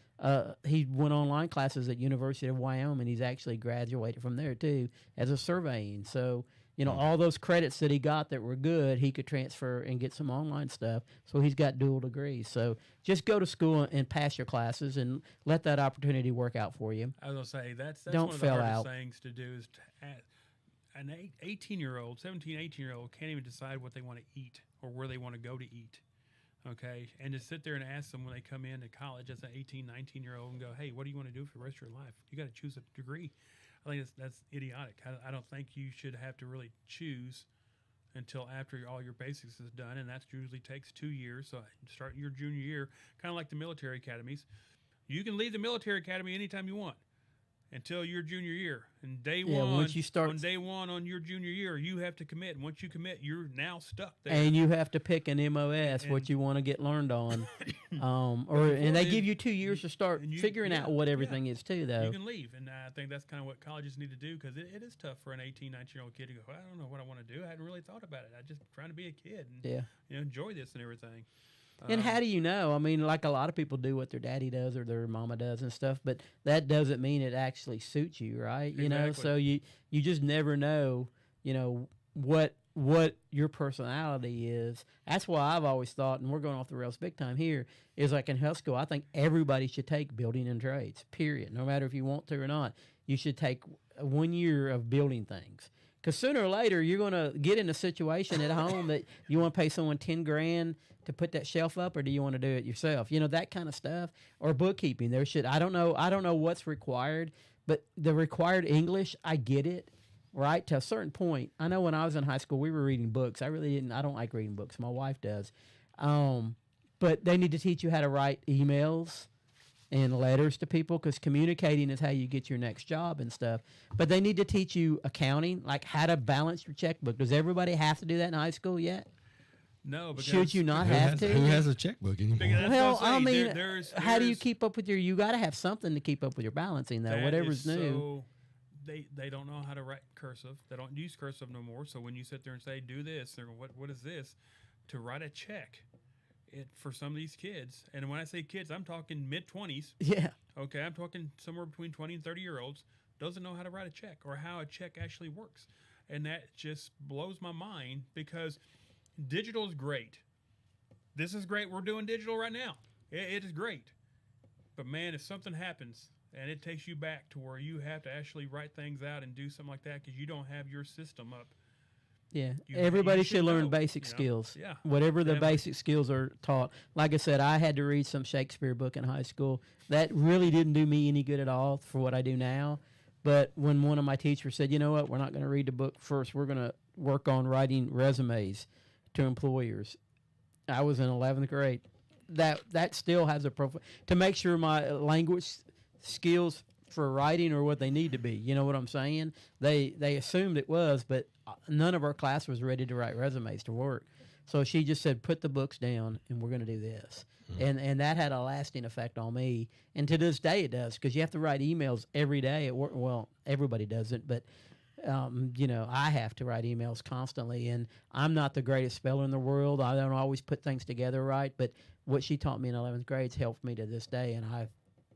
he went online classes at University of Wyoming. He's actually graduated from there, too, as a surveying. So, you know, all those credits that he got that were good, he could transfer and get some online stuff. So he's got dual degrees. So just go to school and pass your classes and let that opportunity work out for you. I was gonna say that's Don't one of the fail hardest out. things to do is to an 18-year-old, 17, 18-year-old can't even decide what they want to eat or where they want to go to eat. Okay, and to sit there and ask them when they come in to college as an 18, 19-year-old and go, hey, what do you want to do for the rest of your life? You got to choose a degree. I think that's idiotic. I don't think you should have to really choose until after all your basics is done, and that usually takes 2 years. So start your junior year, kind of like the military academies. You can leave the military academy anytime you want until your junior year. And once you start on day one on your junior year, you have to commit. And once you commit, you're now stuck there. And you have to pick an MOS, what you want to get learned on. And they give you 2 years to start figuring out what everything is, too, though. You can leave. And I think that's kind of what colleges need to do, because it is tough for an 18, 19-year-old kid to go, I don't know what I want to do. I hadn't really thought about it. I'm just trying to be a kid and enjoy this and everything. And how do you know? I mean, like a lot of people do what their daddy does or their mama does and stuff, but that doesn't mean it actually suits you, right? You know, so you just never know, you know, what your personality is. That's why I've always thought, and we're going off the rails big time here, is like in health school, I think everybody should take building and trades, period. No matter if you want to or not. You should take 1 year of building things. Because sooner or later, you're going to get in a situation at home that you want to pay someone $10,000 to put that shelf up, or do you want to do it yourself? You know, that kind of stuff. Or bookkeeping. I don't know what's required, but the required English, I get it, right, to a certain point. I know when I was in high school, we were reading books. I don't like reading books. My wife does. But they need to teach you how to write emails and letters to people, because communicating is how you get your next job and stuff. But they need to teach you accounting, like how to balance your checkbook. Does everybody have to do that in high school yet? No. Should you not have to? Who has a checkbook anymore? Well, I mean, how do you keep up with you got to have something to keep up with your balancing, though, whatever's new. So they don't know how to write cursive. They don't use cursive no more. So when you sit there and say, do this, they're going, what is this? To write a check. For some of these kids, and when I say kids, I'm talking mid-20s. Yeah. Okay, I'm talking somewhere between 20 and 30-year-olds, doesn't know how to write a check or how a check actually works. And that just blows my mind, because digital is great. This is great. We're doing digital right now. It is great. But, man, if something happens and it takes you back to where you have to actually write things out and do something like that because you don't have your system up, yeah, everybody should learn basic skills. Yeah. Whatever the basic skills are taught. Like I said, I had to read some Shakespeare book in high school. That really didn't do me any good at all for what I do now. But when one of my teachers said, you know what, we're not going to read the book first. We're going to work on writing resumes to employers. I was in 11th grade. That still has a profile. To make sure my language skills for writing are what they need to be. You know what I'm saying? They assumed it was, but none of our class was ready to write resumes to work. So she just said, put the books down and we're going to do this. And that had a lasting effect on me. And to this day it does, because you have to write emails every day at work. Well, everybody doesn't, but you know, I have to write emails constantly, and I'm not the greatest speller in the world. I don't always put things together right, but what she taught me in 11th grade helped me to this day, and I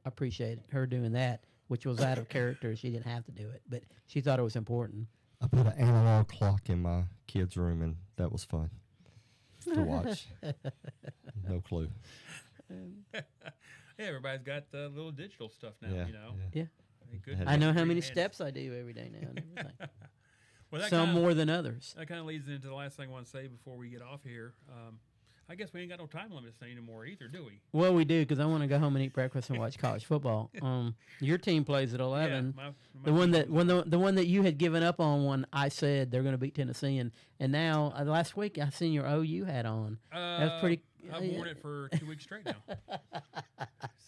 appreciate her doing that, which was out of character. She didn't have to do it, but she thought it was important. I put an analog clock in my kids' room, and that was fun to watch. No clue. Yeah, everybody's got the little digital stuff now, you know. Yeah. Good. I know how many steps I do every day now and everything. Well, some more than others. That kind of leads into the last thing I want to say before we get off here. I guess we ain't got no time limits anymore either, do we? Well, we do because I want to go home and eat breakfast and watch college football. Your team plays at 11. Yeah, The one that the one that you had given up on when I said they're going to beat Tennessee, and now last week I seen your OU hat on. That's pretty. I've worn it for 2 weeks straight now.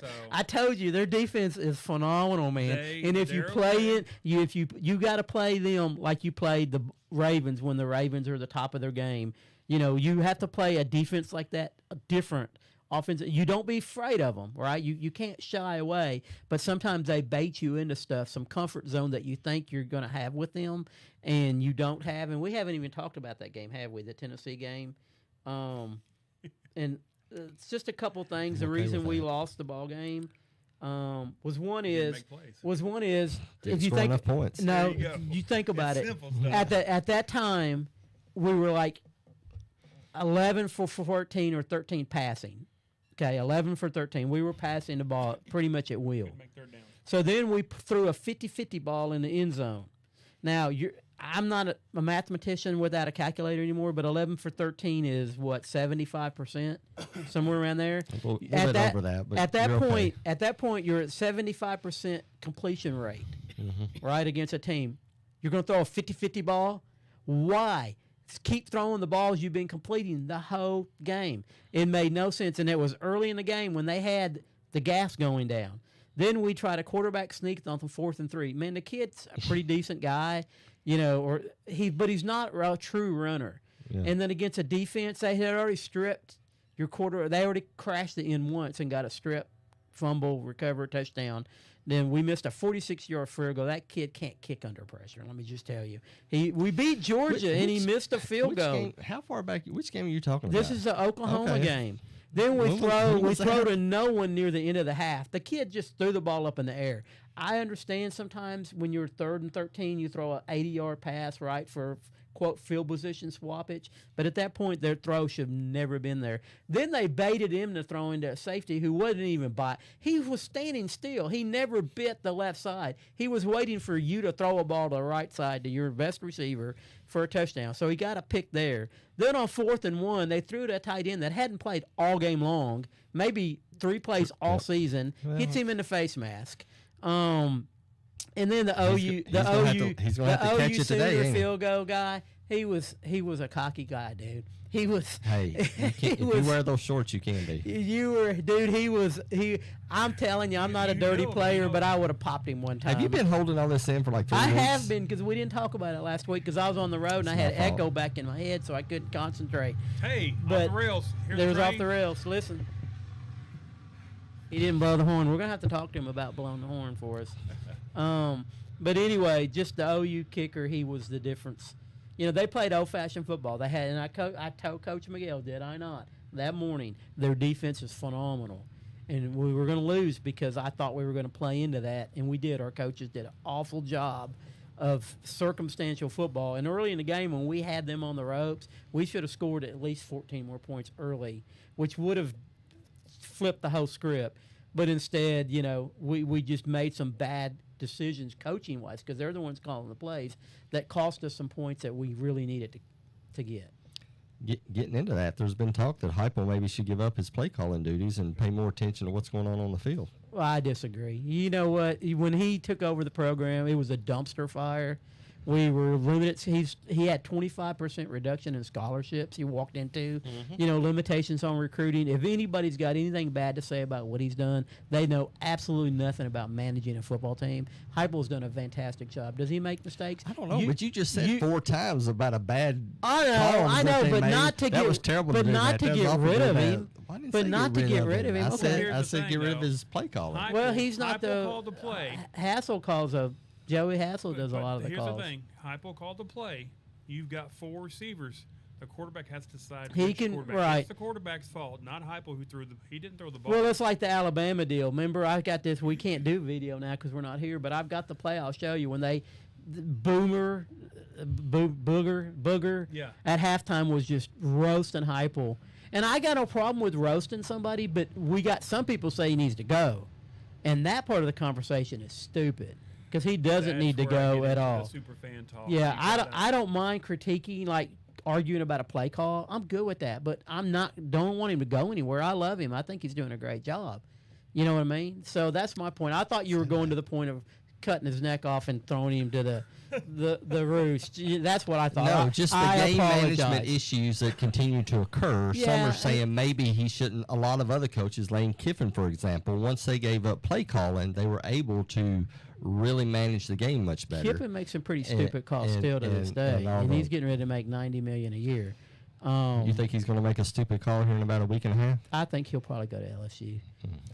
So I told you their defense is phenomenal, man. And if you they're play okay. it, you got to play them like you played the Ravens when the Ravens are the top of their game. You know, you have to play a defense like that, a different offense. You don't be afraid of them, right? You can't shy away, but sometimes they bait you into stuff, some comfort zone that you think you're going to have with them, and you don't have. And we haven't even talked about that game, have we? The Tennessee game. And it's just a couple things. The Okay reason with we that. lost the ball game was one didn't is make plays. Didn't if you score think enough points. no, There you go. you think about It's it. simple stuff. At that time, we were like 11 for 14 or 13 passing. Okay, 11 for 13. We were passing the ball pretty much at will. Couldn't make third down. So then we threw a 50-50 ball in the end zone. Now, I'm not a mathematician without a calculator anymore, but 11 for 13 is what, 75%, somewhere around there. A little At bit that- over that, but at that you're okay. point, at that point, you're at 75% completion rate, right, against a team. You're going to throw a 50-50 ball. Why? Keep throwing the balls you've been completing the whole game. It made no sense, and it was early in the game when they had the gas going down. Then we tried a quarterback sneak on the 4th and 3. Man, the kid's a pretty decent guy, you know, but he's not a true runner. Yeah. And then against a defense, they had already stripped your quarter. They already crashed the end once and got a strip, fumble, recover, touchdown. Then we missed a 46-yard field goal. That kid can't kick under pressure. Let me just tell you. We beat Georgia, and he missed a field Which goal. game, how far back? Which game are you talking This about? is the Oklahoma Okay. game. Then we When throw was that? to no one near the end of the half. The kid just threw the ball up in the air. I understand sometimes when you're 3rd and 13, you throw an 80-yard pass, right, for quote field position swappage. But at that point, their throw should have never been there. Then they baited him to throw into a safety who wasn't even by. He was standing still. He never bit the left side. He was waiting for you to throw a ball to the right side to your best receiver for a touchdown. So he got a pick there. Then on 4th and 1, they threw to a tight end that hadn't played all game long, maybe 3 plays all season, hits him in the face mask. And then the OU, he's gonna have to catch it today, ain't he? field goal guy, he was a cocky guy, dude. He was. Hey, you can't, if you wear those shorts, you can be. You were, dude. I'm telling you, I'm not a You dirty know, player, you know. but I would have popped him one time. Have you been holding all this in for like 3 I weeks? have been because we didn't talk about it last week because I was on the road and I It's had my fault. echo back in my head, so I couldn't concentrate. Hey, But off the rails. Here's There was off train. the rails. Listen, he didn't blow the horn. We're gonna have to talk to him about blowing the horn for us. But anyway, just the OU kicker, he was the difference. You know, they played old-fashioned football. They had, and I told Coach Miguel, did I not, that morning, their defense is phenomenal. And we were going to lose because I thought we were going to play into that, and we did. Our coaches did an awful job of circumstantial football. And early in the game, when we had them on the ropes, we should have scored at least 14 more points early, which would have flipped the whole script. But instead, you know, we just made some bad decisions coaching-wise because they're the ones calling the plays that cost us some points that we really needed to get. Getting into that, there's been talk that Heupel maybe should give up his play calling duties and pay more attention to what's going on the field. Well, I disagree. You know what? When he took over the program, it was a dumpster fire. We were limited. He had 25% reduction in scholarships he walked into. You know, limitations on recruiting. If anybody's got anything bad to say about what he's done, they know absolutely nothing about managing a football team. Heupel's done a fantastic job. Does he make mistakes? I don't know, but you just said 4 times about a bad I calls that they but made. not to that get was terrible. but do not that. to That was get awful rid to of do that. him. Well, I didn't But say not to get rid of him. I Okay. said, Here's I the said thing, get rid of though. his play calling. Heupel- Well, he's not Heupel called the play. Hassel calls Joey Hassel does a But lot of the here's calls. the thing. Heupel called the play. You've got 4 receivers. The quarterback has to decide He which can- quarterback. right. It's the quarterback's fault, not Heupel who threw the. He didn't throw the ball. Well, it's like the Alabama deal. Remember, I got this. We can't do video now because we're not here, but I've got the play. I'll show you when they Booger Yeah. at halftime was just roasting Heupel. And I got no problem with roasting somebody, but we got some people say he needs to go, and that part of the conversation is stupid because he doesn't That's need to where I go get at into the all. super fan talk. Yeah, You got that. I don't mind critiquing. Like arguing about a play call, I'm good with that. But don't want him to go anywhere. I love him. I think he's doing a great job. You know what I mean? So that's my point. I thought you were going to the point of cutting his neck off and throwing him to the roost. That's what I thought. No, just the game management issues that continue to occur. Yeah, Some are saying maybe he shouldn't. A lot of other coaches, Lane Kiffin, for example, once they gave up play calling, they were able to really manage the game much better. Kiffin makes some pretty stupid calls still to this day, and he's getting ready to make $90 million a year. You think he's going to make a stupid call here in about a week and a half? I think he'll probably go to LSU.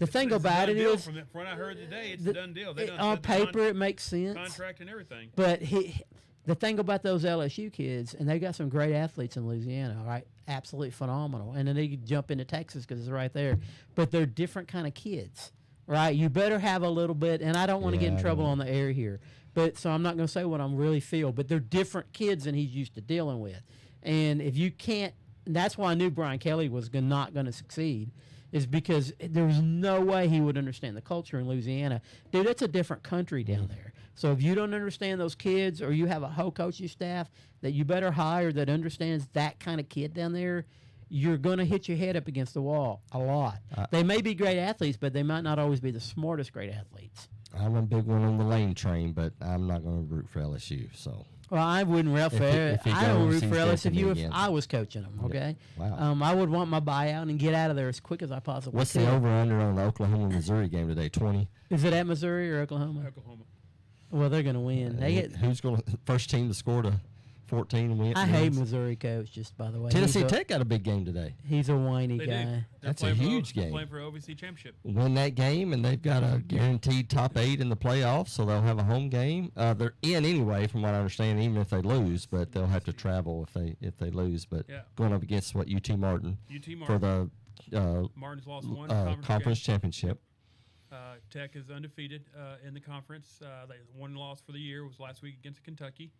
The thing about it is, from what I heard today, it's a done deal. On paper, it makes sense. Contract and everything. But the thing about those LSU kids, and they got some great athletes in Louisiana, right? Absolutely phenomenal. And then they could jump into Texas because it's right there. But they're different kind of kids, right? You better have a little bit, and I don't want to get in trouble on the air here. But so I'm not going to say what I'm really feel, but they're different kids than he's used to dealing with. And if you can't, that's why I knew Brian Kelly was not going to succeed, is because there was no way he would understand the culture in Louisiana. Dude, it's a different country down there. So if you don't understand those kids, or you have a whole coaching staff that you better hire that understands that kind of kid down there, you're going to hit your head up against the wall a lot. They may be great athletes, but they might not always be the smartest great athletes. I'm a big one on the Lane train, but I'm not going to root for LSU. So. Well, I wouldn't root for it. I don't root for LSU if I was coaching them, okay? Wow. I would want my buyout and get out of there as quick as I possibly could. What's the over-under on the Oklahoma-Missouri game today, 20? Is it at Missouri or Oklahoma? Oklahoma. Well, they're going to win. Who's going to first team to score to 14 and win? I hate Missouri coach, just by the way. Tennessee Tech got a big game today. He's a whiny guy. That's a huge game. They're playing for OVC championship. Win that game, and they've got a guaranteed top 8 in the playoffs, so they'll have a home game. They're in anyway, from what I understand, even if they lose, but they'll have to travel if they lose. But going up against UT Martin for the Martin's lost one conference championship. Tech is undefeated in the conference. They one loss for the year was last week against Kentucky.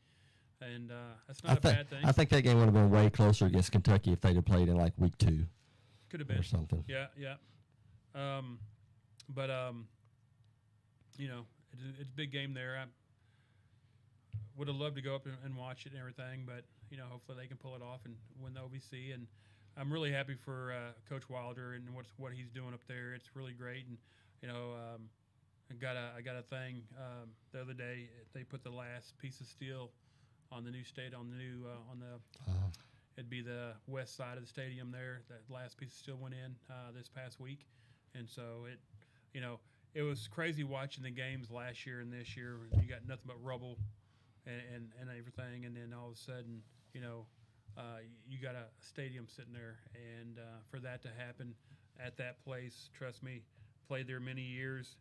And that's not a bad thing. I think that game would have been way closer against Kentucky if they'd have played in like week 2. Could have been. Or something. Yeah. But you know, it's a big game there. I would have loved to go up and watch it and everything, but you know, hopefully they can pull it off and win the OVC. And I'm really happy for Coach Wilder and what he's doing up there. It's really great. And you know, I got a thing the other day. They put the last piece of steel on the new it'd be the west side of the stadium there. That last piece of steel went in this past week, and so it was crazy watching the games last year and this year. You got nothing but rubble and everything, and then all of a sudden, you got a stadium sitting there, and for that to happen at that place, trust me, played there many years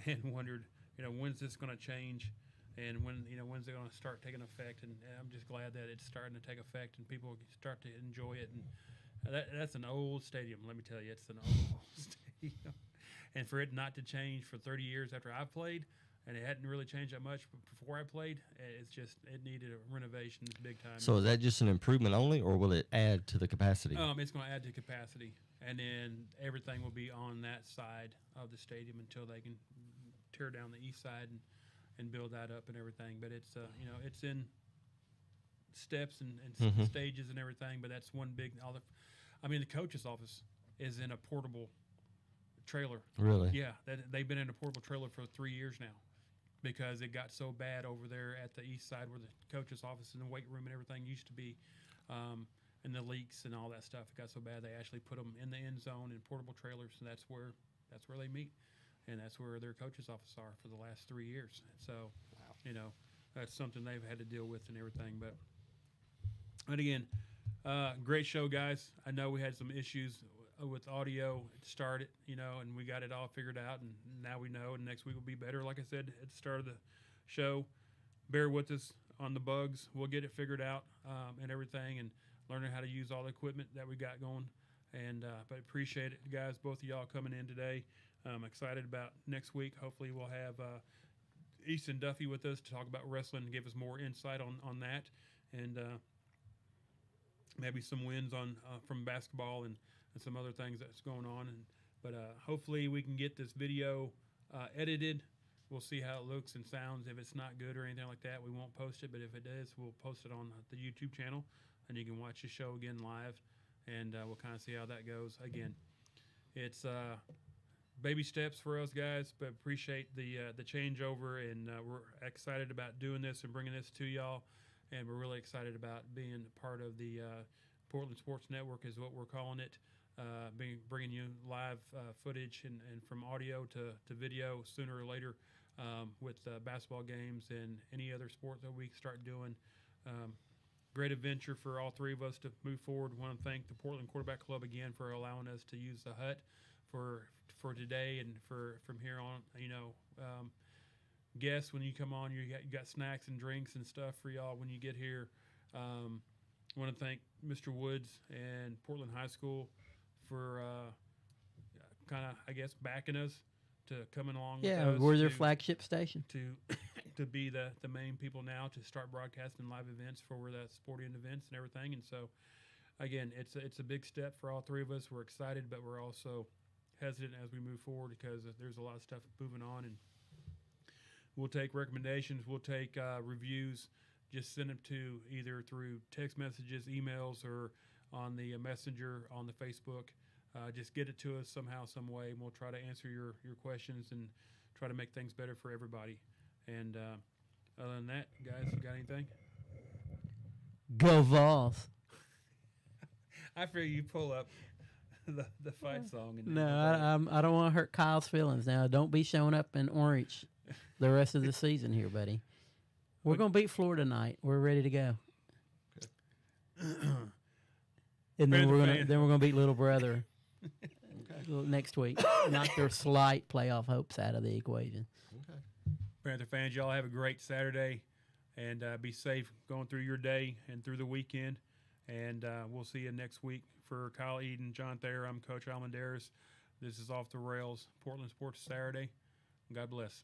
and wondered, when's this going to change. And when's it going to start taking effect? And I'm just glad that it's starting to take effect and people start to enjoy it. And that's an old stadium, let me tell you. It's an old stadium. And for it not to change for 30 years after I played, and it hadn't really changed that much before I played, it needed a renovation big time. So is that just an improvement only, or will it add to the capacity? It's going to add to capacity. And then everything will be on that side of the stadium until they can tear down the east side and build that up and everything. But it's it's in steps and stages and everything. But that's one big. The coach's office is in a portable trailer. Really? Yeah, they've been in a portable trailer for 3 years now, because it got so bad over there at the east side where the coach's office and the weight room and everything used to be, and the leaks and all that stuff. It got so bad they actually put them in the end zone in portable trailers, and that's where they meet. And that's where their coach's office are for the last 3 years. So, that's something they've had to deal with and everything. But again, great show, guys. I know we had some issues with audio to start it, and we got it all figured out. And now we know, and next week will be better. Like I said at the start of the show, bear with us on the bugs. We'll get it figured out and everything, and learning how to use all the equipment that we got going. And but appreciate it, guys, both of y'all coming in today. I'm excited about next week. Hopefully we'll have Easton Duffy with us to talk about wrestling and give us more insight on that, and maybe some wins on from basketball and some other things that's going on. But hopefully we can get this video edited we'll see how it looks and sounds. If it's not good or anything like that, we won't post it. But if it is, we'll post it on the YouTube channel, and you can watch the show again live, and we'll kind of see how that goes. Again, it's baby steps for us guys, but appreciate the changeover, and we're excited about doing this and bringing this to y'all, and we're really excited about being part of the Portland Sports Network is what we're calling it. Bringing you live footage and from audio to video sooner or later with basketball games and any other sport that we start doing. Great adventure for all three of us to move forward. Want to thank the Portland Quarterback Club again for allowing us to use the hut for today and for from here on. Guests, when you come on, you got snacks and drinks and stuff for y'all when you get here. Want to thank Mr. Woods and Portland High School for kind of, I guess, backing us to coming along with us. We're their flagship station. To be the main people now to start broadcasting live events for the sporting events and everything. And so, again, it's a big step for all three of us. We're excited, but we're also hesitant as we move forward because there's a lot of stuff moving on. And we'll take recommendations. We'll take reviews. Just send them to either through text messages, emails, or on the messenger on the Facebook. Just get it to us somehow, some way, and we'll try to answer your questions and try to make things better for everybody. And other than that, guys, you got anything? Go Vols. I figure you pull up the fight song. And No, I don't want to hurt Kyle's feelings now. Don't be showing up in orange the rest of the season here, buddy. We're going to beat Florida tonight. We're ready to go. And then we're gonna beat Little Brother next week. Knock their slight playoff hopes out of the equation. Okay. Panther fans, y'all have a great Saturday, and be safe going through your day and through the weekend. And we'll see you next week. For Kyle Eden, John Thayer, I'm Coach Almendares. This is Off the Rails, Portland Sports Saturday. God bless.